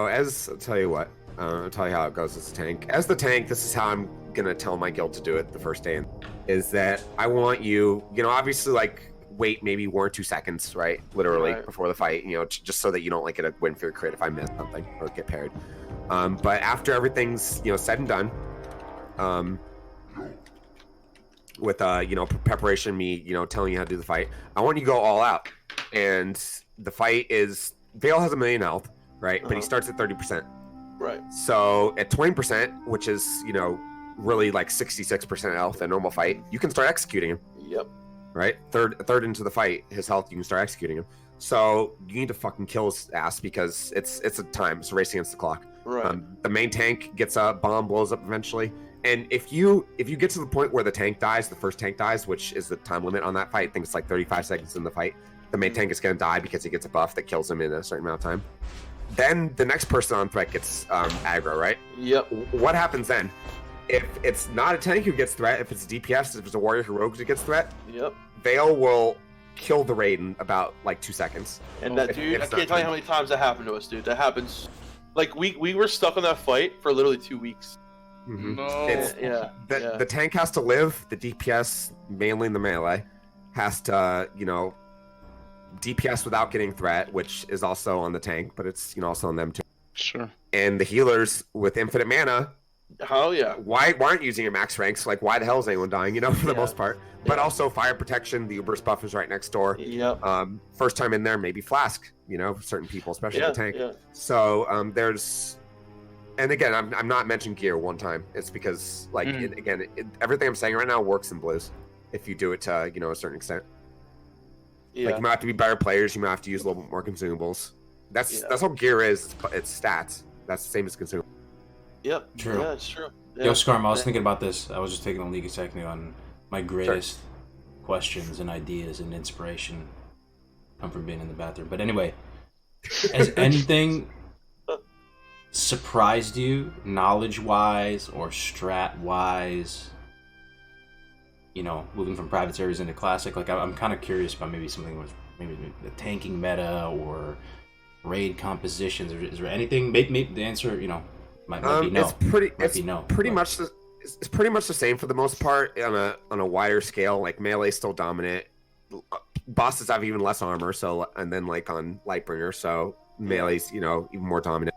as I'll tell you what. I'll tell you how it goes as a tank. As the tank, this is how I'm gonna tell my guild to do it the first day. Is that I want you, obviously wait maybe 1 or 2 seconds, right? Literally before the fight, just so that you don't get a win for your crit if I miss something or get parried. But after everything's said and done, with preparation, me telling you how to do the fight, I want you to go all out. And the fight is Veil has 1 million health, right? But he starts at 30%. Right. So at 20%, which is, really like 66% health in a normal fight, you can start executing him. Yep. Right? Third into the fight, his health, you can start executing him. So you need to fucking kill his ass because it's a time. It's a race against the clock. Right. The main tank gets a bomb, blows up eventually. And if you get to the point where the tank dies, the first tank dies, which is the time limit on that fight, I think it's like 35 seconds in the fight, the main tank is going to die because he gets a buff that kills him in a certain amount of time. Then the next person on threat gets aggro, right? Yep. What happens then? If it's not a tank who gets threat, if it's a DPS, if it's a warrior who rogues who gets threat, Veil will kill the raid in about 2 seconds. And that dude, I can't tell you how many times that happened to us, dude. That happens. We were stuck on that fight for literally 2 weeks. Mm-hmm. No. The tank has to live. The DPS, mainly in the melee, has to DPS without getting threat, which is also on the tank, but it's also on them too. Sure. And the healers with infinite mana. Hell yeah. Why aren't you using your max ranks? Why the hell is anyone dying? For the most part. But also fire protection. The Uber's buff is right next door. Yep. First time in there, maybe flask. Certain people, especially the tank. Yeah. So there's. And again, I'm not mentioning gear one time. It's because everything I'm saying right now works in blues. If you do it to a certain extent. Yeah. You might have to be better players. You might have to use a little bit more consumables. That's all gear is. It's stats. That's the same as consumables. Yep. True. Yeah, it's true. Yeah. Yo, Scarm, I was thinking about this. I was just taking a league of technique on my greatest questions and ideas and inspiration come from being in the bathroom. But anyway, has anything surprised you, knowledge-wise or strat-wise? Moving from private series into classic. I'm kind of curious about maybe something with maybe the tanking meta or raid compositions. Is there anything? Maybe the answer, might be no. It's pretty much the same for the most part on a wider scale. Melee's still dominant. Bosses have even less armor, and then on Lightbringer, so melee's even more dominant.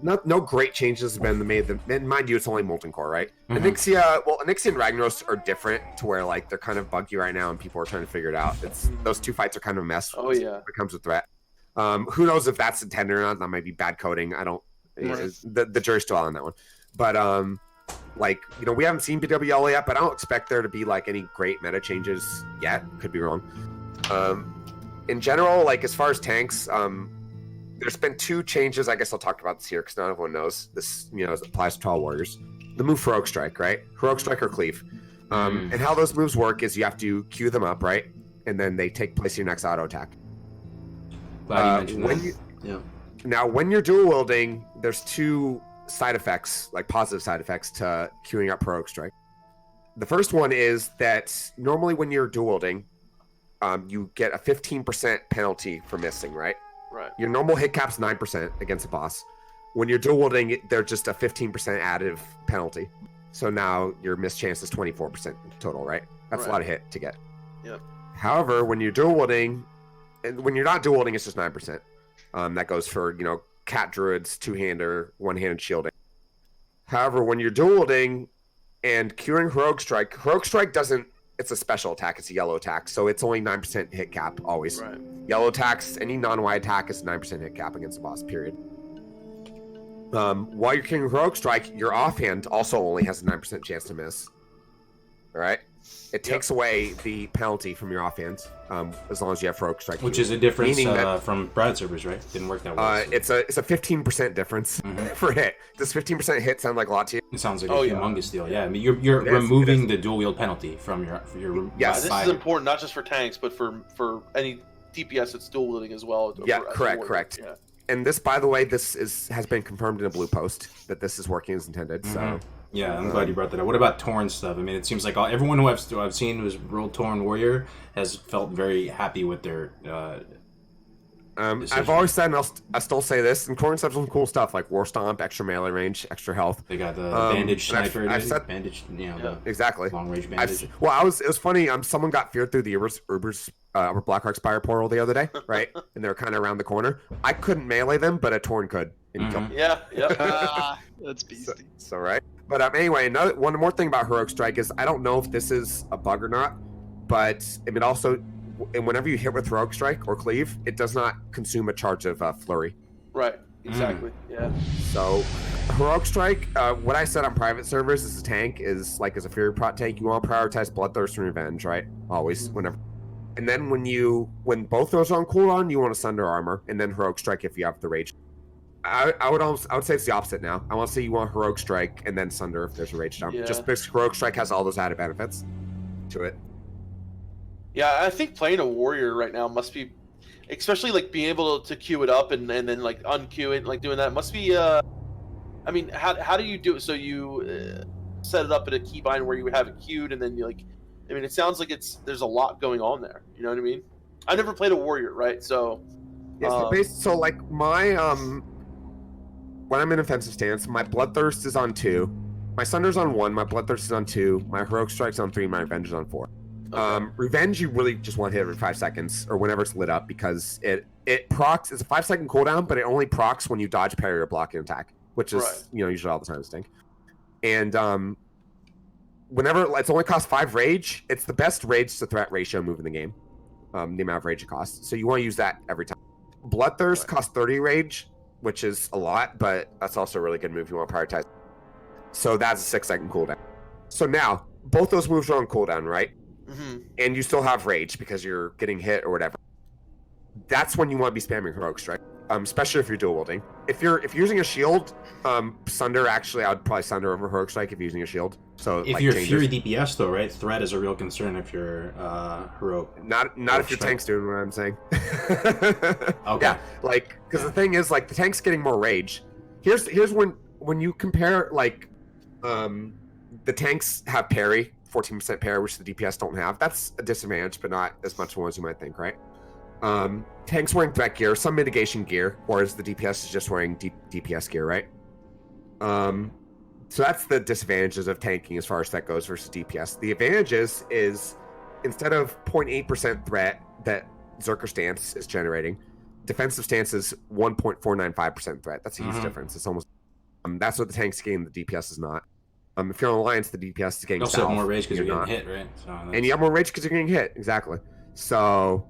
No great changes have been made. And mind you, it's only Molten Core, right? Mm-hmm. Onyxia and Ragnaros are different to where they're kind of buggy right now, and people are trying to figure it out. Those 2 fights are kind of a mess. Oh yeah, when it comes with threat. Who knows if that's intended or not? That might be bad coding. I don't. The jury's still out on that one. But we haven't seen BWL yet, but I don't expect there to be any great meta changes yet. Could be wrong. in general, like as far as tanks, there's been 2 changes. I guess I'll talk about this here because not everyone knows this. You know, as it applies to Tall Warriors. The move Heroic Strike, right? Heroic Strike or Cleave. And how those moves work is you have to queue them up, right? And then they take place in your next auto attack. Glad you mentioned that. Now, when you're dual wielding, there's 2 side effects, like positive side effects to queuing up Heroic Strike. The first one is that normally when you're dual wielding, you get a 15% penalty for missing, right? Right. Your normal hit cap's 9% against a boss. When you're dual wielding, they're just a 15% additive penalty. So now your miss chance is 24% total, right? That's a lot of hit to get. Yep. However, when you're dual wielding, and when you're not dual wielding, it's just 9%. That goes for, you know, cat druids, 2-hander, 1-handed shielding. However, when you're dual wielding and queuing Heroic Strike doesn't, it's a special attack, it's a yellow attack, so it's only 9% hit cap always. Right. Yellow attacks, any non-white attack is 9% hit cap against the boss, period. While you're queuing Heroic Strike, your offhand also only has a 9% chance to miss. Alright? It takes away the penalty from your offhand, as long as you have Heroic Strike. Which is a difference from Brad servers, right? Didn't work that well. It's a 15% difference for hit. Does 15% hit sound like a lot to you? It sounds like a humongous deal. Yeah, I mean, you're removing the dual wield penalty from your Yes. This is important not just for tanks, but for any DPS that's dual wielding as well. Yeah, correct. Yeah. And this, by the way, has been confirmed in a blue post that this is working as intended. So yeah, I'm glad you brought that up. What about Torn stuff? I mean, it seems like everyone who I've seen who's rolled Torn Warrior has felt very happy with their. I've always said, and I still say this, and Torn stuff some cool stuff like War Stomp, extra melee range, extra health. They got the bandage sniper, bandage, exactly long range bandage. It was funny. Someone got feared through the Uber's Blackheart Spire portal the other day, right? And they're kind of around the corner. I couldn't melee them, but a Torn could. And kill them. Yeah. That's beastie. So right. But anyway, one more thing about Heroic Strike is I don't know if this is a bug or not, but I mean also, and whenever you hit with Heroic Strike or Cleave, it does not consume a charge of Flurry. Right. Exactly. Yeah. So Heroic Strike, what I said on private servers as a tank is like as a Fury Prot tank, you want to prioritize Bloodthirst and Revenge, right? Always, whenever. And then when both those are on cooldown, you want to Sunder Armor, and then Heroic Strike if you have the Rage. I would say it's the opposite now. I want to say you want Heroic Strike and then Sunder if there's a Rage Jump. Just because Heroic Strike has all those added benefits to it. Yeah, I think playing a warrior right now must be, especially like being able to queue it up and then like unqueue it, like doing that must be. I mean, how do you do it? So you set it up in a keybind where you have it queued, and then you like. I mean, it sounds like there's a lot going on there. You know what I mean? I never played a warrior, right? So. So like my when I'm in offensive stance, my Bloodthirst is on 2, my Sunder's on 1, my Bloodthirst is on 2, my Heroic Strike's on 3, my Revenge is on 4. Okay. Revenge you really just want to hit every 5 seconds or whenever it's lit up because it procs. It's a 5-second cooldown, but it only procs when you dodge, parry, or block an attack, which is usually all the time. Stink. And whenever it's only costs 5 rage, it's the best rage to threat ratio move in the game. The amount of rage it costs, so you want to use that every time. Bloodthirst costs 30 rage, which is a lot, but that's also a really good move you want to prioritize. So that's a 6-second cooldown. So now, both those moves are on cooldown, right? Mm-hmm. And you still have rage because you're getting hit or whatever. That's when you want to be spamming Heroic Strike, especially if you're dual wielding. If you're using a shield, Sunder actually, I would probably Sunder over Heroic Strike if you're using a shield. So if you're Fury DPS though, right? Threat is a real concern if you're Heroic. Not if your tank's doing what I'm saying. Okay. Yeah, like because the thing is like the tank's getting more rage. Here's when you compare like the tanks have parry, 14% parry, which the DPS don't have. That's a disadvantage, but not as much as you might think, right? Tanks wearing threat gear, some mitigation gear, whereas the DPS is just wearing DPS gear, right? So that's the disadvantages of tanking as far as that goes versus DPS. The advantages is instead of 0.8% threat that Zerker stance is generating, defensive stance is 1.495% threat. That's a huge difference. It's almost that's what the tank's getting, the DPS is not. If you're on Alliance, the DPS is getting you also have more rage because you're getting hit, right? So and you have more rage because you're getting hit, exactly. So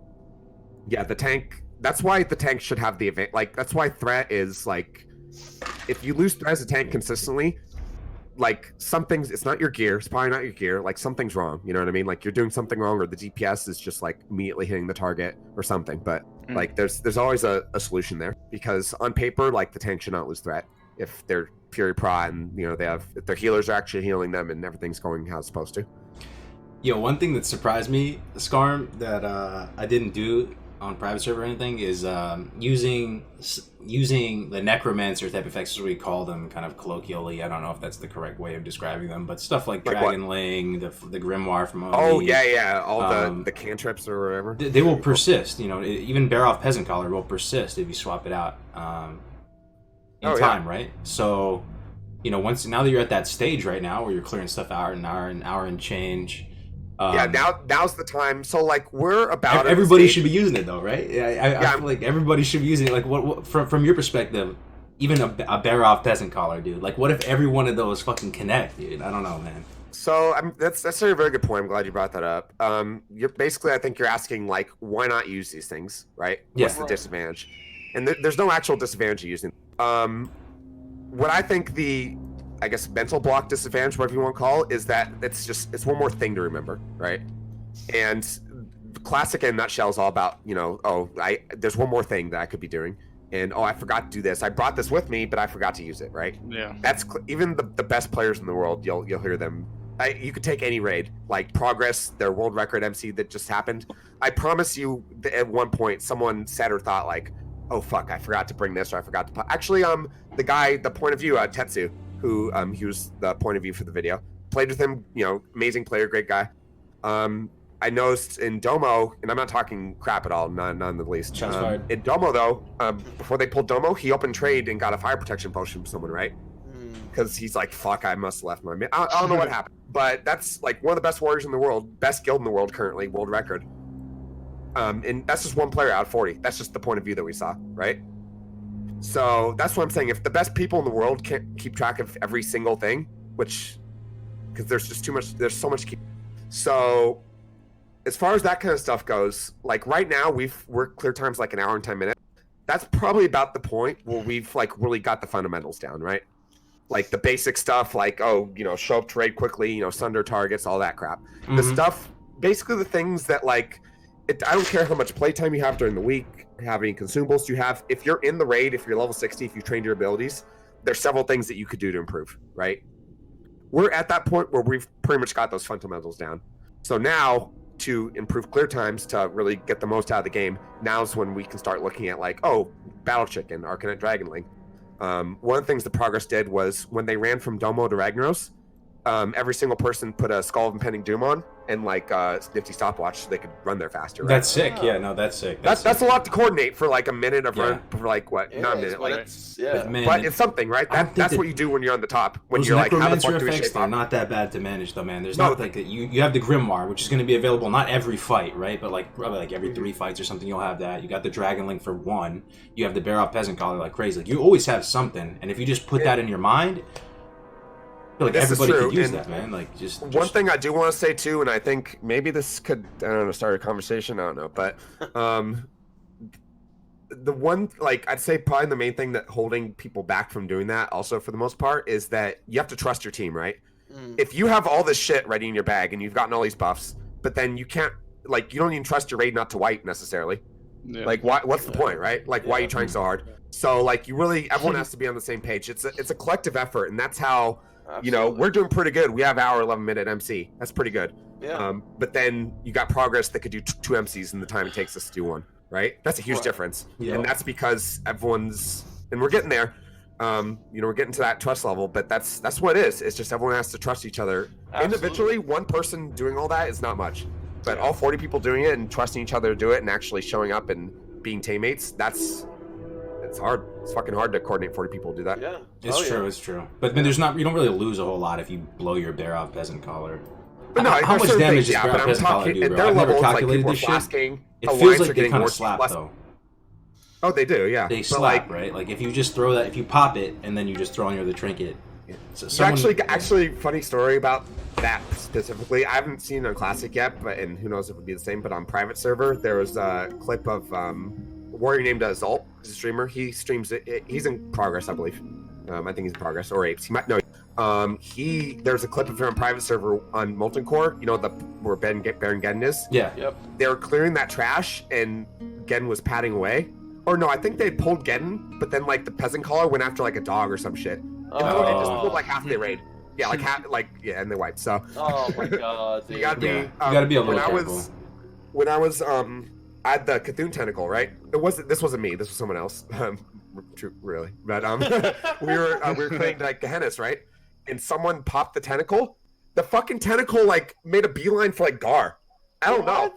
yeah, the tank. That's why the tank should have the event. Like that's why threat is like, if you lose threat as a tank consistently, like something's, it's not your gear, it's probably not your gear, like something's wrong, you know what I mean? Like you're doing something wrong, or the DPS is just like immediately hitting the target or something. But like there's always a solution there, because on paper, like the tank should not lose threat if they're Fury Pro and you know if their healers are actually healing them and everything's going how it's supposed to. Yo, one thing that surprised me, Scarm, that I didn't do on private server or anything is using the necromancer type effects, as we call them, kind of colloquially. I don't know if that's the correct way of describing them, but stuff like Dragonling, the Grimoire from OE. Oh yeah, all the cantrips or whatever. They will persist. You know, even Baroth Peasant Collar will persist if you swap it out in time, right? So, you know, now that you're at that stage right now where you're clearing stuff out an hour and change. Now's the time. So like we're about everybody should be using it though, right? I feel like everybody should be using it. Like what from your perspective, even a Baroth Peasant Collar, dude. Like what if every one of those fucking connect, dude? I don't know, man. So that's a very good point. I'm glad you brought that up. You're basically, I think you're asking like, why not use these things, right? Yeah. What's the disadvantage? And there's no actual disadvantage to using. What I think I guess mental block disadvantage, whatever you want to call it, is that it's one more thing to remember, right? And classic in a nutshell is all about, you know, there's one more thing that I could be doing, and I forgot to do this. I brought this with me, but I forgot to use it, right? Yeah. That's even the best players in the world. You'll hear them. You could take any raid, like Progress, their world record MC that just happened. I promise you, at one point, someone said or thought like, "Oh fuck, I forgot to bring this, or I forgot to." Actually, the point of view, Tetsu, who he was the point of view for the video. Played with him, you know, amazing player, great guy. I noticed in Domo, and I'm not talking crap at all, none in the least. In Domo though, before they pulled Domo, he opened trade and got a fire protection potion from someone, right? Because he's like, fuck, I must have left my... I don't know what happened, but that's like one of the best warriors in the world, best guild in the world currently, world record. And that's just one player out of 40. That's just the point of view that we saw, right? So that's what I'm saying. If the best people in the world can't keep track of every single thing, because there's just too much, there's so much to keep. So as far as that kind of stuff goes, like right now we're clear times like an hour and 10 minutes. That's probably about the point where we've like really got the fundamentals down, right? Like the basic stuff, like, show up to raid quickly, sunder targets, all that crap. Mm-hmm. The stuff, basically the things that like, I don't care how much playtime you have during the week, how many consumables you have. If you're in the raid, if you're level 60, if you've trained your abilities, there's several things that you could do to improve, right? We're at that point where we've pretty much got those fundamentals down. So now, to improve clear times, to really get the most out of the game, now's when we can start looking at like, Battle Chicken, Arcanite Dragonling. One of the things the Progress did was when they ran from Domo to Ragnaros, every single person put a Skull of Impending Doom on and like nifty stopwatch so they could run there faster. Right? That's sick. Yeah, no, that's sick. That's a lot to coordinate for like a minute of run for like what? Yeah, not a minute, like but it's something, right? That's what you do when you're on the top. When you're like, how the fuck do we shape are not that bad to manage though, man. There's not like you have the Grimoire, which is going to be available not every fight, right? But like probably like every 3 fights or something, you'll have that. You got the Dragonling for 1. You have the Baroth Peasant Collar like crazy. Like you always have something, and if you just put that in your mind. I feel like everybody could use that, man. Like just one thing I do want to say too, and I think maybe this could, I don't know, start a conversation. I don't know, but the one, like I'd say probably the main thing that holding people back from doing that, also for the most part, is that you have to trust your team, right? If you have all this shit ready in your bag and you've gotten all these buffs, but then you can't, like, you don't even trust your raid not to wipe necessarily. Yeah. Like, what's the point, right? Like, why are you trying so hard? So, like, everyone has to be on the same page. It's a collective effort, and that's how. Absolutely. We're doing pretty good. We have our 11-minute MC. That's pretty good. Yeah. But then you got Progress that could do 2 MCs in the time it takes us to do 1, right? That's a huge difference. Yeah. And that's because everyone's, and we're getting there. We're getting to that trust level, but that's what it is. It's just everyone has to trust each other. Absolutely. Individually, one person doing all that is not much. But all 40 people doing it and trusting each other to do it and actually showing up and being teammates, it's hard. It's fucking hard to coordinate 40 people to do that. Yeah, it's true. It's true. But you don't really lose a whole lot if you blow your Baroth Peasant Collar. But no, how much damage does Baroth Peasant Collar do, bro? I've never calculated this shit. It feels like they kind of slap though. Oh, they do, yeah. They slap, right? Like if you just throw that, if you pop it and then you just throw on your other trinket. Yeah. So actually, funny story about that specifically. I haven't seen it on Classic yet, and who knows if it would be the same. But on private server, there was a clip of a warrior named Zult. He's a streamer. He streams it. He's in Progress, I believe. I think he's in Progress or Apes. He might know. There's a clip of him on private server on Molten Core. You know where Baron Geddon is. Yeah. Yep. They were clearing that trash, and Geddon was padding away. Or no, I think they pulled Geddon, but then like the peasant caller went after like a dog or some shit. And they just pulled like half their raid. Yeah, and they wiped. So. Oh my god, dude. You gotta be. You gotta be a little careful. When I was I had the Cthulhu tentacle, right? This wasn't me. This was someone else. Really, but we were playing like Gehennas, right? And someone popped the tentacle. The fucking tentacle like made a beeline for like Gar. I don't know.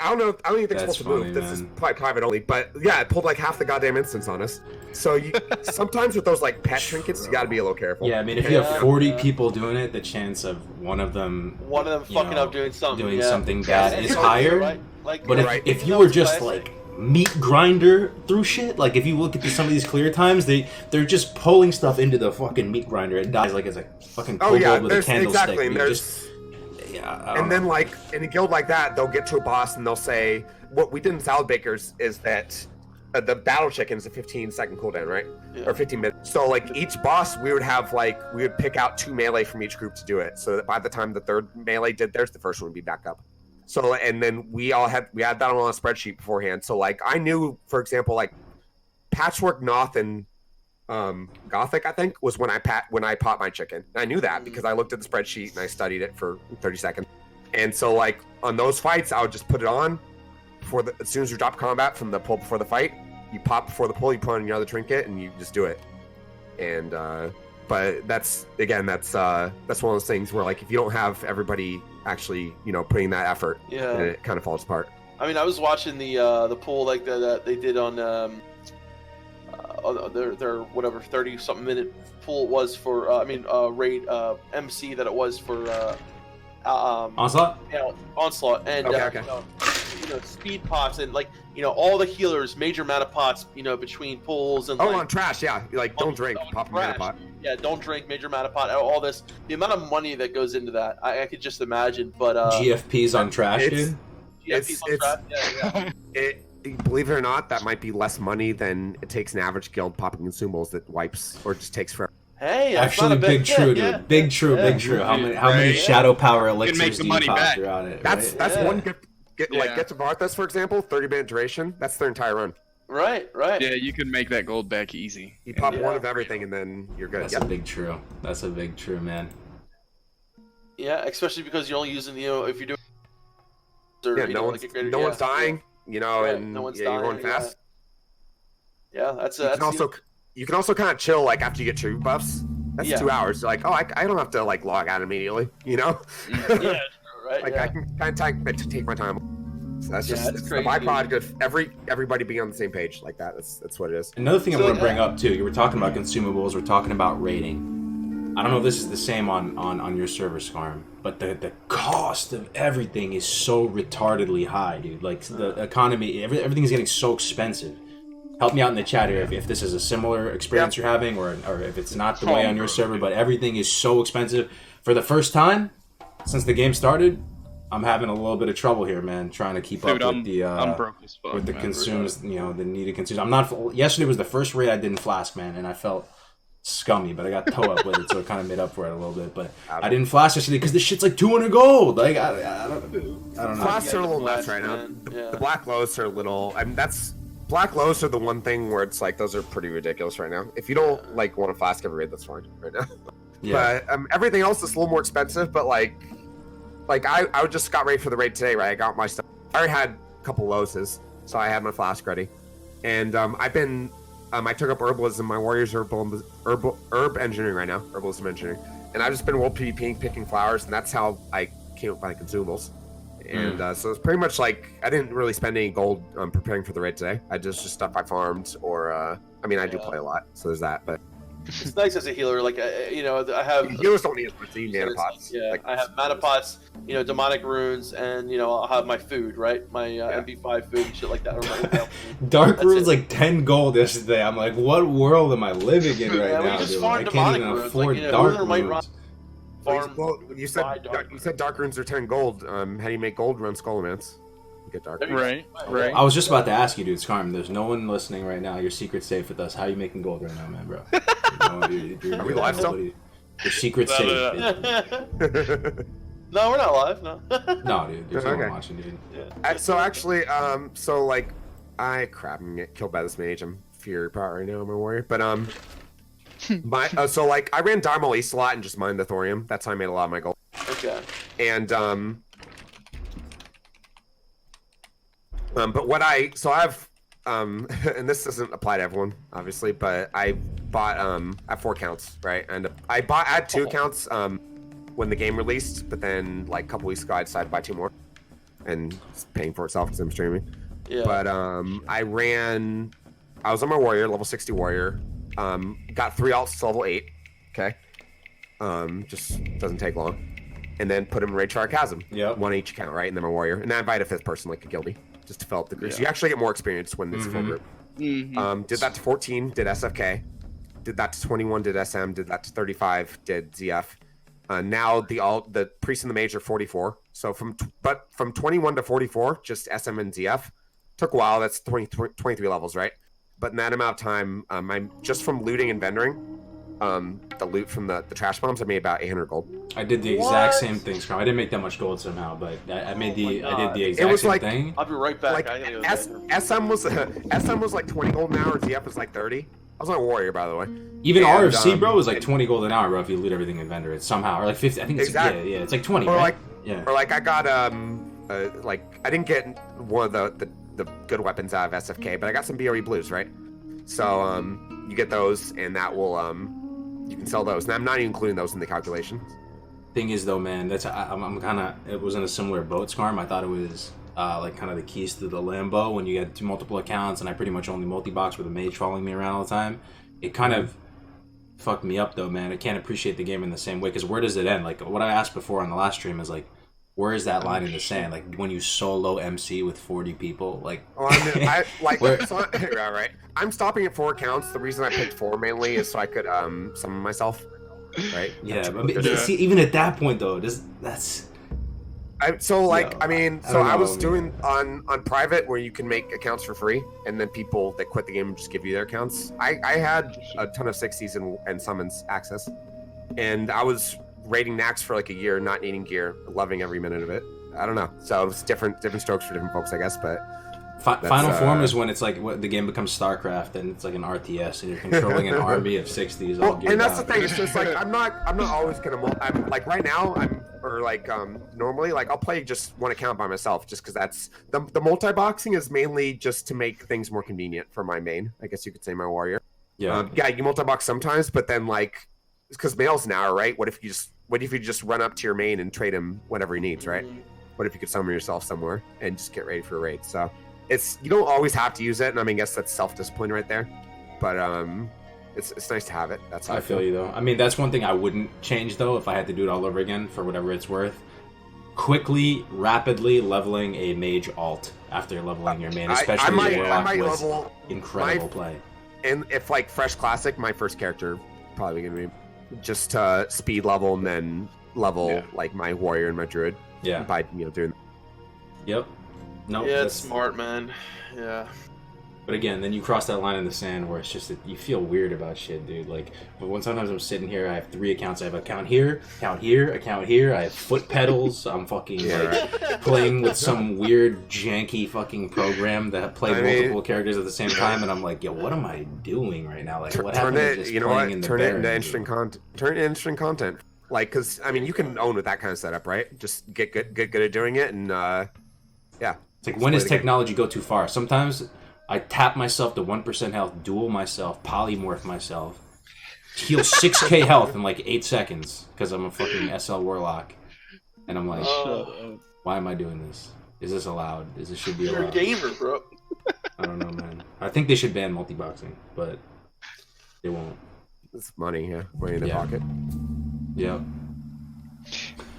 I don't even think it's supposed to move. This is probably private only, but yeah, it pulled like half the goddamn instance on us. So sometimes with those like pet trinkets, you got to be a little careful. Yeah, I mean, if you have 40 people doing it, the chance of one of them fucking up doing something bad is higher. Right? Like, but if you were just like meat grinder through shit, like if you look at some of these clear times, they're just pulling stuff into the fucking meat grinder. It dies like it's a fucking kobold with a candlestick. Exactly. And then, like, in a guild like that, they'll get to a boss and they'll say, what we did in Salad Bakers is that the battle chicken's a 15-second cooldown, right? Yeah. Or 15 minutes. So, like, each boss, we would pick out 2 melee from each group to do it. So that by the time the third melee did theirs, the first one would be back up. So, and then we had that on a spreadsheet beforehand. So, like, I knew, for example, like, Patchwork, Noth, and Gothic, I think, was when I popped my chicken. And I knew that because I looked at the spreadsheet and I studied it for 30 seconds. And so, like, on those fights, I would just put it on as soon as you drop combat from the pull before the fight. You pop before the pull, you put on your other trinket, and you just do it. And but that's one of those things where, like, if you don't have everybody actually, putting that effort, then it kind of falls apart. I mean, I was watching the pool like that they did on their whatever 30-something minute pool it was for raid MC that it was for Onslaught. Yeah, Onslaught and okay. speed pots and like all the healers, major mana pots between pools and on trash, yeah, like don't drink, pop a mana pot. Yeah, don't drink, major mana pot, all this. The amount of money that goes into that, I could just imagine. But GFPs on trash, dude. GFPs on trash. Yeah. Believe it or not, that might be less money than it takes an average guild popping consumables that wipes or just takes forever. Hey, actually, big true, dude. Yeah. Big true. How many shadow power elixirs do you pop throughout it? That's one gift. Get to Varthas, for example, 30-minute duration. That's their entire run. Right. Yeah, you can make that gold back easy. You pop one of everything, and then you're good. That's a big true. That's a big true, man. Yeah, especially because you're only using if you're doing. No one's dying. And no one's you're going fast. Yeah, that's you can also kind of chill like after you get true buffs. That's 2 hours. Like, I don't have to like log out immediately. Yeah, right. Like I can kind of take my time. So that's just the byproduct of everybody being on the same page like that. That's what it is. Another thing I want to bring up too. You were talking about consumables. We're talking about rating. I don't know if this is the same on your server, Scarm, but the cost of everything is so retardedly high, dude. Like the economy, everything is getting so expensive. Help me out in the chat here if this is a similar experience you're having, or if it's not the way on your server, but everything is so expensive. For the first time since the game started, I'm having a little bit of trouble here, man, trying to keep up with the with the consumes, the needed consumes. Yesterday was the first raid I did in Flask, man, and I felt scummy, but I got toe up with it, so it kind of made up for it a little bit. But I didn't flash yesterday because this shit's like 200 gold. Like I don't know. Flasks are a little nuts right now. The black lows are a little. Black lows are the one thing where it's like those are pretty ridiculous right now. If you don't want to flask every raid, that's fine right now. Yeah. But everything else is a little more expensive. But like I just got ready for the raid today, right? I got my stuff. I already had a couple loses, so I had my flask ready, and I've been. I took up herbalism. My warriors are herb engineering right now, herbalism engineering, and I've just been world PvPing, picking flowers, and that's how I came up with my consumables. And so it's pretty much like I didn't really spend any gold preparing for the raid today. I just stuff I farmed, or I do play a lot, so there's that. But it's nice as a healer, like I have healers don't need as much mana pots. Yeah, I have mana pots, demonic runes, and I'll have my food, right? My MP5 food and shit like that. Dark runes like 10 gold yesterday. I'm like, what world am I living in right now? Dude? I can't even afford dark runes. Well, you said dark runes are 10 gold. How do you make gold run Skullomance? You get dark. Right. I was just about to ask you, dude, Scarm. There's no one listening right now. Your secret's safe with us. How are you making gold right now, man, bro? Are we live still? Your secret's safe. No, we're not live. No. No, dude. There's no one Okay. watching, dude. Yeah. So actually, so like, crap, I'm gonna get killed by this mage. I'm Fury Power right now, I'm a warrior. But so like, I ran Darmal East a lot and just mined the thorium. That's how I made a lot of my gold. Okay. And but what I have and this doesn't apply to everyone, obviously, but I bought I have 4 accounts, right? And I had 2 accounts when the game released, but then like a couple weeks ago I decided to buy 2 more, and it's paying for itself because I'm streaming. Yeah. But I was on my warrior, level 60 warrior. Got 3 alts to level 8. Okay. Just doesn't take long. And then put him in Raid Char Chasm. Yep. 1 each account, right? And then my warrior. And then I invite a 5th person, like a guildie, just to fill up the group. So you actually get more experience when it's a full group. Did that to 14, did SFK. Did that to 21, did SM. Did that to 35, did ZF. Now the priest and the mage are 44. So from 21 to 44, just SM and ZF. Took a while. That's 23 levels, right? But in that amount of time, I'm just from looting and vendoring. The loot from the trash bombs, I made about 800 gold. I did the exact same thing, Scrum. I didn't make that much gold somehow, but I did the exact same thing. I'll be right back. Like I gotta go SM was like 20 gold an hour, and ZF was like 30. I was on a warrior, by the way. Even And, RFC, bro, was like 20 gold an hour, bro, if you loot everything in vendor. It's somehow, or like 50. I think it's Exactly. yeah, it's like 20, Or right? like, yeah. or like I got like I didn't get one of the good weapons out of SFK, but I got some BOE blues, right? So you get those, and that will you can sell those. And I'm not even including those in the calculation. Thing is, though, man, I'm kind of, it was in a similar boat, Scarm. I thought it was like kind of the keys to the Lambo when you get multiple accounts, and I pretty much only multi-box with a mage following me around all the time. It kind of fucked me up, though, man. I can't appreciate the game in the same way, because where does it end? Like, what I asked before on the last stream is, like, where is that line in the sand? Like, when you solo MC with 40 people, like... Well, right. I'm stopping at 4 accounts. The reason I picked 4 mainly is so I could summon myself, right? Yeah, but see, even at that point, though, that's... I was know, doing on private where you can make accounts for free, and then people that quit the game just give you their accounts. I had a ton of 60s and summons access, and I was raiding Nax for like a year, not needing gear, loving every minute of it. I don't know. So it's different strokes for different folks, I guess. But Final form is when it's like the game becomes StarCraft and it's like an RTS and you're controlling an army of 60s. Well, and that's the thing. It's just like I'm not always gonna. I'm like right now. Normally like I'll play just 1 account by myself just because that's the multi-boxing is mainly just to make things more convenient for my main. I guess you could say my warrior. Yeah. You multi-box sometimes, but then like because Mail's an hour, right? What if you just run up to your main and trade him whatever he needs, right? What if you could summon yourself somewhere and just get ready for a raid? So you don't always have to use it, and I mean, I guess that's self-discipline right there. But it's nice to have it. That's how I feel you though. I mean, that's one thing I wouldn't change though if I had to do it all over again for whatever it's worth. Rapidly leveling a mage alt after leveling your main, especially your warlock, was level incredible play. And if like fresh classic, my first character probably gonna be just speed level and then level like my warrior and my druid. Yeah. By doing. Yep. No. Yeah, it's smart, man. Yeah. But again, then you cross that line in the sand where it's just that you feel weird about shit, dude. Like, but when sometimes I'm sitting here, I have 3 accounts. I have account here, account here, account here. I have foot pedals. I'm fucking playing with some weird janky fucking program that play multiple characters at the same time, and I'm like, yo, what am I doing right now? Like, what happened to just playing in the Turn it into Barrens, interesting content. Turn it into interesting content. Like, because I mean, you can own with that kind of setup, right? Just get good at doing it, and yeah. It's like, when does technology go too far? Sometimes I tap myself to 1% health, duel myself, polymorph myself, heal 6k health in like 8 seconds because I'm a fucking SL Warlock. And I'm like, why am I doing this? Is this allowed? Should be allowed? You're a gamer, bro. I don't know, man. I think they should ban multi-boxing, but they won't. It's money, money in their pocket. Yeah.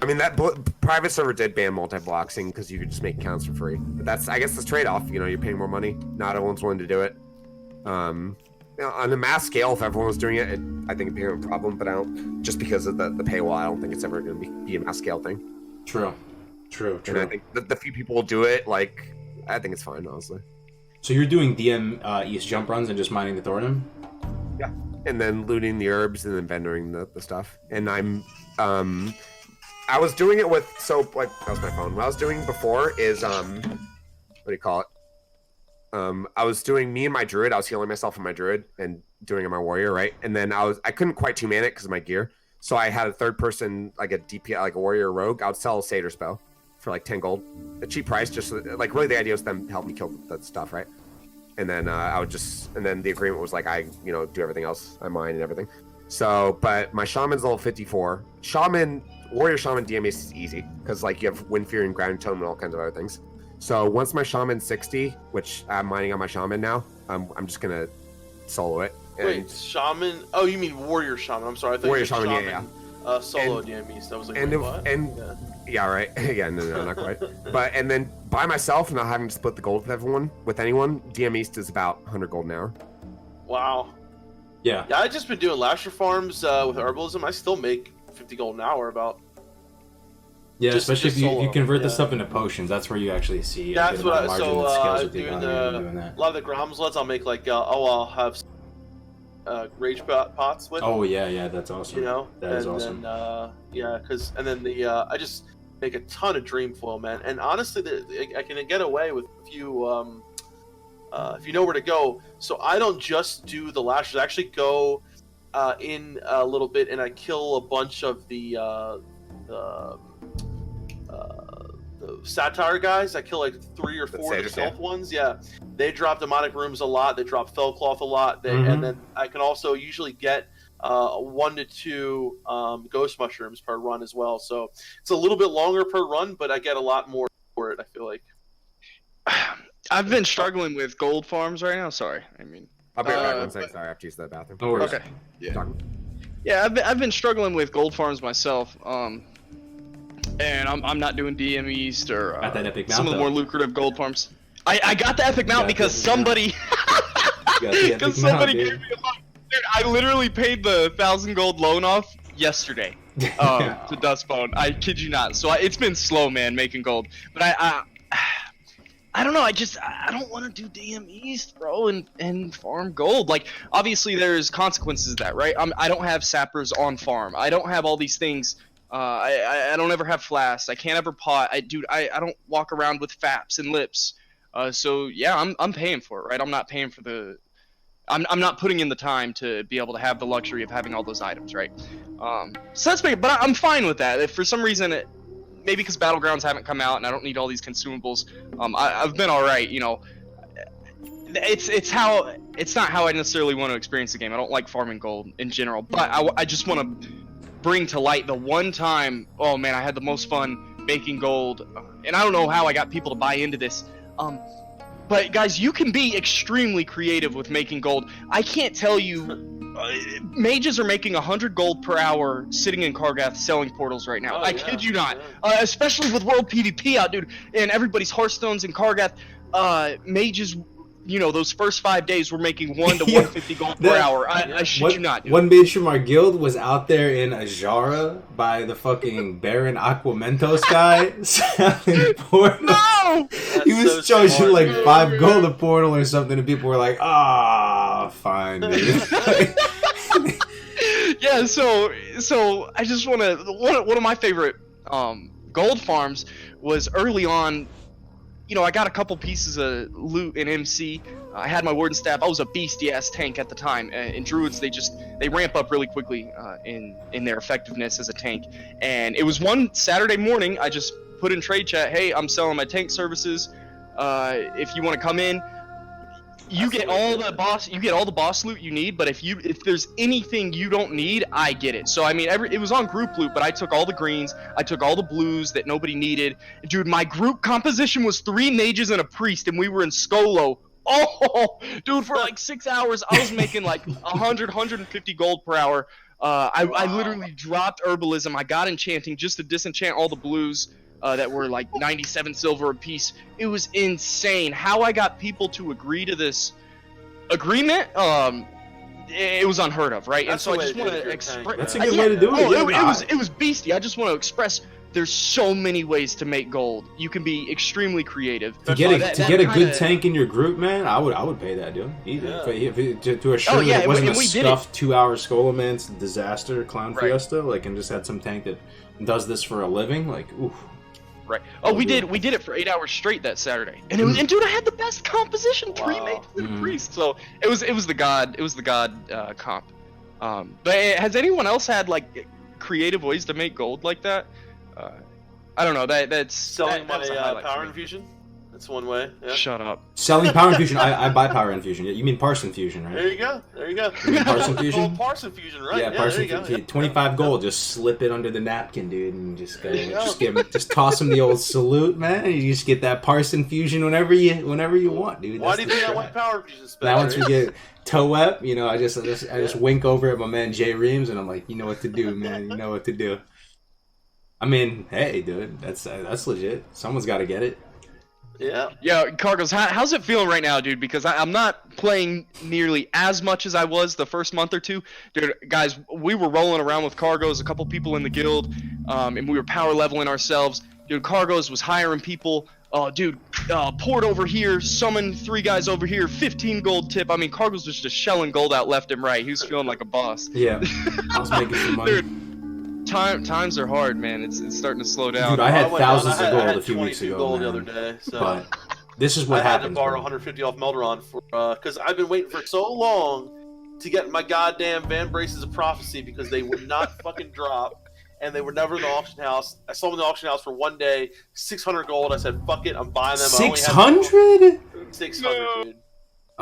I mean, that private server did ban multi-boxing because you could just make accounts for free. But that's, I guess, the trade-off. You're paying more money. Not everyone's willing to do it. On a mass scale, if everyone was doing it, I think it'd be a problem. But I don't, just because of the paywall, I don't think it's ever going to be a mass scale thing. True. And I think the few people will do it, like, I think it's fine, honestly. So you're doing DM East jump runs and just mining the thorium? Yeah. and then looting the herbs and then vendoring the stuff. And I was doing it with that was my phone. What I was doing before is what do you call it? I was doing me and my druid. I was healing myself and my druid and doing it my warrior, right? And then I couldn't quite two-man it because of my gear. So I had a third person, like a DPI, like a warrior rogue. I would sell a satyr spell for like 10 gold, a cheap price. Just like really, the idea was them help me kill that stuff, right? And then and then the agreement was like I do everything else, I mine and everything. So, but my shaman's level 54. Warrior shaman DME is easy because like you have wind fear and ground tome and all kinds of other things. So once my shaman's 60, which I'm mining on my shaman now, I'm just gonna solo it. Wait, shaman? Oh, you mean warrior shaman? I'm sorry, I thought warrior you said shaman, yeah. Solo DME. So I was like, yeah, right. Yeah, no, not quite. But and then by myself, not having to split the gold with anyone, DM East is about 100 gold an hour. Wow. Yeah. Yeah, I've just been doing lasher farms with herbalism. I still make 50 gold an hour about. Yeah, especially if you convert the stuff into potions. That's where you actually see. That's what I doing a lot of the Gromslets. I'll make like I'll have rage pots with. Oh yeah, that's awesome. That is awesome. Then, I just make a ton of dream foil, man. And honestly, I can get away with a few if you know where to go. So I don't just do the lashes. I actually go in a little bit and I kill a bunch of the satire guys. I kill like 3 or 4 of the stealth ones. Yeah, they drop demonic rooms a lot. They drop fellcloth a lot. And then I can also usually get 1 to 2 ghost mushrooms per run as well. So it's a little bit longer per run, but I get a lot more for it, I feel like. I've been struggling with gold farms right now. Sorry, I'll be right back 1 second. Sorry, I have to use the bathroom. No worries. Okay. Yeah, I've been struggling with gold farms myself. And I'm not doing DM East or at that Epic Mount, some of the more lucrative gold farms. I got the Epic Mount because somebody gave me a loan. Dude, I literally paid the 1,000 gold loan off yesterday to Dustbone. I kid you not. So it's been slow, man, making gold. But I don't know. I don't want to do DM East, bro, and farm gold. Like, obviously, there's consequences to that, right? I don't have sappers on farm. I don't have all these things. I don't ever have flasks. I can't ever pot. I don't walk around with faps and lips. So yeah, I'm paying for it, right? I'm not paying for the. I'm not putting in the time to be able to have the luxury of having all those items, right? So that's big, but I'm fine with that. If for some reason, maybe because Battlegrounds haven't come out and I don't need all these consumables, I've been all right. It's not how I necessarily want to experience the game. I don't like farming gold in general, but I just want to bring to light the one time, oh man, I had the most fun making gold, and I don't know how I got people to buy into this, but guys, you can be extremely creative with making gold. I can't tell you, mages are making 100 gold per hour sitting in Kargoz selling portals right now. I kid you not, especially with world PvP out, dude, and everybody's Hearthstones in Kargoz. Mages, those first 5 days we're making 1 to 150 gold per hour. I shit you not, dude. One mage from our guild was out there in Ajara by the fucking Baron Aquamentos guy selling portals. No! He was charging like 5 gold a portal or something, and people were like, fine, dude. Yeah, so I just want to, one of my favorite gold farms was early on. I got a couple pieces of loot in MC. I had my Warden Staff. I was a beastie-ass tank at the time. In Druids, they ramp up really quickly in their effectiveness as a tank. And it was one Saturday morning, I just put in trade chat, hey, I'm selling my tank services. If you want to come in, you get all the boss loot you need, but if there's anything you don't need, I get it. So it was on group loot, but I took all the greens, I took all the blues that nobody needed. Dude, my group composition was 3 mages and a priest, and we were in Skolo. Oh, dude, for like 6 hours, I was making like 150 gold per hour. I literally dropped herbalism. I got enchanting just to disenchant all the blues. That were like 97 silver a piece. It was insane how I got people to agree to this agreement. It was unheard of, right? That's and so I just want to express. That's a good way to do it. It was beastie. I just want to express there's so many ways to make gold. You can be extremely creative. To get a good kinda... tank in your group, man, I would pay that, dude. Either to assure that it wasn't a scuffed 2-hour Skullman's disaster clown fiesta, like, and just had some tank that does this for a living, like, oof. Right. Oh, we did it for 8 hours straight that Saturday, and and dude, I had the best composition, 3 mates and priest. So it was the god comp. But has anyone else had like creative ways to make gold like that? I don't know. That's selling that's my power infusion. That's one way. Yeah. Shut up. Selling power infusion. I buy power infusion. You mean Parson Fusion, right? There you go. You mean Parson Fusion? Parson Fusion, right? Yeah, Parson Fusion. 25 gold. Just slip it under the napkin, dude, and just toss him the old salute, man. And you just get that Parson Fusion whenever you want, dude. Why do you think I want power infusion? Now once we get Toep, you know, I just wink over at my man Jay Reams, and I'm like, you know what to do, man. You know what to do. I mean, hey, dude, that's legit. Someone's got to get it. Yeah. Yeah, Kargoz, how's it feeling right now, dude? Because I'm not playing nearly as much as I was the first month or two. Dude, guys, we were rolling around with Kargoz, a couple people in the guild, and we were power leveling ourselves. Dude, Kargoz was hiring people. Port over here, summon 3 guys over here, 15 gold tip. I mean, Kargoz was just shelling gold out left and right. He was feeling like a boss. Yeah, I was making some money. Dude, times are hard, man. It's starting to slow down. Dude, I had thousands of gold a few weeks ago, gold man. the other day, so. But this is what happens. I had to borrow 150 off Melderon for because I've been waiting for so long to get my goddamn Van Braces of Prophecy because they would not fucking drop, and they were never in the auction house. I saw them in the auction house for one day, 600 gold. I said, "Fuck it, I'm buying them." 600? 600, dude.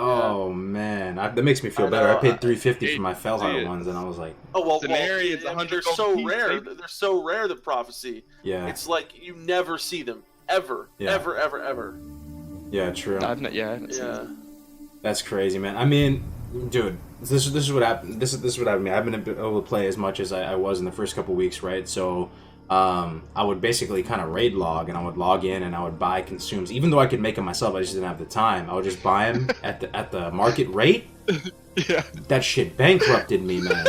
Oh man, that makes me feel better. I paid 350 for my Fellheart ones, and I was like, "Oh well, they're so rare. They're so rare. The Prophecy. Yeah, it's like you never see them ever, ever. Yeah, true. Yeah. That's crazy, man. I mean, dude, this is what happened. This is what happened to me. I haven't been able to play as much as I was in the first couple weeks, right? So. I would basically kind of raid log, and I would log in and I would buy consumes. Even though I could make them myself, I just didn't have the time. I would just buy them at the market rate. Yeah. That shit bankrupted me, man.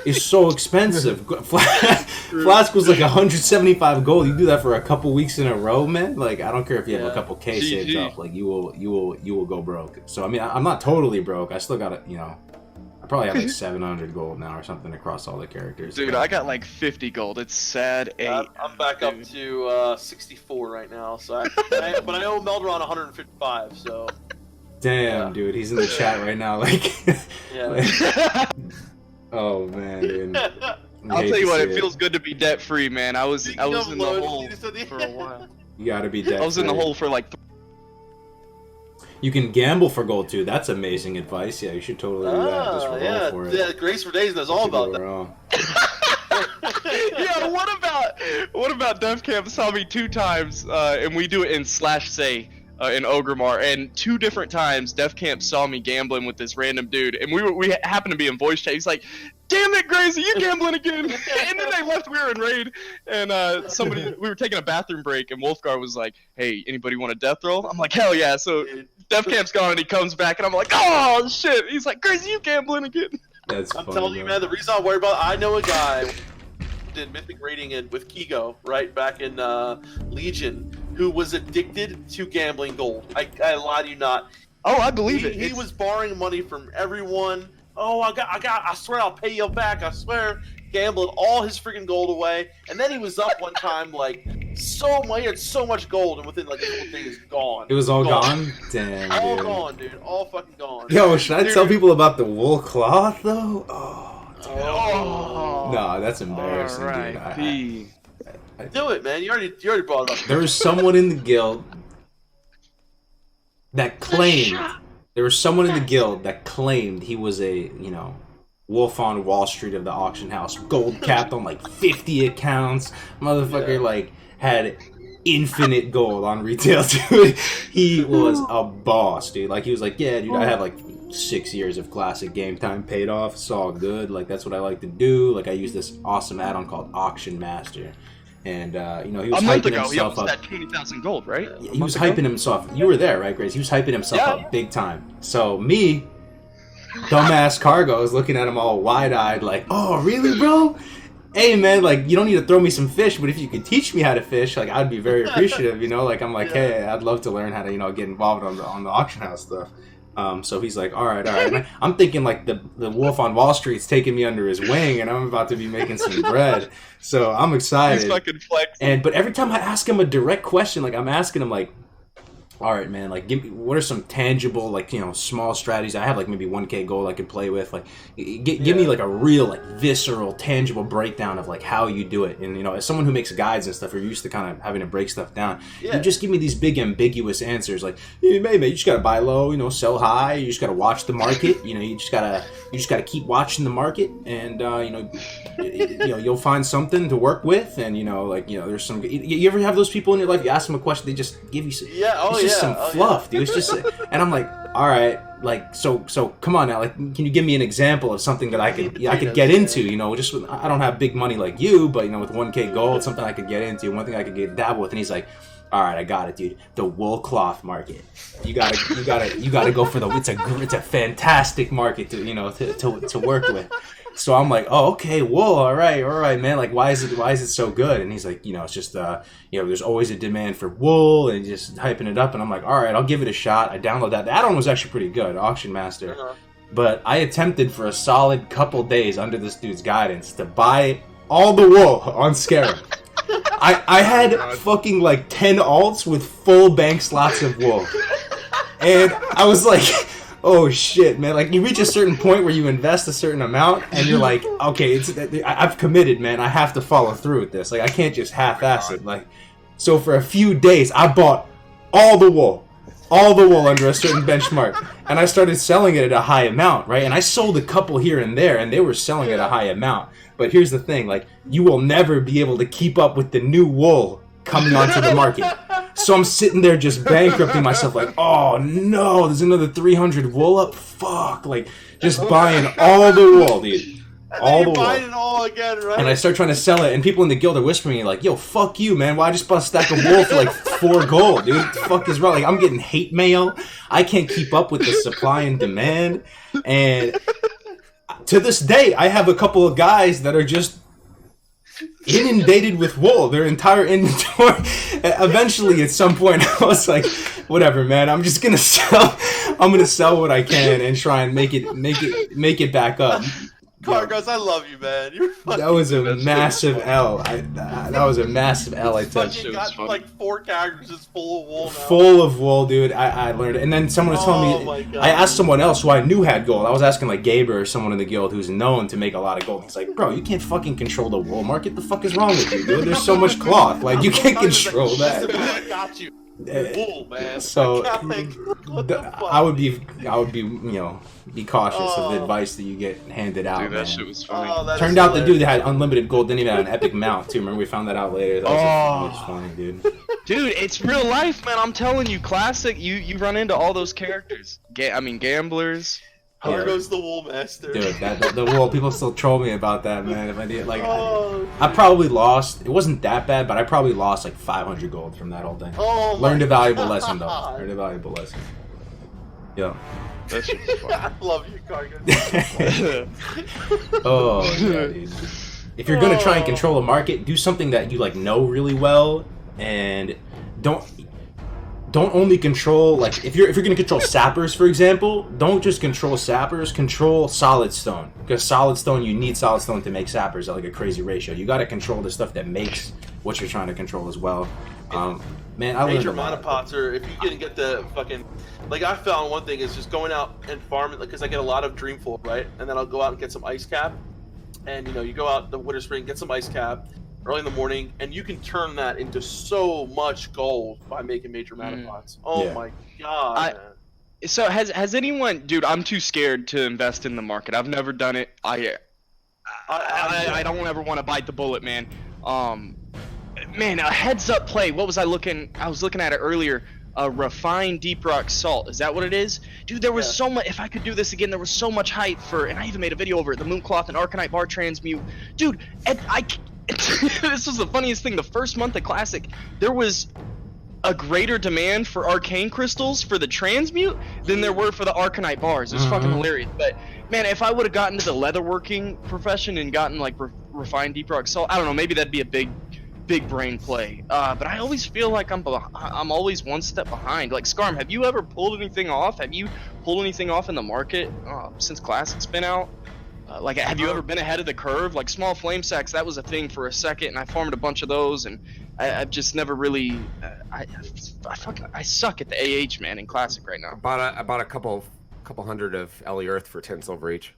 It's so expensive. Flask was like 175 gold. You do that for a couple weeks in a row, man. Like, I don't care if you have a couple K saved up. Like, you will go broke. So I mean, I'm not totally broke. I still got it, you know. I probably have like 700 gold now or something across all the characters. Dude, I got like 50 gold. It's sad. I'm back up to 64 right now. So, but I owe Melderon 155. So. Damn, dude, he's in the chat right now. Like, oh man, dude. I'll tell you what, it feels good to be debt free, man. I was in the hole for a while. You gotta be debt free. I was in the hole for like. You can gamble for gold too. That's amazing advice. Yeah, you should totally do that. Just roll for it. Yeah, Grace for Days knows all about that. Yeah, what about Defcamp saw me 2 times, and we do it in /say in Ogremar, and 2 different times Defcamp saw me gambling with this random dude, and we happened to be in voice chat. He's like, "Damn it, Grace, you gambling again?" And then they left. We were in raid, and we were taking a bathroom break, and Wolfgar was like, "Hey, anybody want a death roll?" I'm like, "Hell yeah!" So Defcamp's gone, and he comes back, and I'm like, "Oh shit!" He's like, "Grace, you gambling again?" I'm telling you, man. The reason I worry about, I know a guy who did mythic raiding with Kigo right back in Legion, who was addicted to gambling gold. I lie to you not. Oh, I believe it. He was borrowing money from everyone. Oh, I swear I'll pay you back. I swear. Gambling all his freaking gold away, and then he was up one time like he had so much gold, and within like a couple days, gone. It was all gone. Damn, all dude. Gone, dude. All fucking gone. Yo, should I tell people about the wool cloth though? Oh, no, that's embarrassing, dude. Do it, man. You already brought it up. There was someone in the guild that claimed. There was someone in the guild that claimed he was a, Wolf on Wall Street of the auction house, gold capped on like 50 accounts. Motherfucker like had infinite gold on retail, dude. He was a boss, dude. Like he was like, yeah, dude, I have like 6 years of classic game time paid off. It's all good. Like that's what I like to do. Like I use this awesome add-on called Auction Master. And he was hyping himself up. That 20,000 gold, right? He was hyping himself. You were there, right, Grace? He was hyping himself up big time. So me, dumbass Kargoz, looking at him all wide-eyed, like, "Oh, really, bro? hey man, like you don't need to throw me some fish, but if you could teach me how to fish, like I'd be very appreciative, you know. Like I'm like, hey, I'd love to learn how to, you know, get involved on the auction house stuff. So he's like, all right. And I'm thinking like the Wolf on Wall Street's taking me under his wing, and I'm about to be making some bread. So I'm excited. He's fucking flexing. But every time I ask him a direct question, like I'm asking him like, all right, man, like give me, what are some tangible, like, you know, small strategies? I have like maybe 1K gold I could play with. Like give me like a real, like visceral, tangible breakdown of like how you do it. And, you know, as someone who makes guides and stuff, you're used to kind of having to break stuff down. You just give me these big ambiguous answers. Like, hey, man, you just got to buy low, you know, sell high. You just got to watch the market. You know, you just got to keep watching the market, and, you know, you'll find something to work with. And, you know, like, you know, there's some, you ever have those people in your life, you ask them a question, they just give you some, some fluff, dude. It's just, and I'm like, all right, like, so come on now, like, can you give me an example of something that I could get into, you know, just with, I don't have big money like you, but, you know, with 1K gold, something I could get into, one thing I could get dabble with. And he's like, all right, I got it, dude. The wool cloth market. You gotta go for the. It's a fantastic market to, you know, to work with. So I'm like, oh, okay, wool, all right, man. Like, why is it so good? And he's like, you know, it's just, you know, there's always a demand for wool, and just hyping it up. And I'm like, all right, I'll give it a shot. I download that. The add-on was actually pretty good, Auction Master. But I attempted for a solid couple days under this dude's guidance to buy all the wool on Scarab. I had fucking like 10 alts with full bank slots of wool. And I was like, oh shit, man. Like, you reach a certain point where you invest a certain amount, and you're like, okay, I've committed, man. I have to follow through with this. Like, I can't just half-ass it. Like, so for a few days, I bought all the wool under a certain benchmark, and I started selling it at a high amount, right? And I sold a couple here and there, and they were selling at a high amount. But here's the thing, like, you will never be able to keep up with the new wool coming onto the market. So I'm sitting there just bankrupting myself, like, oh no, there's another 300 wool up? Fuck, like, just buying all the wool, dude. All the wool. Buying it all again, right? And I start trying to sell it, and people in the guild are whispering me, like, yo, fuck you, man. Why I just bought a stack of wool for like 4 gold, dude? What the fuck is wrong? Like, I'm getting hate mail. I can't keep up with the supply and demand. And to this day, I have a couple of guys that are just inundated with wool, their entire inventory. Eventually, at some point, I was like, whatever, man, I'm gonna sell what I can and try and make it back up. Kargoz, I love you, man. That was a massive L. That was a massive L I took. You got like 4 characters just full of wool now. Full of wool, dude. I learned it. And then someone was telling me, I asked someone else who I knew had gold. I was asking like Gaber or someone in the guild who's known to make a lot of gold. He's like, bro, you can't fucking control the wool market. The fuck is wrong with you, dude? There's so much cloth. Like, you can't control that. I got you. Wool, man. So I would be, you know, be cautious of the advice that you get handed out. Dude, that man. shit was funny. Turned out the dude that had unlimited gold didn't even have an epic mount too. Remember, we found that out later. That was funny, dude. Dude, it's real life, man. I'm telling you, classic. You run into all those characters. Gamblers. Kargoz the wool master. Dude, the wool. People still troll me about that, man. If I did, like, I probably lost. It wasn't that bad, but I probably lost like 500 gold from that whole thing. Learned a valuable lesson, though. Learned a valuable lesson. Yeah. That shit was funny. I love you, Kargoz. Oh, yeah, dude. If you're gonna try and control a market, do something that you like know really well, and don't only control, like, if you're gonna control sappers, for example, don't just control sappers, control solid stone. Because solid stone, you need solid stone to make sappers at like a crazy ratio. You gotta control the stuff that makes what you're trying to control as well. Man, I major monopots, or if you can get the fucking, like, I found one thing is just going out and farming, because I get a lot of Dreamfall, right? And then I'll go out and get some ice cap, and you know, you go out the winter spring, get some ice cap early in the morning, and you can turn that into so much gold by making major monopots. My god, man. So has anyone, dude, I'm too scared to invest in the market. I've never done it. I don't ever want to bite the bullet, man. Man, a heads up play. What was I looking? I was looking at it earlier. Refined deep rock salt. Is that what it is? Dude, there was so much. If I could do this again, there was so much hype for, and I even made a video over it. The Mooncloth and Arcanite bar transmute. Dude, this was the funniest thing. The first month of Classic, there was a greater demand for arcane crystals for the transmute than there were for the Arcanite bars. It was fucking hilarious. But man, if I would have gotten to the leatherworking profession and gotten like refine deep rock salt. I don't know. Maybe that'd be a big brain play. But I always feel like I'm always one step behind. Like Scarm, have you ever pulled anything off? Have you pulled anything off in the market since Classic's been out? Like, have you ever been ahead of the curve? Like, small flame sacks, that was a thing for a second, and I farmed a bunch of those, and I've just never really. I suck at the AH, man, in Classic right now. I bought a couple hundred of Ellie Earth for 10 silver each.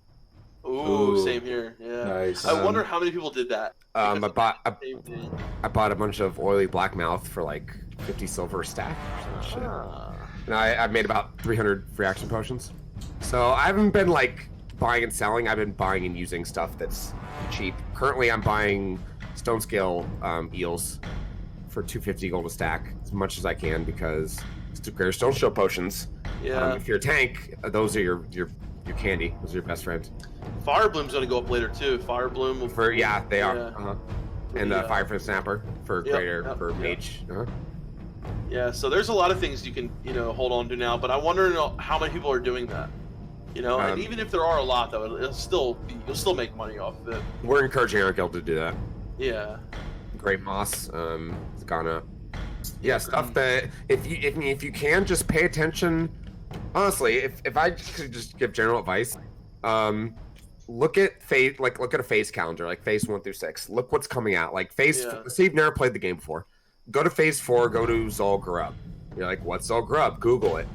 Ooh, same here. Yeah. Nice. I wonder how many people did that. I bought a bunch of oily blackmouth for like 50 silver a stack. Shit. And I made about 300 reaction potions. So I haven't been like buying and selling. I've been buying and using stuff that's cheap. Currently, I'm buying stone scale eels for 250 gold a stack as much as I can because they're stone shell potions. Yeah. If you're a tank, those are your candy. Those are your best friend. Fire Bloom's gonna go up later too. Fire Bloom will They are. Yeah. And Fire for the Snapper for mage. Yeah, so there's a lot of things you can, hold on to now, but I wonder how many people are doing that. And even if there are a lot, though, you'll still make money off of it. We're encouraging our guild to do that. Yeah. Great moss has gone up. Yeah, stuff that if you can just pay attention. Honestly, if I could just give general advice, look at a phase calendar, like phase 1 through 6. Look what's coming out. Like see you've never played the game before. Go to phase 4. Go to Zol Grub. You're like, what's Zol Grub? Google it.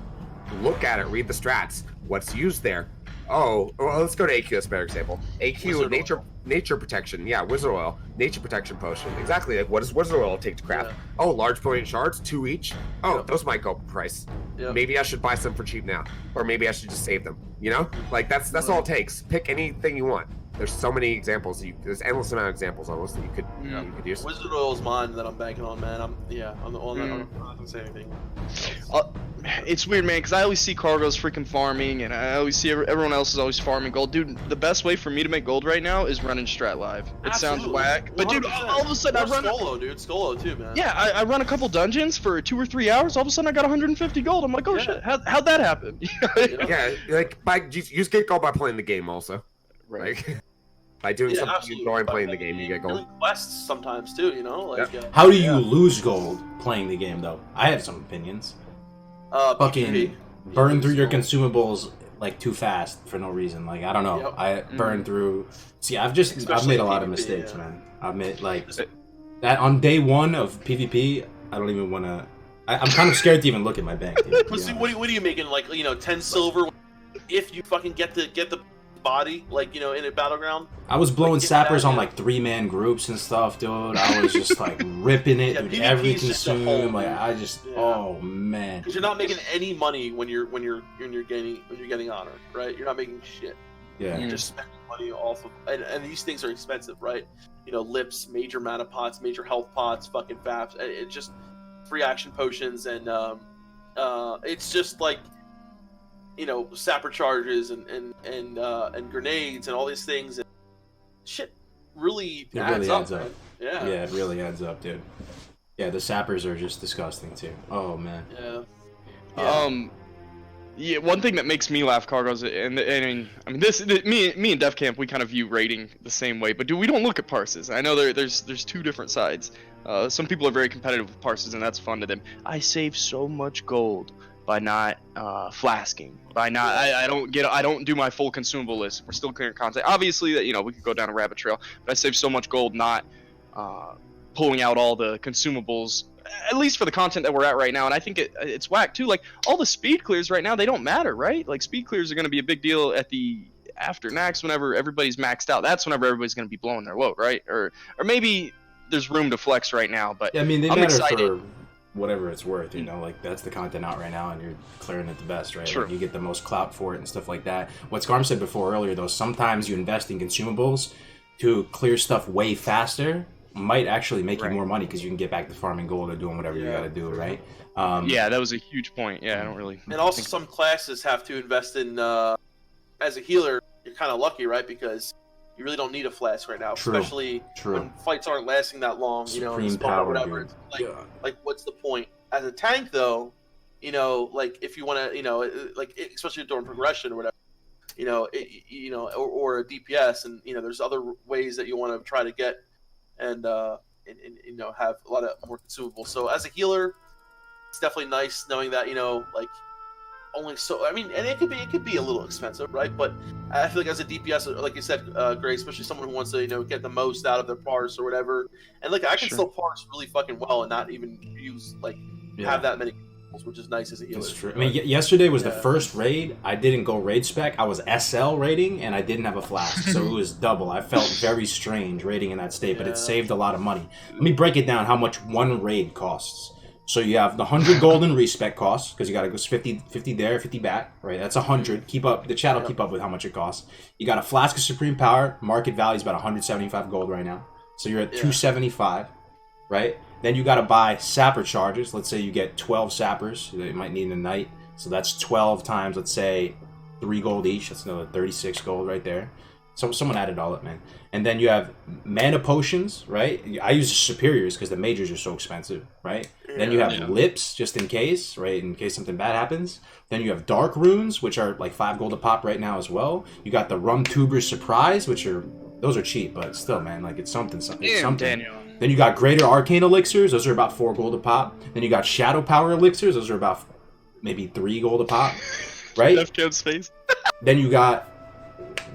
Look at it. Read the strats. What's used there? Oh, well, let's go to AQ. That's a better example. AQ, nature protection. Yeah, wizard oil, nature protection potion. Exactly. Like, what does wizard oil take to craft? Yeah. Oh, large potent shards, 2 each. Oh, those might go up in price. Yep. Maybe I should buy some for cheap now, or maybe I should just save them. Like that's all it takes. Pick anything you want. There's so many examples. There's endless amount of examples almost that you could use. Wizard oil is mine that I'm banking on, man. I'm the only. I'm not gonna say anything. It's weird, man, because I always see Kargoz freaking farming, and I always see everyone else is always farming gold. Dude, the best way for me to make gold right now is running Strat Live. It sounds whack, but dude, all of a sudden I run Skolo too, man. Yeah, I run a couple dungeons for 2 or 3 hours. All of a sudden I got 150 gold. I'm like, oh shit, how'd that happen? Yeah, like you just get gold by playing the game, also. Right. Like, by doing something you enjoy playing the game, you get gold. Quests sometimes too, How do you lose gold playing the game, though? I have some opinions. Fucking burn through your consumables like too fast for no reason. Like, I don't know. Yep. I burn through. See, I've made a lot of mistakes, man. I've made like that on day 1 of PvP. I don't even want to. I'm kind of scared to even look at my bank. See, what are you making? Like 10 silver if you fucking get the body, like, in a battleground. I was blowing sappers on like 3-man groups and stuff, dude. I was just like ripping it with every consume. Like I just, oh man. Because you're not making any money when you're getting honor, right? You're not making shit. Yeah. You're just spending money off of, and these things are expensive, right? Lips, major mana pots, major health pots, fucking faps. It's just free action potions, and it's just like. Sapper charges and grenades and all these things, and shit really adds up. Yeah, it really adds up, dude. Yeah, the sappers are just disgusting too. Oh man. Yeah. One thing that makes me laugh, Kargoz, and I mean this me and Defcamp, we kind of view rating the same way, but dude, we don't look at parses. I know there's 2 different sides. Some people are very competitive with parses, and that's fun to them. I save so much gold by not flasking, by not I don't do my full consumable list. We're still clearing content. Obviously, that we could go down a rabbit trail, but I save so much gold not pulling out all the consumables, at least for the content that we're at right now. And I think it's whack too. Like all the speed clears right now, they don't matter, right? Like speed clears are going to be a big deal at the after Nax whenever everybody's maxed out. That's whenever everybody's going to be blowing their load, right? Or maybe there's room to flex right now. But yeah, I mean, they I'm matter excited. For whatever it's worth, like that's the content out right now, and you're clearing it the best, right? True. Like, you get the most clout for it and stuff like that. What Scarm said before earlier, though, sometimes you invest in consumables to clear stuff way faster might actually make you more money because you can get back to farming gold or doing whatever you got to do, right? Yeah, that was a huge point. Yeah, I don't really. And also, some classes have to invest in. As a healer, you're kind of lucky, right? Because you really don't need a flask right now, especially when fights aren't lasting that long. Supreme power, or whatever. Like, what's the point? As a tank, though, like if you want to, like especially during progression or whatever, or a DPS, and there's other ways that you want to try to get and have a lot of more consumables. So as a healer, it's definitely nice knowing that only so. I mean, and it could be a little expensive, right? But I feel like as a DPS, like you said, Gray, especially someone who wants to get the most out of their parse or whatever, and I can still parse really fucking well and not even use have that many, which is nice as a healer. That's true. I mean, yesterday was the first raid. I didn't go raid spec. I was SL raiding, and I didn't have a flask, so it was double. I felt very strange raiding in that state, but it saved a lot of money. Let me break it down how much one raid costs. So you have the 100 golden respec costs, because you got to go 50 there, 50 back, right? That's 100. Keep up. The chat will keep up with how much it costs. You got a flask of supreme power. Market value is about 175 gold right now. So you're at 275, right? Then you got to buy sapper charges. Let's say you get 12 sappers that you might need in a night. So that's 12 times, let's say, 3 gold each. That's another 36 gold right there. So someone added all up, man. And then you have mana potions, right? I use superiors because the majors are so expensive, right? Then you have lips, just in case, right? In case something bad happens. Then you have dark runes, which are like 5 gold a pop right now as well. You got the rum tuber surprise, those are cheap, but still, man, it's something. It's something. Daniel. Then you got greater arcane elixirs. Those are about 4 gold a pop. Then you got shadow power elixirs. Those are about maybe 3 gold a pop, right? Defcamp space. Then you got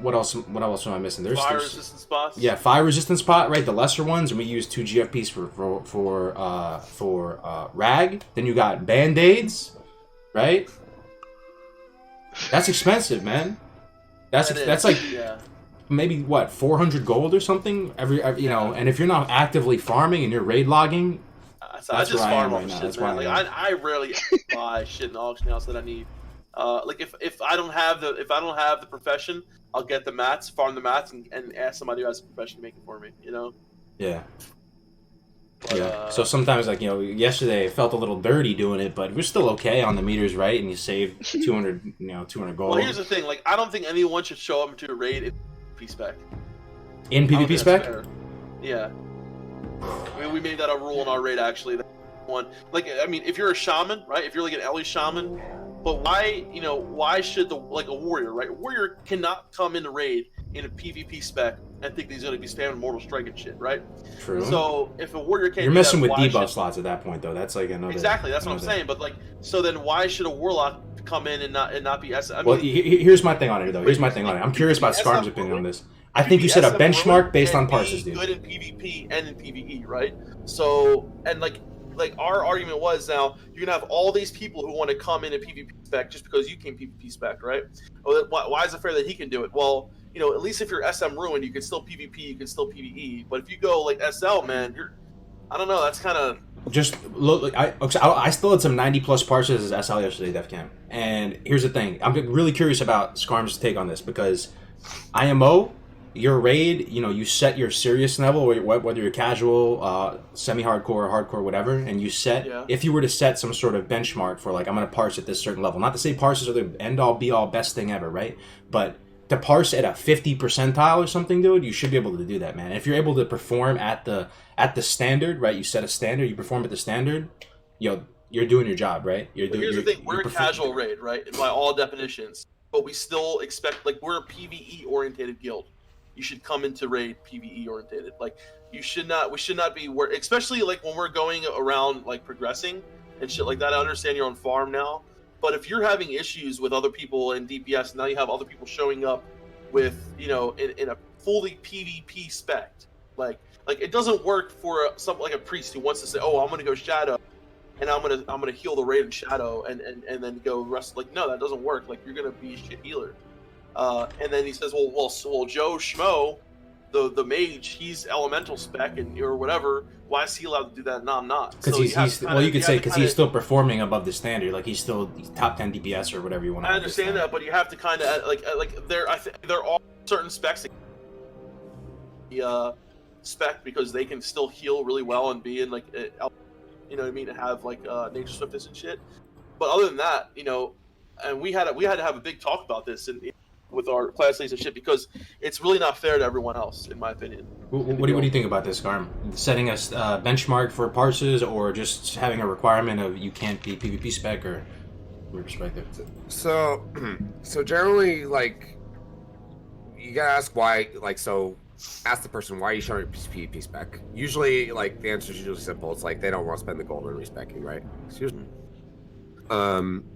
what else am I missing? There's fire resistance spots. Yeah, fire resistance spot, right? The lesser ones, and we use 2 GFPs for rag. Then you got band-aids, right? That's expensive, man. That's like maybe what 400 gold or something every And if you're not actively farming and you're raid logging, I just farm right now. That's man. I rarely buy shit in auction house that I need. If I don't have the profession, I'll get the mats, farm the mats, and ask somebody who has a profession to make it for me. Yeah. But, so sometimes, yesterday it felt a little dirty doing it, but we're still okay on the meters, right? And you saved 200, 200 gold. Well, here's the thing: I don't think anyone should show up into a raid in PvP spec. In PvP spec? Yeah. I mean, we made that a rule in our raid actually. That one, if you're a shaman, right? If you're like an Ellie shaman. But why should a warrior, right? A warrior cannot come in the raid in a PvP spec and think he's going to be spamming Mortal Strike and shit, right? True. So if a warrior can't, you're messing with debuff slots at that point, though. That's another. Exactly, that's what I'm saying. But so then why should a warlock come in and not be SM? Well, here's my thing on it, though. I'm curious about Scarm's opinion on this. I think you set a benchmark based on parses, dude. Good in PvP and in PvE, right? So our argument was, now you're gonna have all these people who want to come in a PvP spec just because you came PvP spec, right? Well, why is it fair that he can do it? Well, at least if you're SM ruined, you can still PvP, you can still PvE. But if you go SL, man, I don't know. That's kind of just look. I still had some 90+ parses as SL yesterday, Defcamp. And here's the thing: I'm really curious about Scarm's take on this, because IMO. Your raid, you set your serious level, whether you're casual, semi-hardcore, hardcore, whatever, and you set, if you were to set some sort of benchmark for I'm going to parse at this certain level, not to say parses are the end-all, be-all, best thing ever, right? But to parse at a 50 percentile or something, dude, you should be able to do that, man. If you're able to perform at the standard, right? You set a standard, you perform at the standard, you're doing your job, right? Here's the thing, we're a casual raid, right? By all definitions, but we still expect, we're a PvE-orientated guild. You should come into raid PvE orientated. We should not be especially when we're going around progressing and shit like that. I understand you're on farm now, but if you're having issues with other people in DPS, now you have other people showing up with in a fully PvP spec. It doesn't work for a priest who wants to say, oh, I'm gonna go shadow, and I'm gonna heal the raid in shadow and then go rest. No, that doesn't work. You're gonna be a shit healer. And then he says, well, Joe Schmo, the mage, he's elemental spec or whatever. Why is he allowed to do that? No, I'm not. Because he's still performing above the standard. He's still top 10 DPS or whatever you want to. I understand that, but you have to kind of there are certain specs spec because they can still heal really well and be in you know what I mean, and have nature swiftness and shit. But other than that, and we had to have a big talk about this with our class leads and shit, because it's really not fair to everyone else, in my opinion. What do you think about this, Scarm? Setting a benchmark for parses, or just having a requirement of you can't be PvP spec, or your perspective? So generally, you gotta ask why. Like, so ask the person, why are you showing PvP spec? Usually, like, the answer is usually simple. It's like they don't want to spend the gold on respecking, right? Excuse me.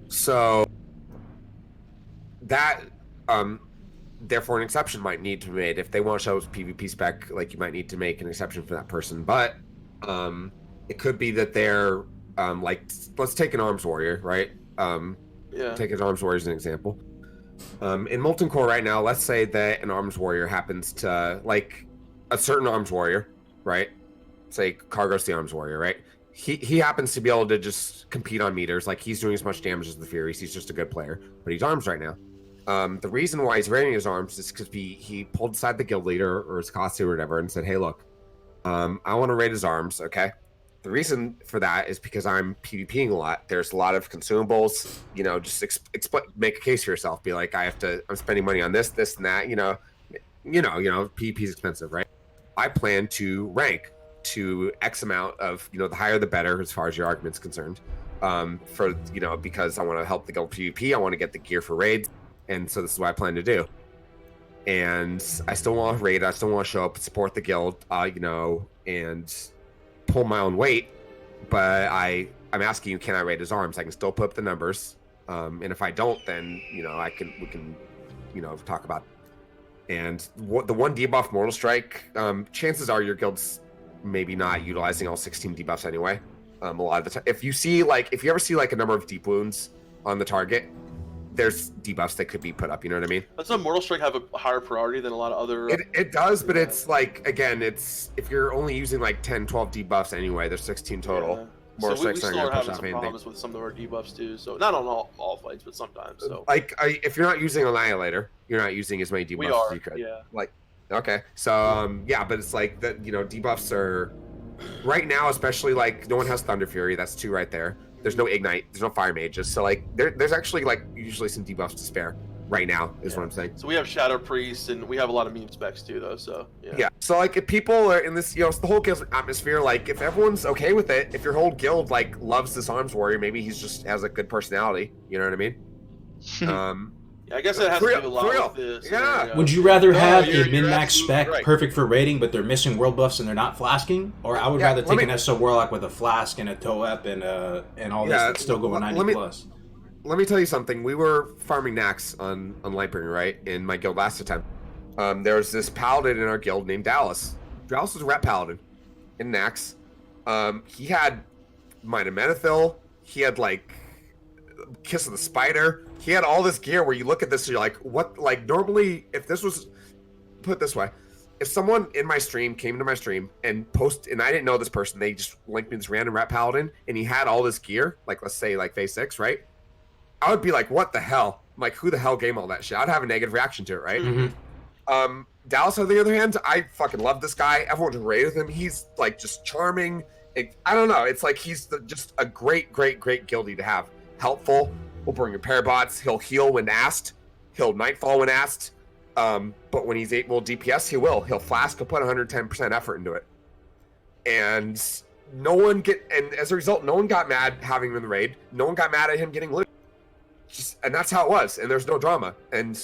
So that therefore an exception might need to be made. If they want to show PvP spec, like, you might need to make an exception for that person. But it could be that they're like, let's take an arms warrior, right? Take an arms warrior as an example. In Molten Core right now, let's say that an arms warrior happens to, like, a certain arms warrior, right? Say Kargoz the arms warrior, right? He happens to be able to just compete on meters. Like, he's doing as much damage as the Furies. He's just a good player, but he's arms right now. The reason why he's raiding his arms is because he pulled aside the guild leader or his costume or whatever and said, hey, look, I want to raid his arms, okay? The reason for that is because I'm PvPing a lot. There's a lot of consumables, you know, just make a case for yourself. Be like, I'm spending money on this, and that, you know, PvP is expensive, right? I plan to rank to X amount of, you know, the higher the better as far as your argument's concerned. For, you know, because I want to help the guild PvP, I want to get the gear for raids, and so this is what I plan to do. And I still want to raid, I still want to show up, support the guild, you know, and pull my own weight, but I'm asking you, can I raid his arms? I can still put up the numbers, and if I don't, then, you know, we can, you know, talk about it. And the one debuff Mortal Strike, chances are your guild's maybe not utilizing all 16 debuffs anyway. A lot of the time, if you ever see like a number of deep wounds on the target, there's debuffs that could be put up, you know what I mean? Does Mortal Strike have a higher priority than a lot of other... It does, but it's like, again, it's, if you're only using like 10, 12 debuffs anyway, there's 16 total. Yeah. Mortal So we Strike's still not are gonna push having off some anything. problems with some of our debuffs too, so not on all fights, but sometimes, so... Like, if you're not using Annihilator, you're not using as many debuffs as you could. Yeah. Like, okay. So, yeah, but it's like, that, you know, debuffs are... Right now, especially, like, no one has Thunder Fury, that's 2 right there. There's no Ignite, there's no Fire Mages, so, like, there's actually, like, usually some debuffs to spare right now, is what I'm saying. So we have Shadow Priest, and we have a lot of meme specs too, though, so, Yeah, so, like, if people are in this, you know, it's the whole guild atmosphere, like, if everyone's okay with it, if your whole guild, like, loves this arms warrior, maybe he's just has a good personality, you know what I mean? I guess it has to do a lot with this. Yeah. Would you rather have you're a min-max absolutely spec right. perfect for raiding, but they're missing world buffs and they're not flasking? Or I would rather take an SO Warlock with a flask and a Toep and all this that's still going 90 plus. Let me tell you something. We were farming Nax on Lightbringer, right? In my guild last attempt. There was this paladin in our guild named Dallas. Dallas was a ret paladin in Nax. He had Might of Menethil. He had, like, Kiss of the Spider. He had all this gear where you look at this and you're like, what? Like, normally, if this was, put it this way, if someone in my stream came to my stream and and I didn't know this person, they just linked me this random rat paladin and he had all this gear, like, let's say, like, phase 6, right? I would be like, what the hell? I'm like, who the hell gave all that shit? I'd have a negative reaction to it, right? Mm-hmm. Dallas, on the other hand, I fucking love this guy. Everyone's raid with him. He's, like, just charming. I don't know. It's like he's just a great, great, great guildie to have. Helpful. We'll bring repair bots. He'll heal when asked. He'll nightfall when asked. But when he's able DPS, he will. He'll flask. He'll put 110% effort into it. And as a result, no one got mad having him in the raid. No one got mad at him getting loot. And that's how it was. And there's no drama. And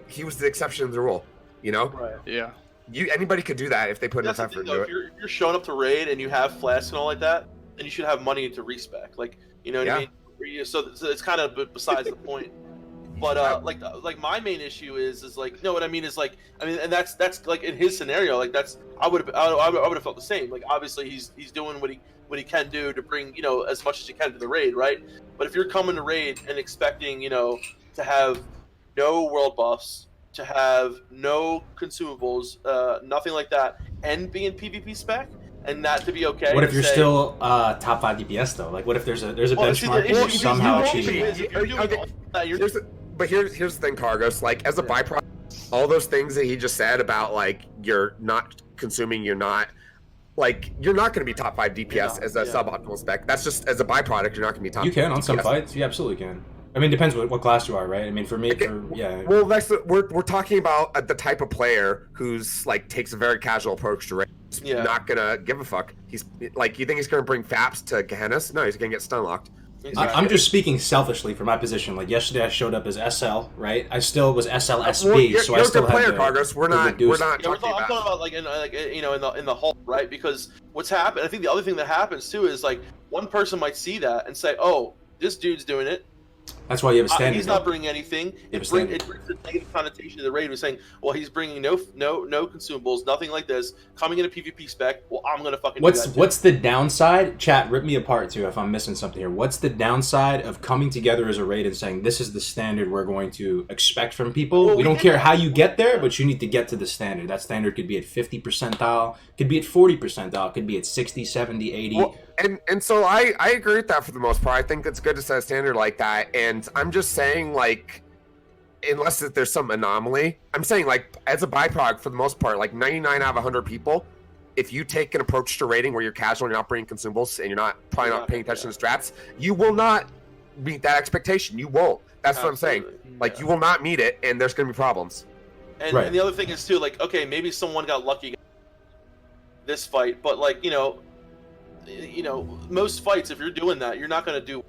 he was the exception to the rule. You know? Right. Yeah. Anybody could do that if they put enough effort into it. If you're showing up to raid and you have flasks and all like that, then you should have money to respec. Like, you know what I mean? So it's kind of besides the point. But like my main issue is like, no, what I mean is like, and that's like in his scenario, like I would have felt the same. Like, obviously he's doing what he can do to bring, you know, as much as he can to the raid, right? But if you're coming to raid and expecting, you know, to have no world buffs, to have no consumables, nothing like that, and be in PvP spec, and that to be okay. What if you're still top 5 DPS though? Like, what if there's a benchmark where you're somehow achieving it? But here's the thing, Kargoz. Like, as a byproduct, all those things that he just said about, like, you're not consuming, you're not going to be top 5 DPS as a suboptimal spec. That's just as a byproduct, you're not going to be top. You can on DPS. some fights. You absolutely can. I mean, it depends what class you are, right? I mean, for me, Well, we're talking about the type of player who's, like, takes a very casual approach to raid. He's not gonna give a fuck. He's like, you think he's gonna bring Faps to Gehennas? No, he's gonna get stun locked. Exactly. I'm just speaking selfishly from my position. Like yesterday, I showed up as SL, right? I still was SLSB, Well, you're, so you're I still a good player, had Kargoz. We're not Yeah, talking I'm talking about like in the whole, right? Because what's happened, I think the other thing that happens too is like one person might see that and say, "Oh, this dude's doing it. That's why you have a standard. He's not bringing anything." It brings a negative connotation to the raid. We're saying, "Well, he's bringing no consumables, nothing like this, coming in a PvP spec. Well, I'm gonna fucking do that too." What's the downside? Chat, rip me apart too if I'm missing something here. What's the downside of coming together as a raid and saying this is the standard we're going to expect from people? Well, we don't care how you get there, but you need to get to the standard. That standard could be at 50 percentile, could be at 40 percentile, could be at 60, 70, 80. Well, and so I agree with that for the most part. I think it's good to set a standard like that. And I'm just saying, like, unless there's some anomaly, I'm saying, like, as a byproduct, for the most part, like 99 out of 100 people, if you take an approach to raiding where you're casual and you're not bringing consumables and you're probably not paying attention to straps, you will not meet that expectation. You won't. That's what I'm saying. Like, you will not meet it, and there's going to be problems. And, and the other thing is too, like, okay, maybe someone got lucky this fight, but like, most fights, if you're doing that, you're not going to do.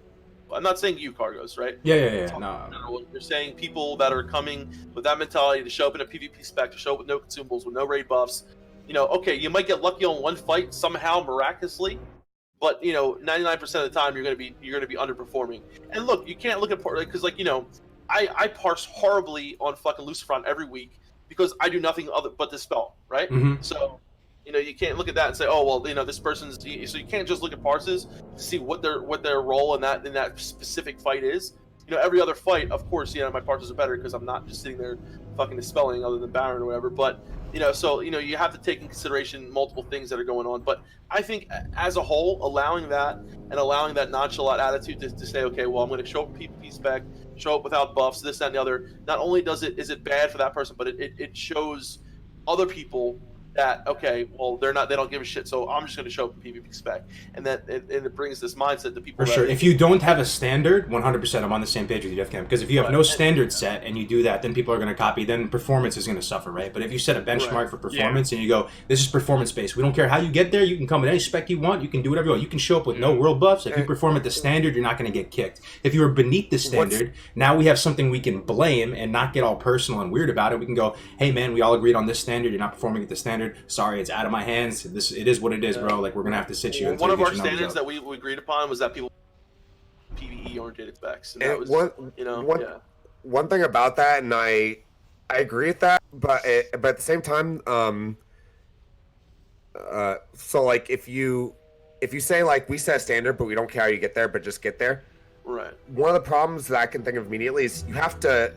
I'm not saying you, Kargoz, right? Yeah. No. You're saying people that are coming with that mentality to show up in a PvP spec, to show up with no consumables, with no raid buffs. Okay, you might get lucky on one fight somehow, miraculously, but 99% of the time you're going to be underperforming. And look, you can't look at because I parse horribly on fucking Lucifron every week because I do nothing other but dispel, right? Mm-hmm. So. You can't look at that and say, oh well, this person's. So you can't just look at parses to see what their role in that specific fight is. Every other fight, of course, my parses are better because I'm not just sitting there fucking dispelling other than Baron or whatever. But so you have to take in consideration multiple things that are going on. But I think as a whole, allowing that nonchalant attitude to say, okay, well, I'm going to show up PvP spec, show up without buffs, this, that, and the other. Not only is it bad for that person, but it shows other people that, okay, well, they don't give a shit, so I'm just going to show up in PvP spec, and it brings this mindset to people. For sure. If you don't have a standard, 100%, I'm on the same page with you, Defcamp. Because if you have no standard set and you do that, then people are going to copy. Then performance is going to suffer, right? But if you set a benchmark for performance and you go, this is performance based. We don't care how you get there. You can come with any spec you want. You can do whatever you want. You can show up with no world buffs. If you perform at the standard, you're not going to get kicked. If you are beneath the standard, now we have something we can blame and not get all personal and weird about it. We can go, hey man, we all agreed on this standard. You're not performing at the standard. Sorry, it's out of my hands. It is what it is, bro. Like, we're gonna have to sit you. One of our standards that we agreed upon was that people PvE oriented specs, and that was one thing about that, and I agree with that, but at the same time, so like if you say like we set a standard, but we don't care how you get there, but just get there. Right. One of the problems that I can think of immediately is you have to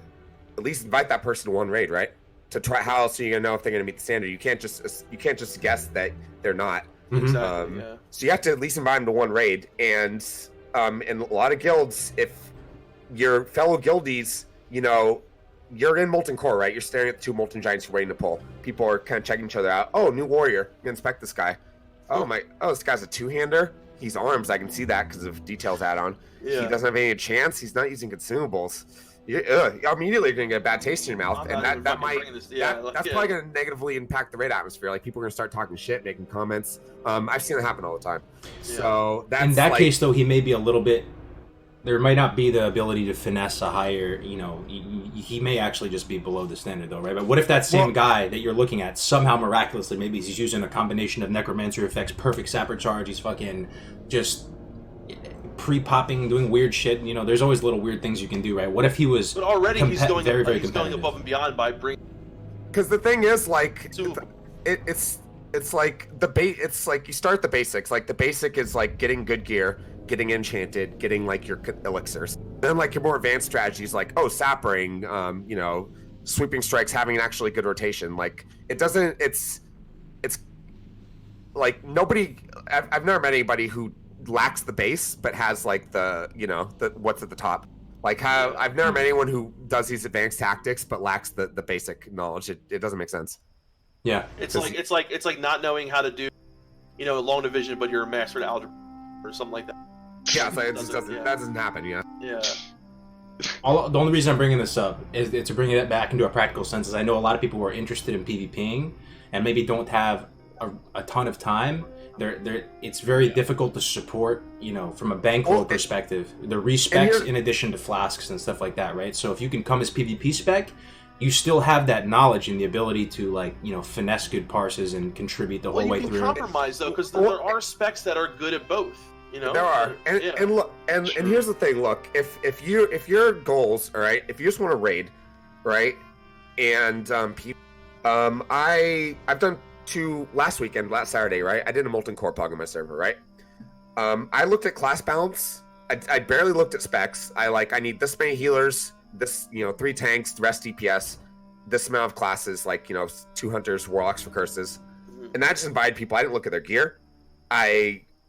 at least invite that person to one raid, right? To try, how else are you gonna know if they're gonna meet the standard? You can't just guess that they're not. Exactly. So you have to at least invite them to one raid. And in a lot of guilds, if your fellow guildies, you're in Molten Core, right? You're staring at the two Molten Giants you're waiting to pull. People are kind of checking each other out. Oh, new warrior. You can inspect this guy. Oh, this guy's a two-hander. He's arms. I can see that because of details add-on. Yeah. He doesn't have any chance. He's not using consumables. Immediately you're gonna get a bad taste in your mouth, and that's probably gonna negatively impact the raid atmosphere. Like, people are gonna start talking shit, making comments. I've seen it happen all the time. So that's, in that case, though, he may be a little bit. There might not be the ability to finesse a higher. He may actually just be below the standard, though, right? But what if that same guy that you're looking at somehow miraculously, maybe he's using a combination of necromancer effects, perfect sapper charge, he's fucking just pre-popping, doing weird shit. There's always little weird things you can do, right? What if he was? But already he's going very going above and beyond by bringing. Because the thing is, like, it's like it's like you start the basics. Like, the basic is like getting good gear, getting enchanted, getting like your elixirs. Then like your more advanced strategies, like sappering, sweeping strikes, having an actually good rotation. Like, it's like nobody. I've never met anybody who lacks the base but has like the what's at the top. Like, how I've never met anyone who does these advanced tactics but lacks the basic knowledge. It doesn't make sense. Yeah, it's like not knowing how to do long division, but you're a master at algebra or something like that. Yeah, it's like that doesn't happen. Yeah. The only reason I'm bringing this up is to bring it back into a practical sense. Is I know a lot of people who are interested in PvPing and maybe don't have a ton of time, it's very difficult to support, from a bankroll perspective, the respecs in addition to flasks and stuff like that, right? So if you can come as PvP spec, you still have that knowledge and the ability to finesse good parses and contribute the whole way through. You can compromise though, because there are specs that are good at both. There are, and look, and here's the thing. Look, if your goals, all right, if you just want to raid, right, and I've done 2 last Saturday, right? I did a Molten Core pug on my server, right? I looked at class balance. I barely looked at specs. I need this many healers, this 3 tanks, the rest DPS, this amount of classes, 2 hunters, warlocks for curses, and that just invited people. I didn't look at their gear.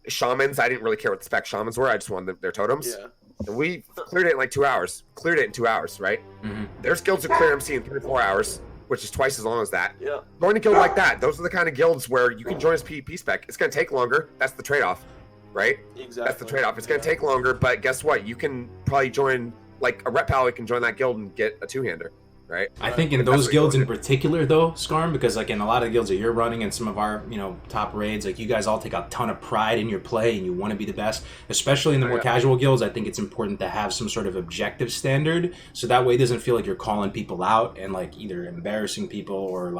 Shamans, I didn't really care what the spec shamans were. I just wanted their totems. Yeah. And we cleared it in 2 hours. Cleared it in 2 hours, right? Mm-hmm. There's guilds that clear MC in 3 to 4 hours, which is twice as long as that. Yeah. Join a guild like that. Those are the kind of guilds where you can join as PvP spec. It's going to take longer. That's the trade-off, right? Exactly. That's the trade-off. It's going to take longer, but guess what? You can probably join, a rep pal can join that guild and get a 2-hander. Right. I think in those guilds in particular, though, Scarm, because in a lot of the guilds that you're running and some of our top raids, you guys all take a ton of pride in your play and you want to be the best. Especially in the more casual guilds, I think it's important to have some sort of objective standard, so that way it doesn't feel like you're calling people out and either embarrassing people or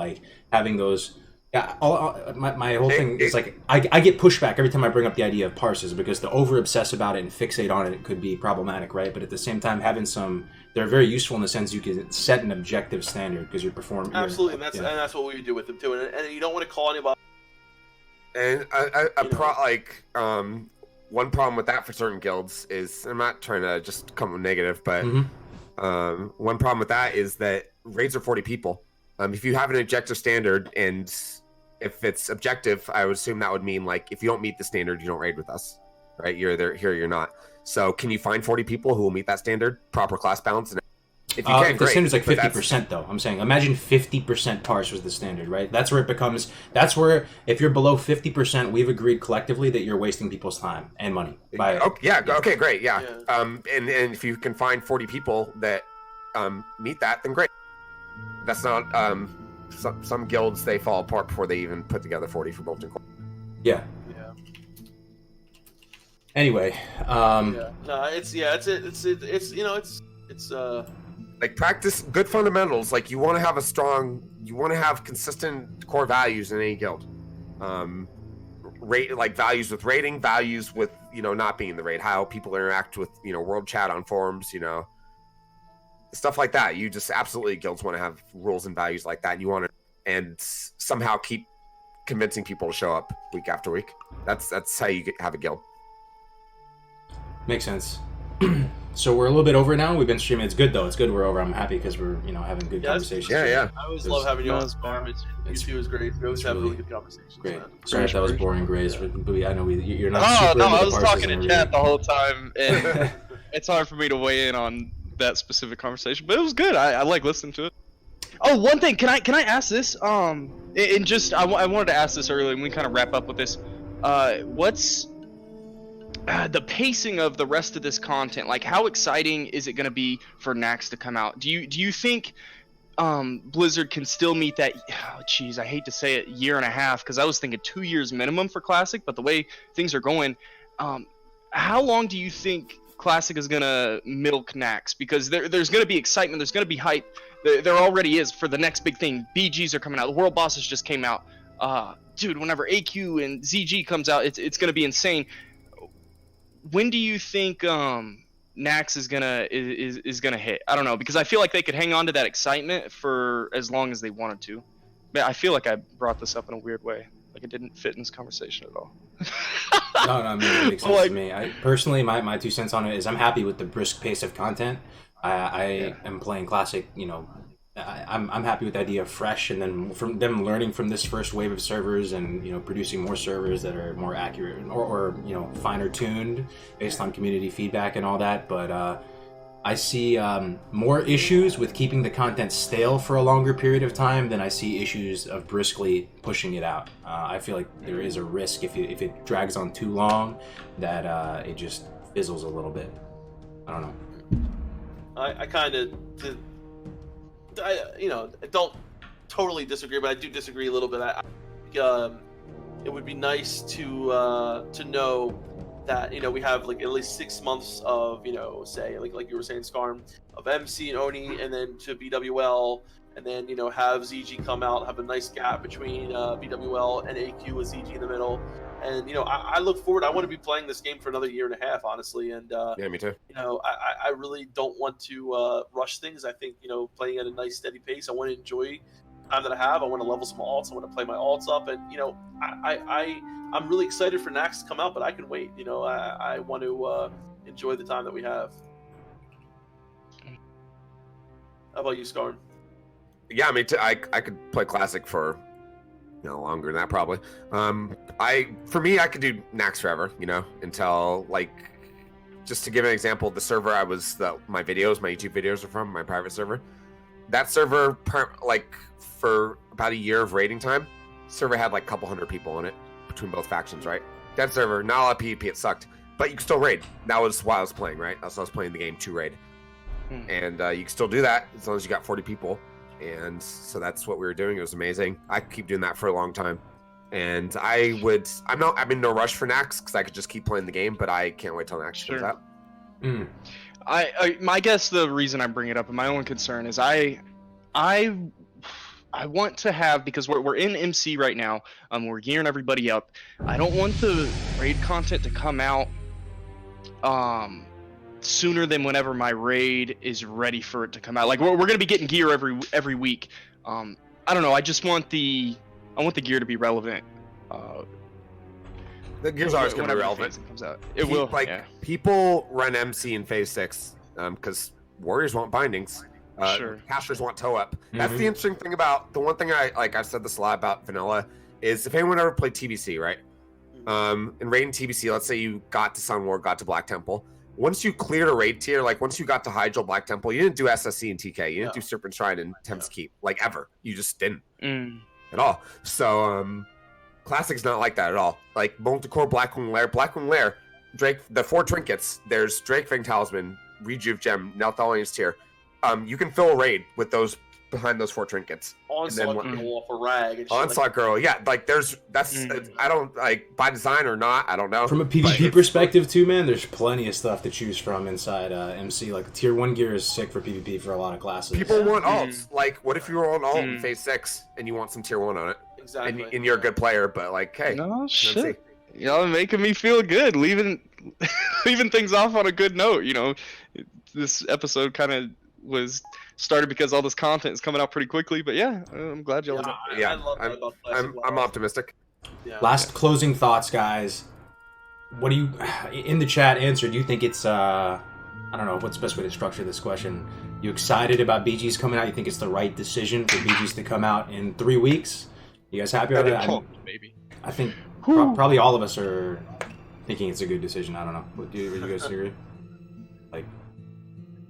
having those. Yeah, my whole thing is I get pushback every time I bring up the idea of parses, because to over obsess about it and fixate on it could be problematic, right? But at the same time, having they're very useful in the sense you can set an objective standard because you're performing. Absolutely, and that's what we do with them too. And you don't want to call anybody. And one problem with that for certain guilds is, I'm not trying to just come with negative, but one problem with that is that raids are 40 people. If you have an objective standard, and if it's objective, I would assume that would mean if you don't meet the standard, you don't raid with us, right? You're there, here you're not. So can you find 40 people who will meet that standard, proper class balance? And if you can, the standard's 50% though. I'm saying, imagine 50% parse was the standard, right? That's where it becomes. That's where if you're below 50%, we've agreed collectively that you're wasting people's time and money. Okay, great, yeah. And if you can find 40 people that meet that, then great. That's not some guilds, they fall apart before they even put together 40 for Molten Core. Yeah. Anyway, it's practice good fundamentals. You want to have consistent core values in any guild. Values with raiding, values with not being in the raid, how people interact with world chat on forums, stuff like that. You just absolutely, guilds want to have rules and values like that, and you want to and somehow keep convincing people to show up week after week. That's how you have a guild. Makes sense. So we're a little bit over now. We've been streaming. It's good though. It's good we're over. I'm happy because we're having good conversations. Yeah. I always love having you on Sparm. You two is great. We always have really good conversations. Great. Man. Sorry if that was boring, Grace. But I know you're not. Oh no, I was talking to chat the whole time, and it's hard for me to weigh in on that specific conversation. But it was good. I like listening to it. Oh, one thing. Can I ask this? I wanted to ask this earlier, and we kind of wrap up with this. What's the pacing of the rest of this content? How exciting is it going to be for Nax to come out? Do you think Blizzard can still meet that? Oh, geez, I hate to say it, 1.5 years, because I was thinking 2 years minimum for Classic. But the way things are going, how long do you think Classic is going to milk Nax? Because there's going to be excitement, there's going to be hype. There already is for the next big thing. BGs are coming out. The World Bosses just came out. Dude, whenever AQ and ZG comes out, it's going to be insane. When do you think Nax is gonna hit? I don't know, because I feel like they could hang on to that excitement for as long as they wanted to. But I feel like I brought this up in a weird way, it didn't fit in this conversation at all. No, I mean, it makes sense to me. I personally, my 2 cents on it is I'm happy with the brisk pace of content. I am playing Classic, I'm happy with the idea of fresh, and then from them learning from this first wave of servers and producing more servers that are more accurate or finer tuned based on community feedback and all that. But I see more issues with keeping the content stale for a longer period of time than I see issues of briskly pushing it out. I feel like there is a risk if it drags on too long that it just fizzles a little bit. I don't know. I kind of. I don't totally disagree, but I do disagree a little bit. it would be nice to know that we have like at least 6 months of say like you were saying, Scarm, of MC and Oni, and then to BWL, and then have ZG come out, have a nice gap between BWL and AQ with ZG in the middle. And I look forward. I want to be playing this game for another year and a half, honestly. And yeah, me too. I really don't want to rush things. I think playing at a nice steady pace. I want to enjoy the time that I have. I want to level some alts. I want to play my alts up. And I'm really excited for Nax to come out, but I can wait. I want to enjoy the time that we have. How about you, Scarn? Yeah, I mean, I could play Classic for longer than that probably. For me, I could do Nax forever, until like, just to give an example, the server my YouTube videos are from, my private server. That server, for about a year of raiding time, server had like a couple hundred people in it between both factions, right? That server, not a lot of PvP, it sucked, but you could still raid. That was why I was playing, right? That's why I was playing the game to raid, and you can still do that as long as you got 40 people. And so that's what we were doing. It was amazing. I could keep doing that for a long time. And I'm in no rush for Nax because I could just keep playing the game, but I can't wait till Nax comes out. I guess the reason I bring it up, and my own concern is I want to have, because we're in MC right now, we're gearing everybody up. I don't want the raid content to come out sooner than whenever my raid is ready for it to come out. Like we're gonna be getting gear every week. I don't know. I just want the gear to be relevant. The gear's always gonna be relevant. Comes out. It will. People run MC in Phase 6 because warriors want bindings. Sure. Casters want toe up. That's the interesting thing about the one thing I've said this a lot about vanilla is if anyone ever played TBC, right? In raid and TBC, let's say you got to Sun War, got to Black Temple. Once you cleared a raid tier, like once you got to Hydro Black Temple, you didn't do SSC and TK. You didn't do Serpent Shrine and Thames Keep, like ever. You just didn't at all. So Classic's not like that at all. Like Multicore, Blackwing Lair, Drake, the 4 trinkets. There's Drake Fang Talisman, Rejuve Gem, Nelthalian's Tier. You can fill a raid with those behind those 4 trinkets. Onslaught Girl off a rag. And Onslaught Girl, yeah. Like I don't like by design or not. I don't know. From a PvP perspective too, man, there's plenty of stuff to choose from inside MC. Like tier 1 gear is sick for PvP for a lot of classes. People want alts. Like, what if you were on alt in Phase 6 and you want some tier 1 on it? Exactly. And you're a good player, but like, hey, no shit. Y'all making me feel good, leaving things off on a good note. This episode kind of was started because all this content is coming out pretty quickly, but yeah, I'm glad y'all. I love that about Classic. I'm optimistic. Yeah. Last closing thoughts, guys. What do you in the chat answer? Do you think it's I don't know what's the best way to structure this question? You excited about BGs coming out? You think it's the right decision for BGs to come out in 3 weeks? You guys happy about that? Maybe. I think probably all of us are thinking it's a good decision. I don't know. Would you guys agree? Like,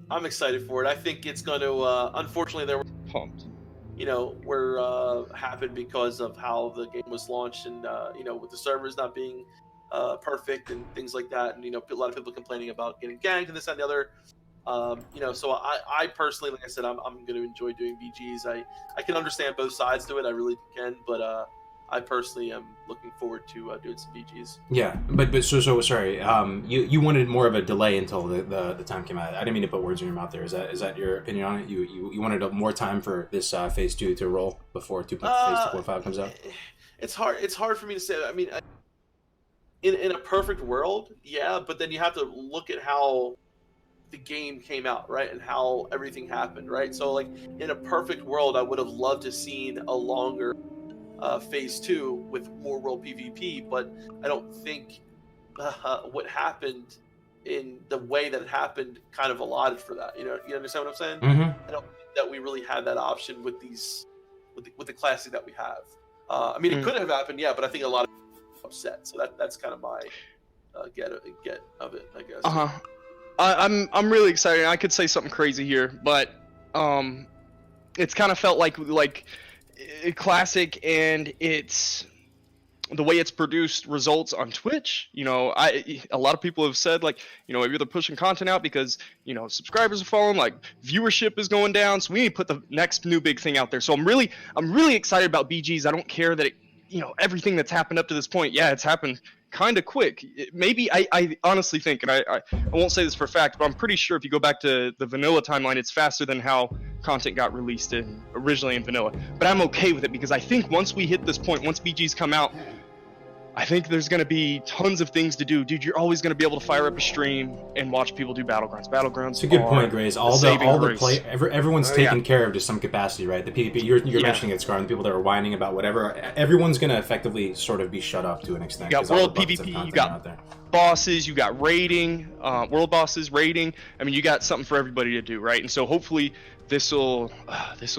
I'm excited for it. I think it's going to. Unfortunately, there were pumped. Happened because of how the game was launched, and with the servers not being perfect and things like that, and a lot of people complaining about getting ganked and this and the other. So I personally, like I said, I'm going to enjoy doing BGs. I can understand both sides to it. I really can, but I personally am looking forward to doing some BGs. Yeah, but so sorry. You wanted more of a delay until the time came out. I didn't mean to put words in your mouth there. Is that your opinion on it? You wanted more time for this Phase 2 to roll before Phase 2.5 comes out? It's hard for me to say. I mean, in a perfect world, yeah, but then you have to look at how the game came out, right, and how everything happened, right? So, like, in a perfect world, I would have loved to seen a longer Phase 2 with more world PvP, but I don't think what happened in the way that it happened kind of allotted for that. You understand what I'm saying? Mm-hmm. I don't think that we really had that option with with the Classic that we have. I mean, it could have happened, yeah, but I think a lot of people are upset. So that's kind of my get of it, I guess. I'm really excited. I could say something crazy here, but it's kind of felt like Classic and it's the way it's produced results on Twitch. A lot of people have said maybe they're pushing content out because subscribers are falling, like viewership is going down, so we need to put the next new big thing out there. So I'm really excited about BGs. I don't care that everything that's happened up to this point, yeah, it's happened kind of quick. Maybe I honestly think, and I won't say this for a fact, but I'm pretty sure if you go back to the vanilla timeline, it's faster than how content got released originally in vanilla. But I'm okay with it because I think once we hit this point, once BGs come out, I think there's going to be tons of things to do. Dude, you're always going to be able to fire up a stream and watch people do Battlegrounds. Battlegrounds It's a good point, Grace. Everyone's taken care of to some capacity, right? The people you're mentioning it, Scar, and the people that are whining about whatever, everyone's going to effectively sort of be shut up to an extent. You got world PvP, you got bosses, you got raiding, world bosses, raiding. I mean, you got something for everybody to do, right? And so hopefully this will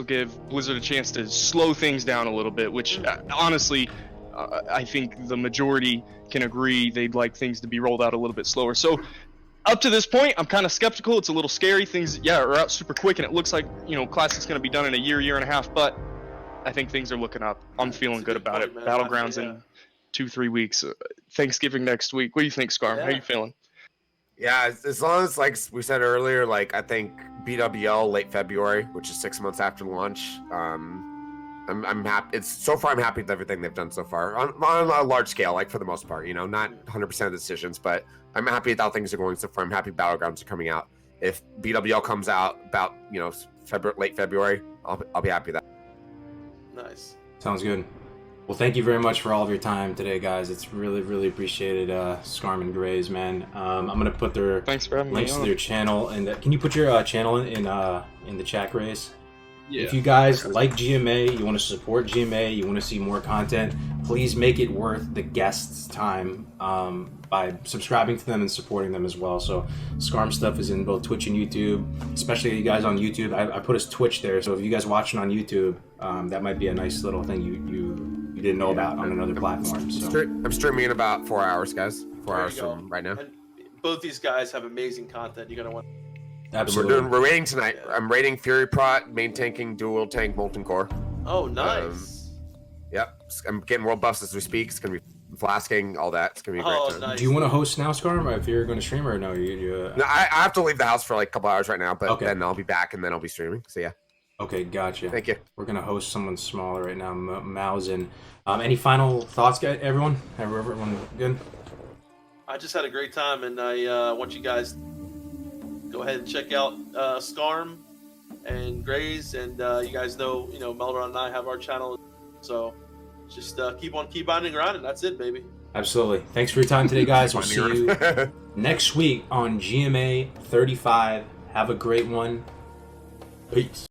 give Blizzard a chance to slow things down a little bit, which honestly, I think the majority can agree they'd like things to be rolled out a little bit slower. So up to this point, I'm kind of skeptical. It's a little scary. Things, are out super quick, and it looks like, Classic's going to be done in a year and a half, but I think things are looking up. I'm feeling good about it. Battlegrounds in 2-3 weeks. Thanksgiving next week. What do you think, Scarm? How are you feeling? Yeah, as long as, like we said earlier, like I think BWL late February, which is 6 months after launch, I'm happy. So far I'm happy with everything they've done so far on a large scale, like for the most part. Not 100% of the decisions, but I'm happy with how things are going so far. I'm happy Battlegrounds are coming out. If BWL comes out about late February, I'll be happy with that. Nice. Sounds good. Well, thank you very much for all of your time today, guys. It's really appreciated. Scarm and Grays, man. I'm gonna put their links to their channel, and can you put your channel in the chat, Grays? Yeah. If you guys like GMA, you want to support GMA, you want to see more content, please make it worth the guests' time by subscribing to them and supporting them as well. So Scarm stuff is in both Twitch and YouTube, especially you guys on YouTube. I put his Twitch there, so if you guys watching on YouTube, that might be a nice little thing you didn't know about on another platform. So I'm streaming in about 4 hours, guys. 4 hours from right now. And both these guys have amazing content. You're gonna want. Absolutely. We're raiding tonight. I'm raiding Fury Prot, main tanking, dual tank, Molten Core. Oh, nice. Yep. I'm getting world buffs as we speak. It's going to be flasking, all that. It's going to be great. Nice. Do you want to host now, Scarm, if you're going to stream, or no? No, I have to leave the house for like a couple hours right now, but then I'll be back and then I'll be streaming. So, yeah. Okay, gotcha. Thank you. We're going to host someone smaller right now, Mausen. Any final thoughts, guys? Everyone good? I just had a great time, and I want you guys go ahead and check out Scarm and Grays, and you guys know, Melderon and I have our channel, so just keep on grinding. That's it, baby. Absolutely. Thanks for your time today, guys. We'll see you next week on GMA 35. Have a great one. Peace.